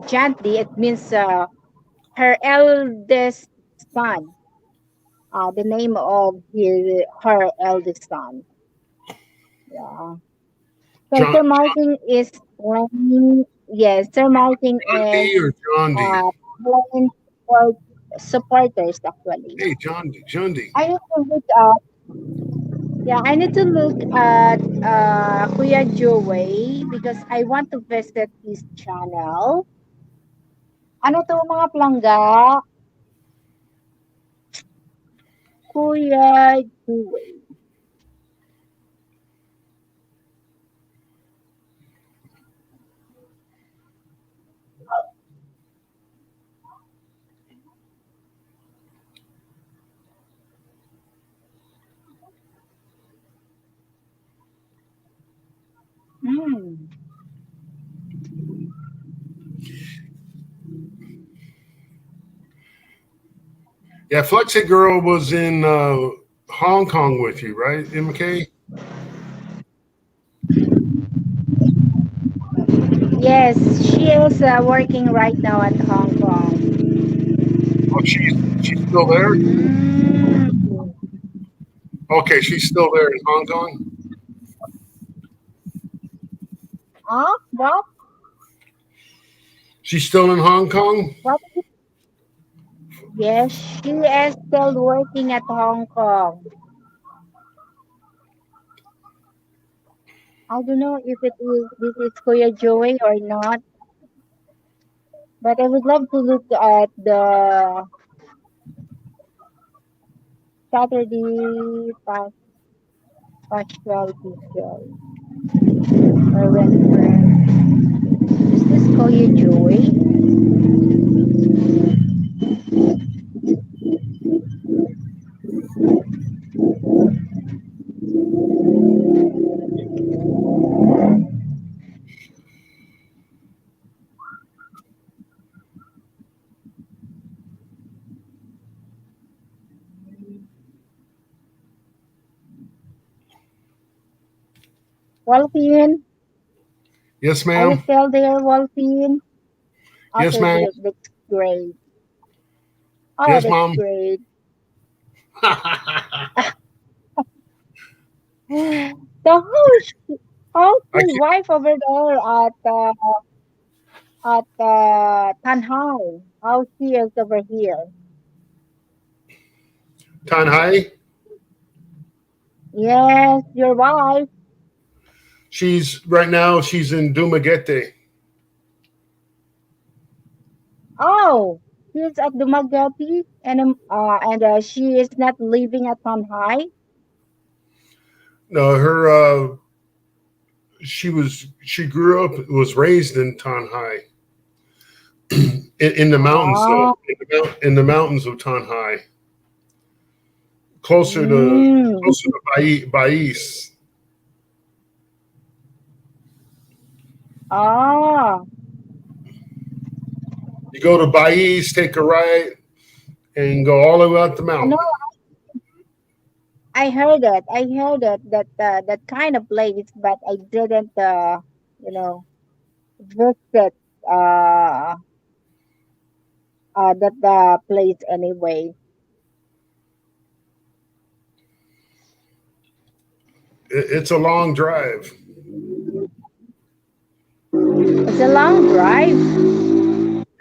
Janti. It means her eldest son. The name of her eldest son. Yeah. So John Sir Martin is playing. Yes, Sir Martin John is D or John D? uh, playing for supporters actually. Hey, John D. John D. I need to look Yeah, I need to look at Kuya Joey because I want to visit his channel. Ano to mga plangga? Kuya Joey. Hmm. Yeah, Flexi Girl was in Hong Kong with you, right, MK? Yes, she is working right now at Hong Kong. Oh, she's still there. Mm. Okay, she's still there in Hong Kong. Huh? What? She's still in Hong Kong. What? Yes, she is still working at Hong Kong. I don't know if it is this is Kuya Joey or not, but I would love to look at Saturday partiality show. Or when friends. Does this call you Joey? Wolfine, Yes, are you ma'am. still there, Wolfine? Yes, Okay, ma'am. good. That's great. Oh, Yes, that's mom. great. So how's I your can't, wife over there at Tanhai? How she is over here? Tanhai. Yes, your wife. She's right now. She's in Dumaguete. Oh, she's at Dumaguete, and she is not living at Tanhai. No, her. She grew up, was raised in Tanhai, in the mountains of Ah, in the mountains of Tanhai, closer to mm, Bais. ah. You go to Bais, take a right, and go all the way up the I know. mountain. I heard it. I heard it. That kind of place, but I didn't. You know, visit uh that place anyway. It's a long drive. It's a long drive.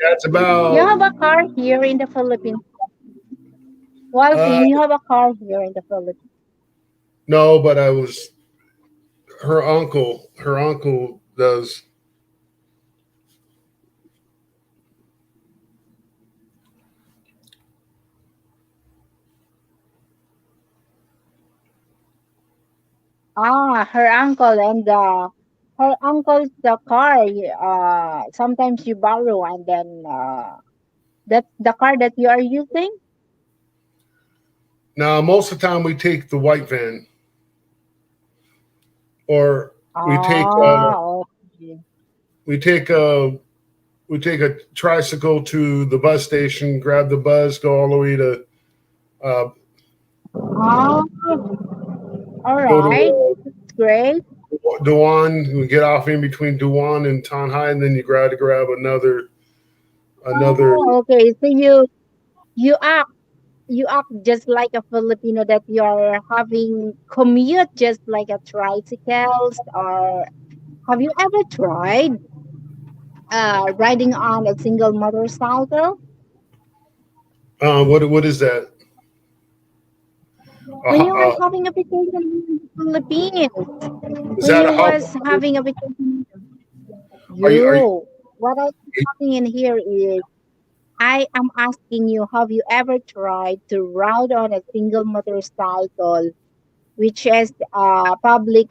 Yeah, it's You about have a car here in the Philippines. uh, Walton, you have a car here in the Philippines. no, but I was her uncle. Her uncle does. Ah, her uncle and her uncle's the car. Sometimes you borrow and then that's the car that you are using. Now, most of the time we take the white van, or we take Ah, okay. we take a we take a tricycle to the bus station, grab the bus, go all the way to uh, Ah, all go right. to Great. Duan. We get off in between Duan and Tanhai, and then you grab another. Oh, okay. So you act you act just like a Filipino that you're having commute just like a tricycles or have you ever tried riding on a single motorcycle? What is that? When you were Uh, having a vacation in the Philippines, is when that you a hub? was having a vacation, Are you you, what I'm talking in here is, I am asking you, have you ever tried to ride on a single motorcycle, which is public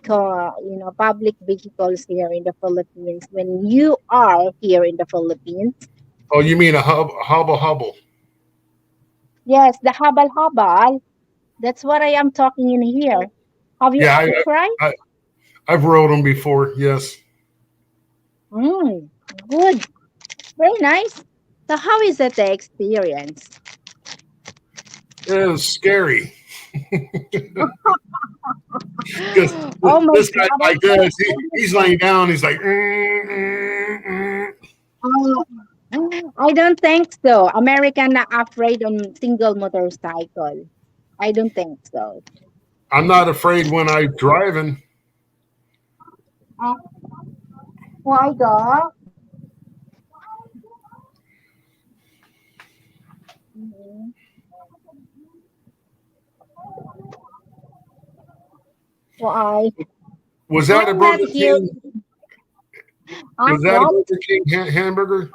vehicles here in the Philippines when you are here in the Philippines? oh, you mean a hubble? Yes, the habal-habal. That's what I am talking in here. Have you Yeah, ever tried? I I've rode them before. Yes, Mm, good. Very nice. So how is that the experience? it was scary because Oh my this guy's God. like this. He's laying down. He's like. I don't think so. American are afraid on single motorcycle. I don't think so. I'm not afraid when I'm driving. Uh, why the? Mhm. Why? Was that a I'm not Burger here. King? Was that a What? Burger King hamburger?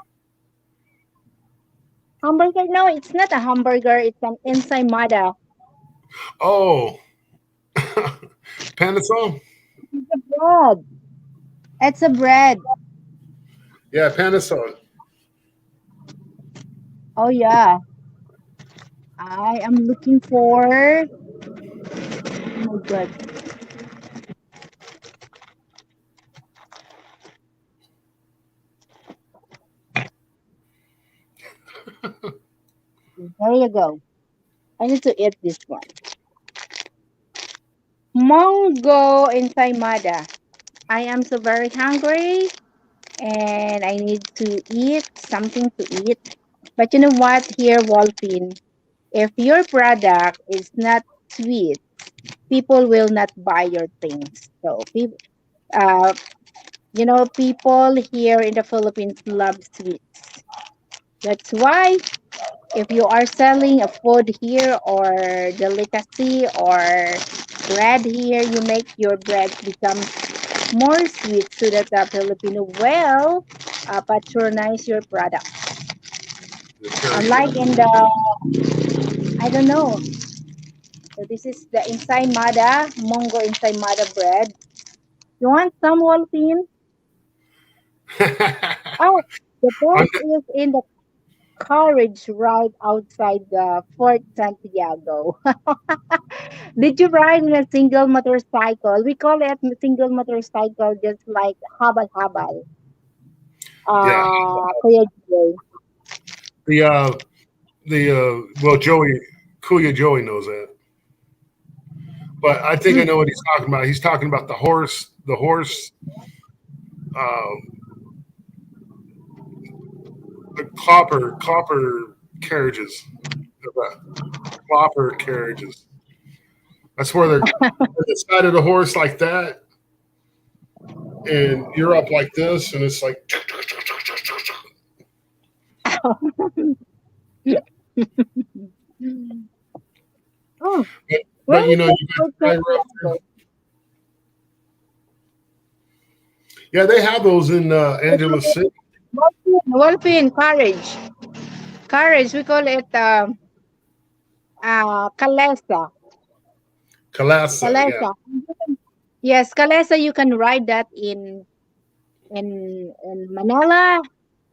Hamburger? No, it's not a hamburger. It's an ensaymada. Oh, Panasol. It's a bread. It's a bread. Yeah, Panasol. Oh yeah. I am looking for. Oh my god. There you go. I need to eat this one. Mongo ensaymada. I am so very hungry and I need to eat something to eat. But you know what, here, Wolfine, if your product is not sweet, people will not buy your things. So, uh, people here in the Philippines love sweets. That's why if you are selling a food here or delicacy or bread here, you make your bread become more sweet so that the Filipino will patronize your product. The character. Unlike in the, I don't know, so this is the ensaymada, Mongo ensaymada bread. You want some, Wolfine? Oh, the I'm, best is in the carriage right outside the Fort Santiago. Did you ride in a single motorcycle? We call it a single motorcycle, just like habal-habal. yeah, Kuya Jay. the well, Joey, Kuya Joey knows that, but I think I Mm. know what he's talking about. He's talking about the horse, um, the copper carriages, the copper carriages. That's where they're at the side of the horse like that, and you're up like this, and it's like, Oh, where but is you know, the you got Fort the driver up there. Santiago? Yeah, they have those in Angeles City, Wolfine, courage. Courage, we call it Kalesa. Calasa. Yeah. Kalesa. Yes, Kalesa, you can ride that in Manila,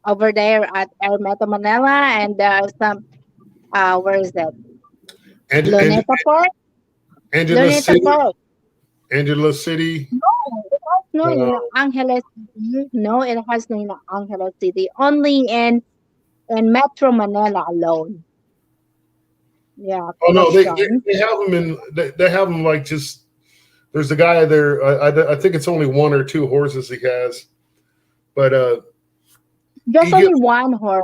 over there at Aerometo Manila, and where is that? And, and Luneta Park? Angeles Luneta City, Park. Angeles City. No, it has no Uh, in Angeles City. No, it has no in Angeles City. Only in Metro Manila alone. Yeah, oh no, correction. they have them in they have them like just there's a guy there. I think it's only one or two horses he has, but Just he only gets one horse.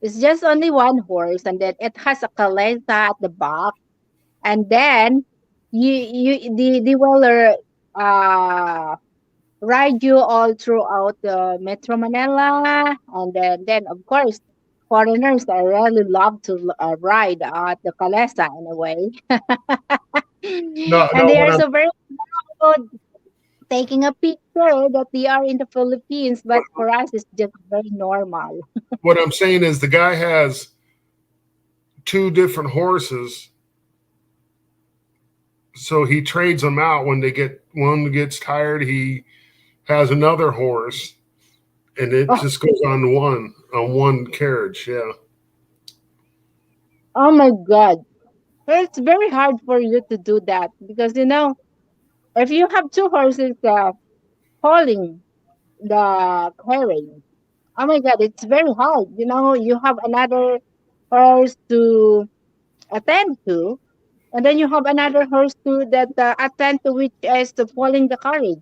It's just only one horse, and then it has a calesa at the back, and then they will ride you all throughout the Metro Manila, and then of course foreigners I really love to ride at the calesa in a way, no and no they are so very good taking a picture that they are in the Philippines, but for us it's just very normal. what I'm saying is the guy has two different horses, so he trades them out when they get one gets tired. He has another horse, and it Oh, just goes on one carriage. Yeah. oh my God. It's very hard for you to do that because if you have two horses pulling the carriage, oh my God, it's very hard. You have another horse to attend to, and then you have another horse to that attend to, which is to pulling the carriage.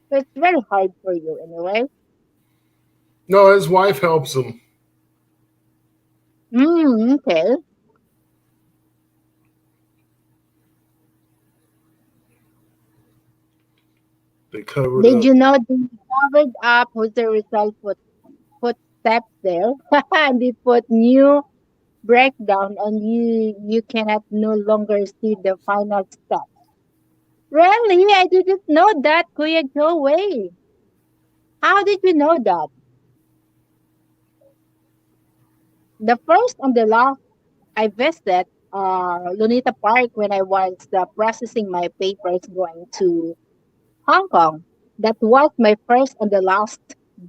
So it's very hard for you anyway. No, his wife helps him. Okay. They covered Did up. you know they covered up with the result footsteps there, and they put new breakdown, and you cannot no longer see the final step. Really? I didn't know that, Kuya Joe. Way. How did you know that? The first and the last I visited, Lunita Park when I was processing my papers going to Hong Kong. That was my first and the last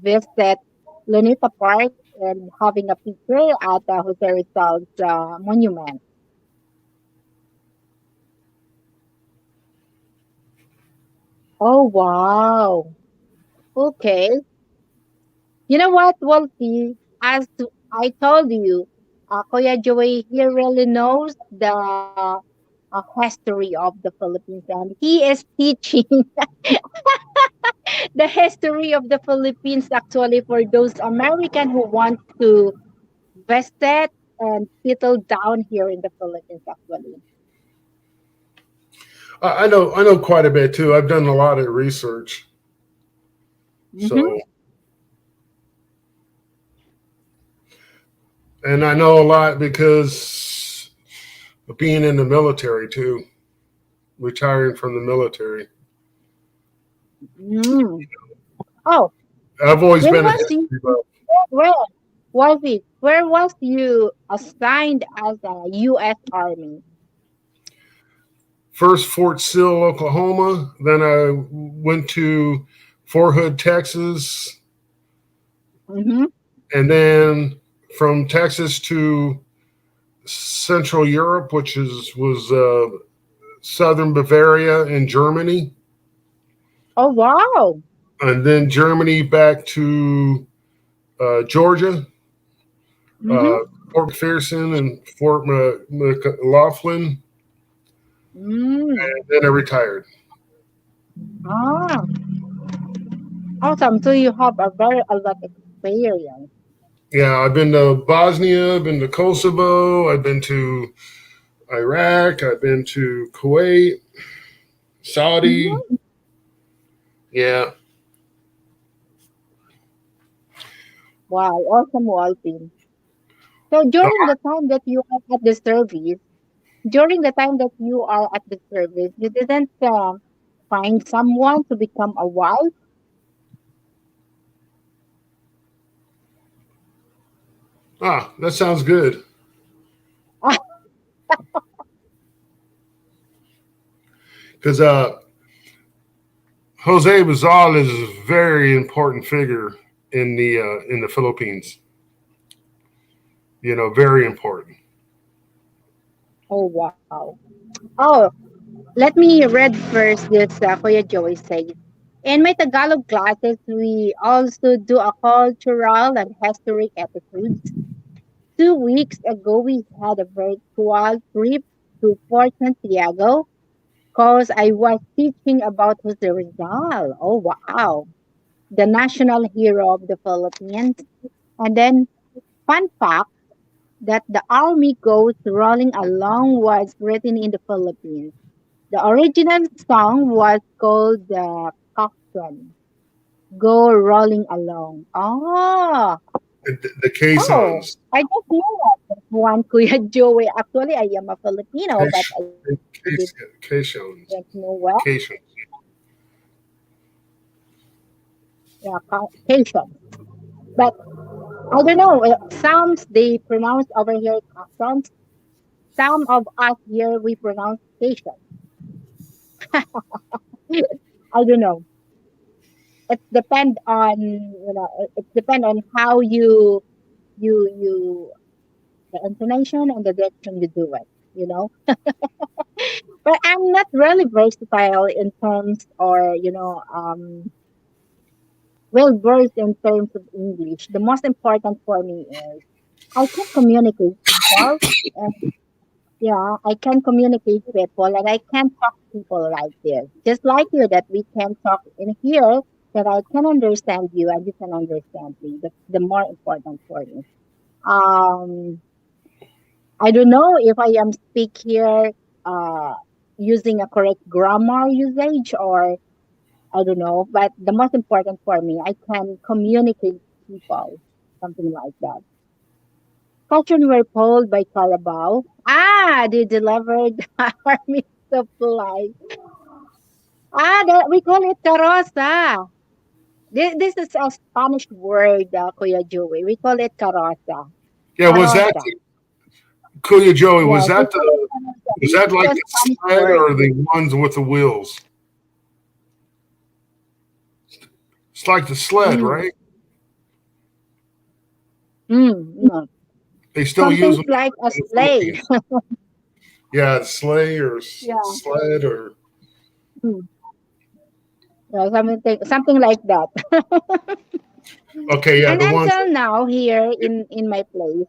visit Lunita Park and having a picture at Jose Rizal's monument. Oh wow. Okay. You know what, Wolfie? I told you, Kuya Joey, he really knows the history of the Philippines, and he is teaching the history of the Philippines actually for those American who want to visit and settle down here in the Philippines actually. I know quite a bit too. I've done a lot of research, Mm-hmm. so and I know a lot because of being in the military too, retiring from the military. Mm. Oh, I've always when been a was you? history buff. Where was it? Where was you assigned as a U.S. Army? First Fort Sill, Oklahoma. Then I went to Fort Hood, Texas, Mm-hmm. and then from Texas to Central Europe, which is was southern Bavaria in Germany, Oh wow. and then Germany back to Georgia, Mm-hmm. uh, Fort McPherson and Fort McLaughlin. Mm. Then I retired. Ah, awesome. So you have a lot experience. Yeah, I've been to Bosnia, I've been to Kosovo, I've been to Iraq, I've been to Kuwait, Saudi. Mhm. Yeah. Wow, awesome, Walpin. So during the time that you are at the service, you didn't find someone to become a wife. Ah, that sounds good. Because Jose Rizal is a very important figure in the Philippines. You know, very important. Oh wow. Oh, let me read first this Kuya Joey says. In my Tagalog classes, we also do a cultural and historic episodes. 2 weeks ago, we had a virtual trip to Fort Santiago because I was teaching about Jose Rizal. Oh, wow. The national hero of the Philippines. And then, fun fact that the Army Goes Rolling Along was written in the Philippines. The original song was called the Coxswain. Go Rolling Along. Oh, The oh, caissons, I just know that one, Kuya Joey. Actually, I am a Filipino, but I didn't know well. caissons. Yeah, Caucasian. But I don't know. Some they pronounce over here Caucasians. Some of us here we pronounce Caucasian. I don't know. It depend on it depend on how you the intonation and the direction you do it. You know. But I'm not really versatile in terms or well versed in terms of English. The most important for me is I can communicate people and yeah, I can communicate people and I can talk to people like this. Just like you that we can talk in here that I can understand you and you can understand me. That's the more important for me. Um I don't know if I am speak here uh using a correct grammar usage or I don't know, but the most important for me, I can communicate people, something like that. Questions were pulled by Carabao. Ah, they delivered army supplies. We call it carosa. This is a Spanish word, Kuya Joey. We call it carosa. Yeah, was that Carosa. Kuya Joey, Yes, it was was that like just the sled comfort. or the ones with the wheels? It's like the sled, Mm, right? no. They still use Something them like a in the sleigh. Philippines. Yeah, sleigh or Yeah. sled or Mm, yeah, something like that. okay, yeah, And until now, here in my place,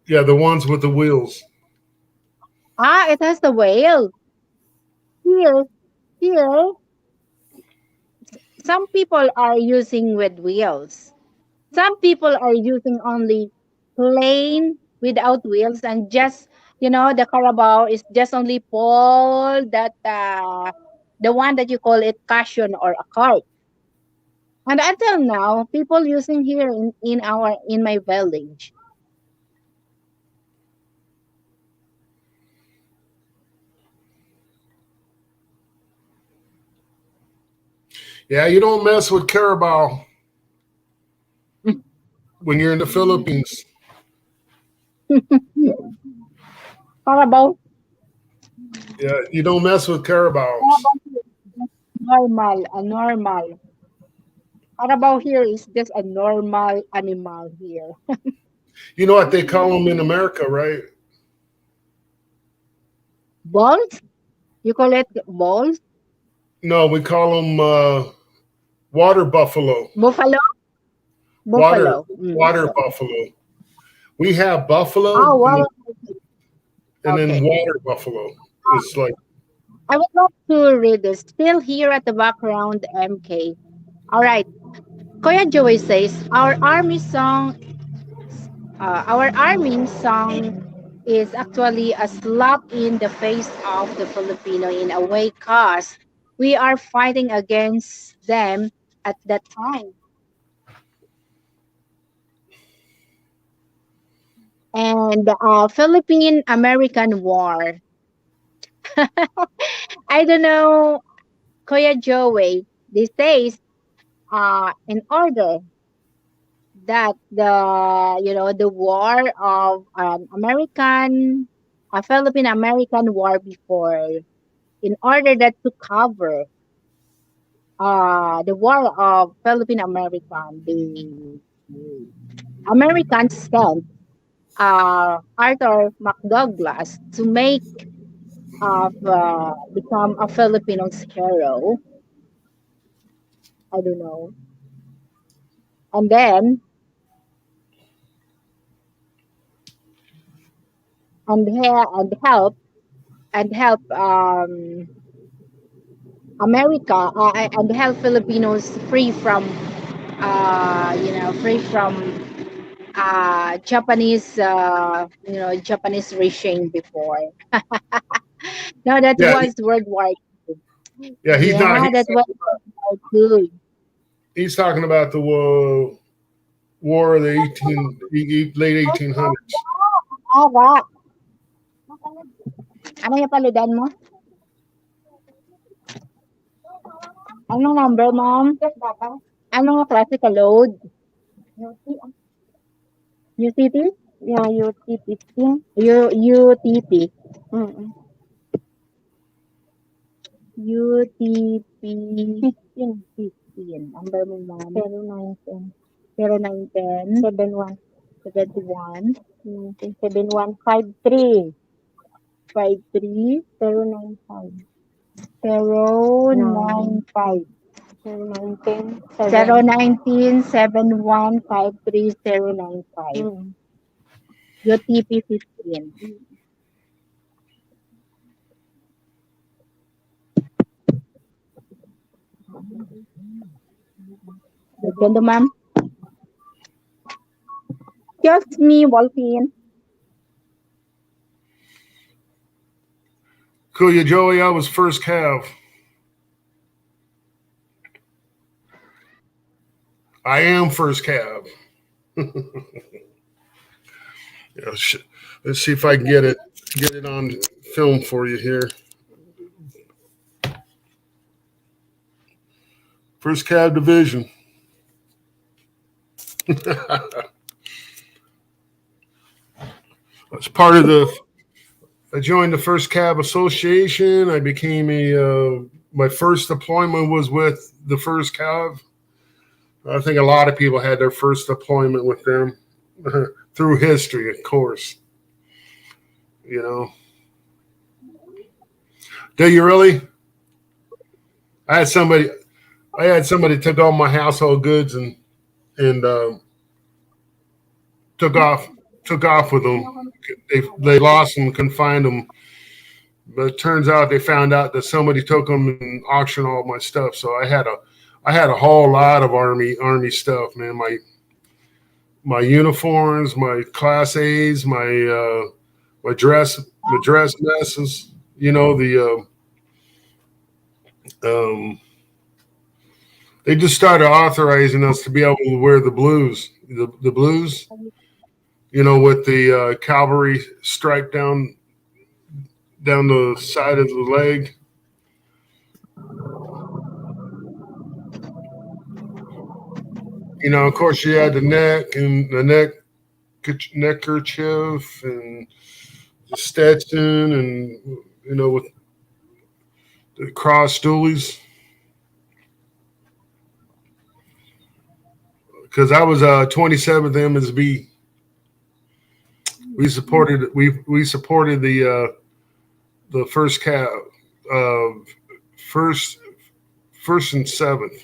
the ones with the wheels. it has the whale. Here, here, some people are using with wheels. Some people are using only plain without wheels, and just the Carabao is just only Paul that the one that you call it cushion or a cart. And until now, people using here in my village. Yeah, you don't mess with carabao when you're in the Philippines. Carabao, Yeah, you don't mess with carabaos. Carabao here is just normal, a normal. Carabao here is just a normal animal here. You know what they call them in America, right? Balls? You call it balls? No, we call them water buffalo. Buffalo? Water Buffalo. Mm. water buffalo. We have buffalo Oh, and well, then okay. water buffalo. It's like I would love to read this. Still here at the background, MK. All right. Koya Joey says, our army song is actually a slap in the face of the Filipino in a way, cause we are fighting against them at that time. And Philippine American War. I don't know, Koya Joey, these days, in order that the war of a Philippine American war before, in order that to cover the war of Philippine American, the Americans sent Arthur McDouglas to make become a Filipino's hero. I don't know. And then and help America, and help Filipinos free from Japanese regime before. No, that yeah, was World War II. yeah. Yeah, that was World War II. He's talking about the war of the late 1800s. Ara, ano yung paludan mo? Anong number, ma'am? Anong klase ka load? UTP? Yeah, UTP. UTP. Mm. UTP 15. Number mo, ma'am. 0910. 0910. 71. 71. 7153. 53. 095. 095. 019. 019-7153-095. UTP 15. Ganda, ma'am. Just me, Wolfine. Kuya Joey, I was first cav. I am first cav. Yeah, let's see if I can get it on film for you here. First cav division. That's part of the I joined the First Cab Association. I became a my first deployment was with the First Cab. I think a lot of people had their first deployment with them through history, of course. You know, do you really? I had somebody. I had somebody took all my household goods and took off took off with them. They lost them, couldn't find them. But it turns out they found out that somebody took them and auctioned all my stuff. So I had a whole lot of army stuff, man. My uniforms, my class A's, my dress messes. You know they just started authorizing us to be able to wear the blues. You know, with the cavalry stripe down the side of the leg. You know, of course, you had the neck and the neckerchief and the Stetson and you know with the cross stoolies because I was 27th MSB. We supported the first cap uh, first first and seventh,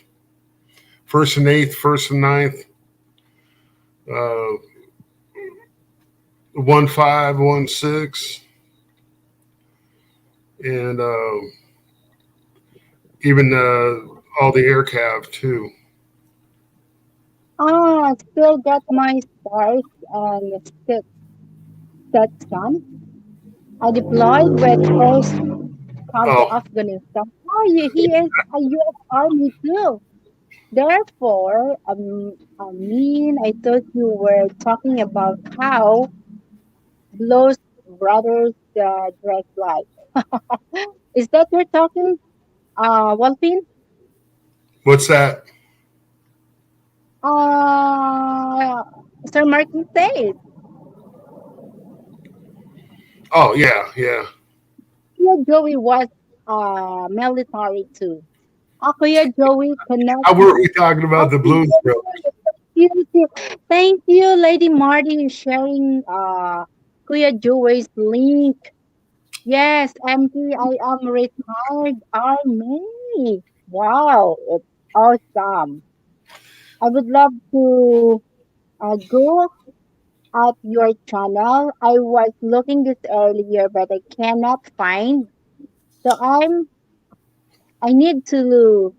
first and eighth, first and ninth, uh, 1-5, 1-6, and even all the air cav too. Still got my stars and section. I deployed when first come to Oh, Afghanistan. Oh, he is a U.S. Army too. Therefore, I thought you were talking about how Blues Brothers dress like. Is that you're talking, Walpin? what's that? Uh, Sir Martin says, Oh yeah, yeah. Kuya Joey was military too. Kuya Joey cannot How were we talking about the Blues Brothers? Thank you. Thank you, Lady Marty, sharing Kuya Joey's link. Yes, MP, I am retired army. Wow, it's awesome. I would love to go at your channel. I was looking this earlier, but I cannot find. So I need to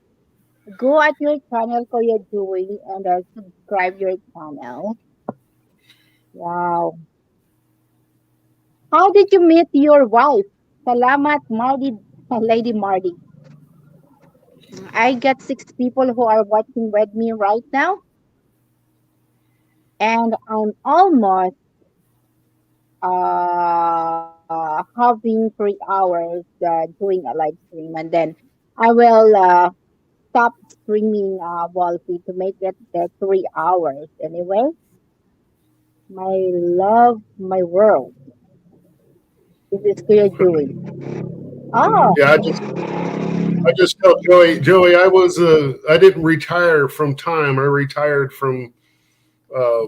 go at your channel, Kuya Joey, and subscribe your channel. Wow. How did you meet your wife? Salamat, Marty, Lady Marty. I got 6 people who are watching with me right now, and I'm almost having 3 hours doing a live stream, and then I will stop streaming Wolfie to make it 3 hours. Anyway, my love, my world. This is Kuya Joey. Oh, Yeah, I just tell Joey, I didn't retire from time. I retired from uh,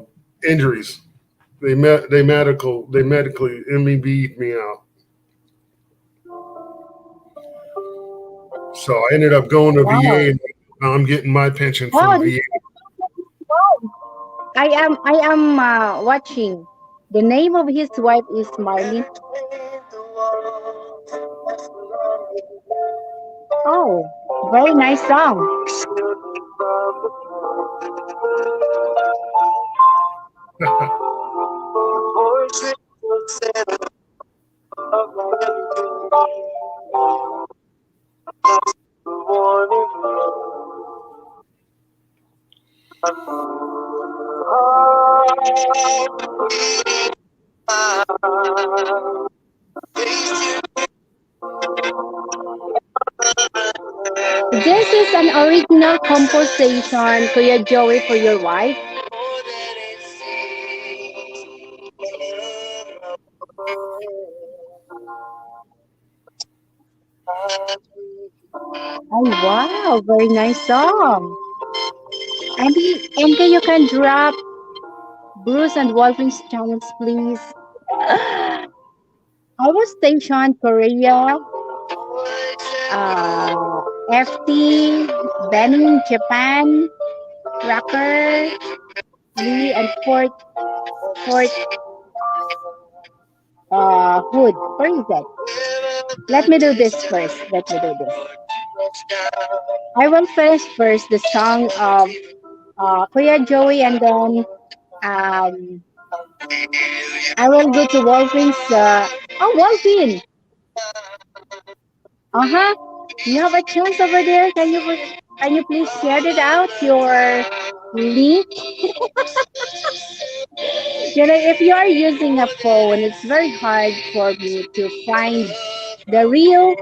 injuries. They medically MEB'd me out. So I ended up going to wow. VA. And now I'm getting my pension Wow, from this VA. is wow. I am watching. The name of his wife is Marlene. Oh, very nice song. This is an original composition, Kuya Joey, for your wife. Oh wow, very nice song. And you can drop Bruce and Wolfing's channels, please. Our station, Korea, FT, Benin, Japan, Rocker, Lee, and Fort Hood. Where is that? Let me do this first. Let me do this. I will finish first the song of Kuya Joey, and then um, I will go to Wolfing's. Oh, Wolfing! Uh huh. You have a chance over there. Can you please share it out your link? You know, if you are using a phone, it's very hard for me to find the real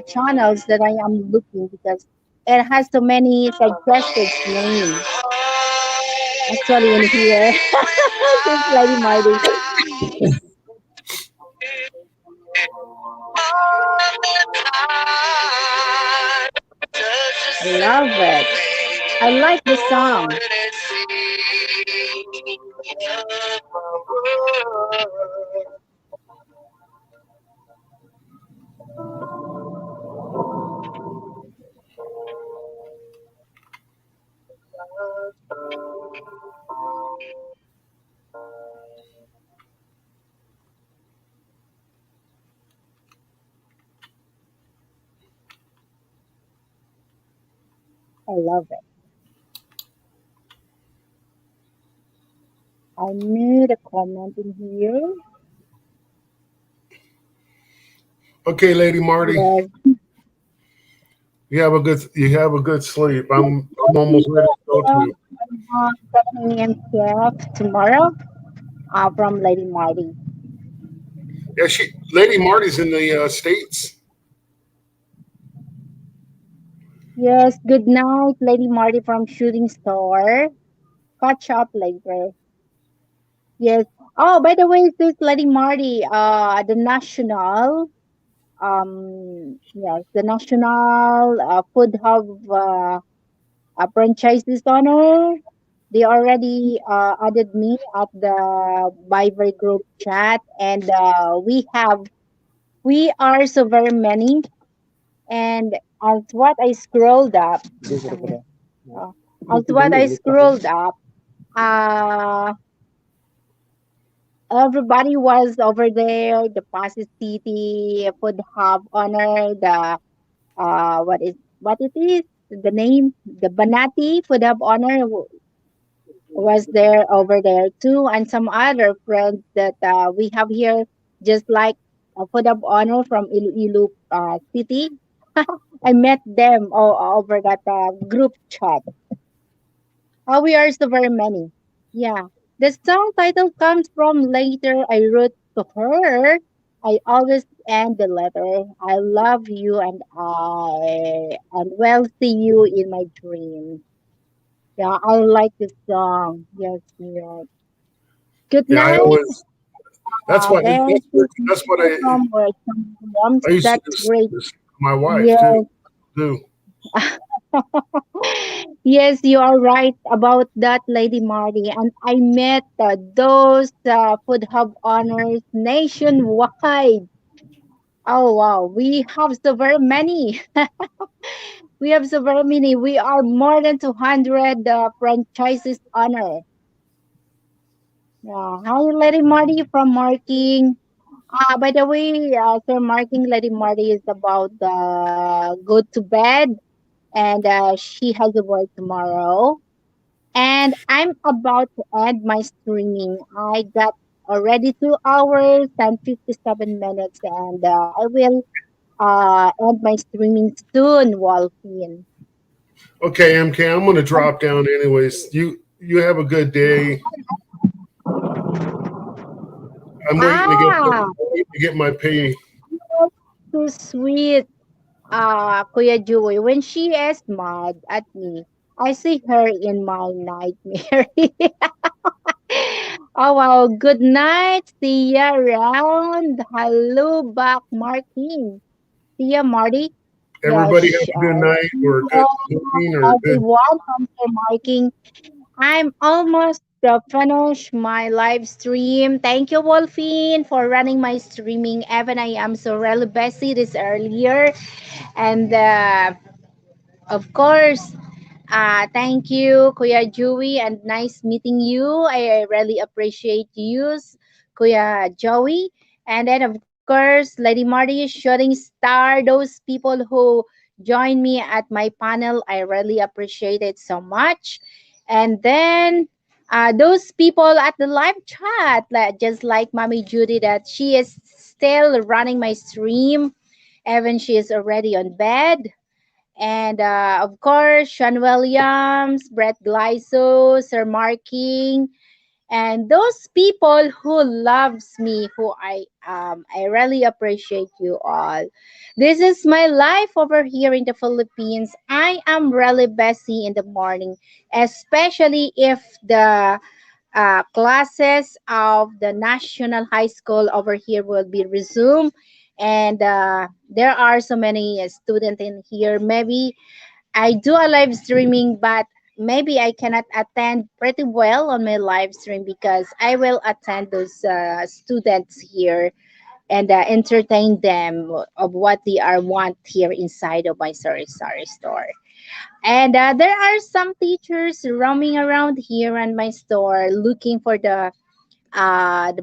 channels that I am looking because it has so many suggested names. Actually, in here, it's Lady Marty. I love it. I like the song. I love it. I made a comment in here. Okay, Lady Marty, Yes. you have a good sleep. I'm almost ready to go to. 7 a.m. shift tomorrow from Lady Marty. Yeah, Lady Marty's in the states. Yes, good night, Lady Marty from Shooting Star. Catch up later. Yes. Oh, by the way, this Lady Marty, the national, yes, the national food hub franchises owner. They already added me at the Viber group chat, and we are so very many. And as what I scrolled up, uh, as what I scrolled up, uh, everybody was over there. The Pasig City Food Hub owner, the what it is, the name, the Banati Food Hub owner was there over there too, and some other friends that we have here, just like a Food Hub owner from Iloilo City. I met them all over that group chat. Oh, we are so very many. Yeah. The song title comes from later I wrote to her. I always end the letter. I love you and will see you in my dreams. Yeah, I like this song. Yes, yes. Good Yeah, I night. always. That's what There's this that's what music from some drums. I used to That's do great. this to my wife too. Yes. Do Yes, you are right about that, Lady Marty. And I met those food hub owners nationwide. Oh wow, we have so very many. We have so very many. We are more than 200 franchises owner. Yeah. Hi, Lady Marty from Marking. By the way, Sir Marking, Lady Marty is about go to bed, and she has a work tomorrow. And I'm about to end my streaming. I got already 2 hours and 57 minutes, and I will end my streaming soon, Wolfine. okay, MK. I'm gonna drop down anyways. You have a good day. I'm waiting to Ah, get my pay. that's too sweet, Kuya Joey. When she is mad at me, I see her in my nightmare. Oh wow, good night. See ya around. Hello back, Martin. See ya, Marty. Yeah, Everybody have a good night see or a ya, good evening or a good. everyone. Thanks for marking. I'm almost finished my live stream. Thank you, Wolfine, for running my streaming. Evan, I am so really busy this earlier. And of course, thank you, Kuya Joey, and nice meeting you. I really appreciate you, Kuya Joey. And then, of course, Lady Marty, Shooting Star, those people who join me at my panel, I really appreciate it so much. And then, those people at the live chat, like, just like Mommy Judy, that she is still running my stream, even she is already on bed. And of course, Sean Williams, Brett Glyso, Sir Marking, and those people who loves me, who I really appreciate you all. This is my life over here in the Philippines. I am really busy in the morning, especially if the classes of the national high school over here will be resumed, and there are so many students in here. Maybe I do a live streaming, but maybe I cannot attend pretty well on my live stream because I will attend those students here and entertain them of what they are want here inside of my sorry store. And there are some teachers roaming around here in my store looking for the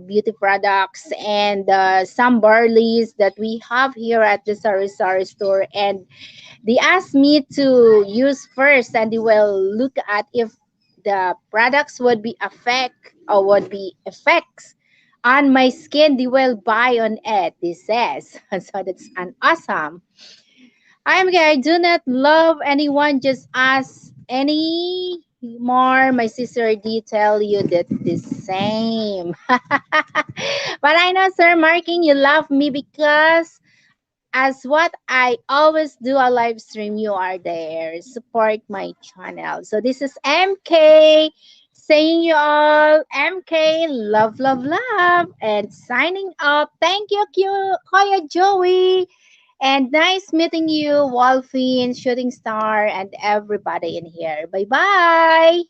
beauty products and some barleys that we have here at the Sari store. And they asked me to use first, and they will look at if the products would be affect or would be effects on my skin. They will buy on it. This says so. That's an awesome. I'm okay. I do not love anyone. Just ask any more. My sister did tell you that the same. But I know, Sir Marking, you love me because as what I always do a live stream, you are there. Support my channel. So this is MK saying you all MK love love love and signing up. Thank you, Koya Joey. And nice meeting you, Wolfine, Shooting Star, and everybody in here. Bye bye.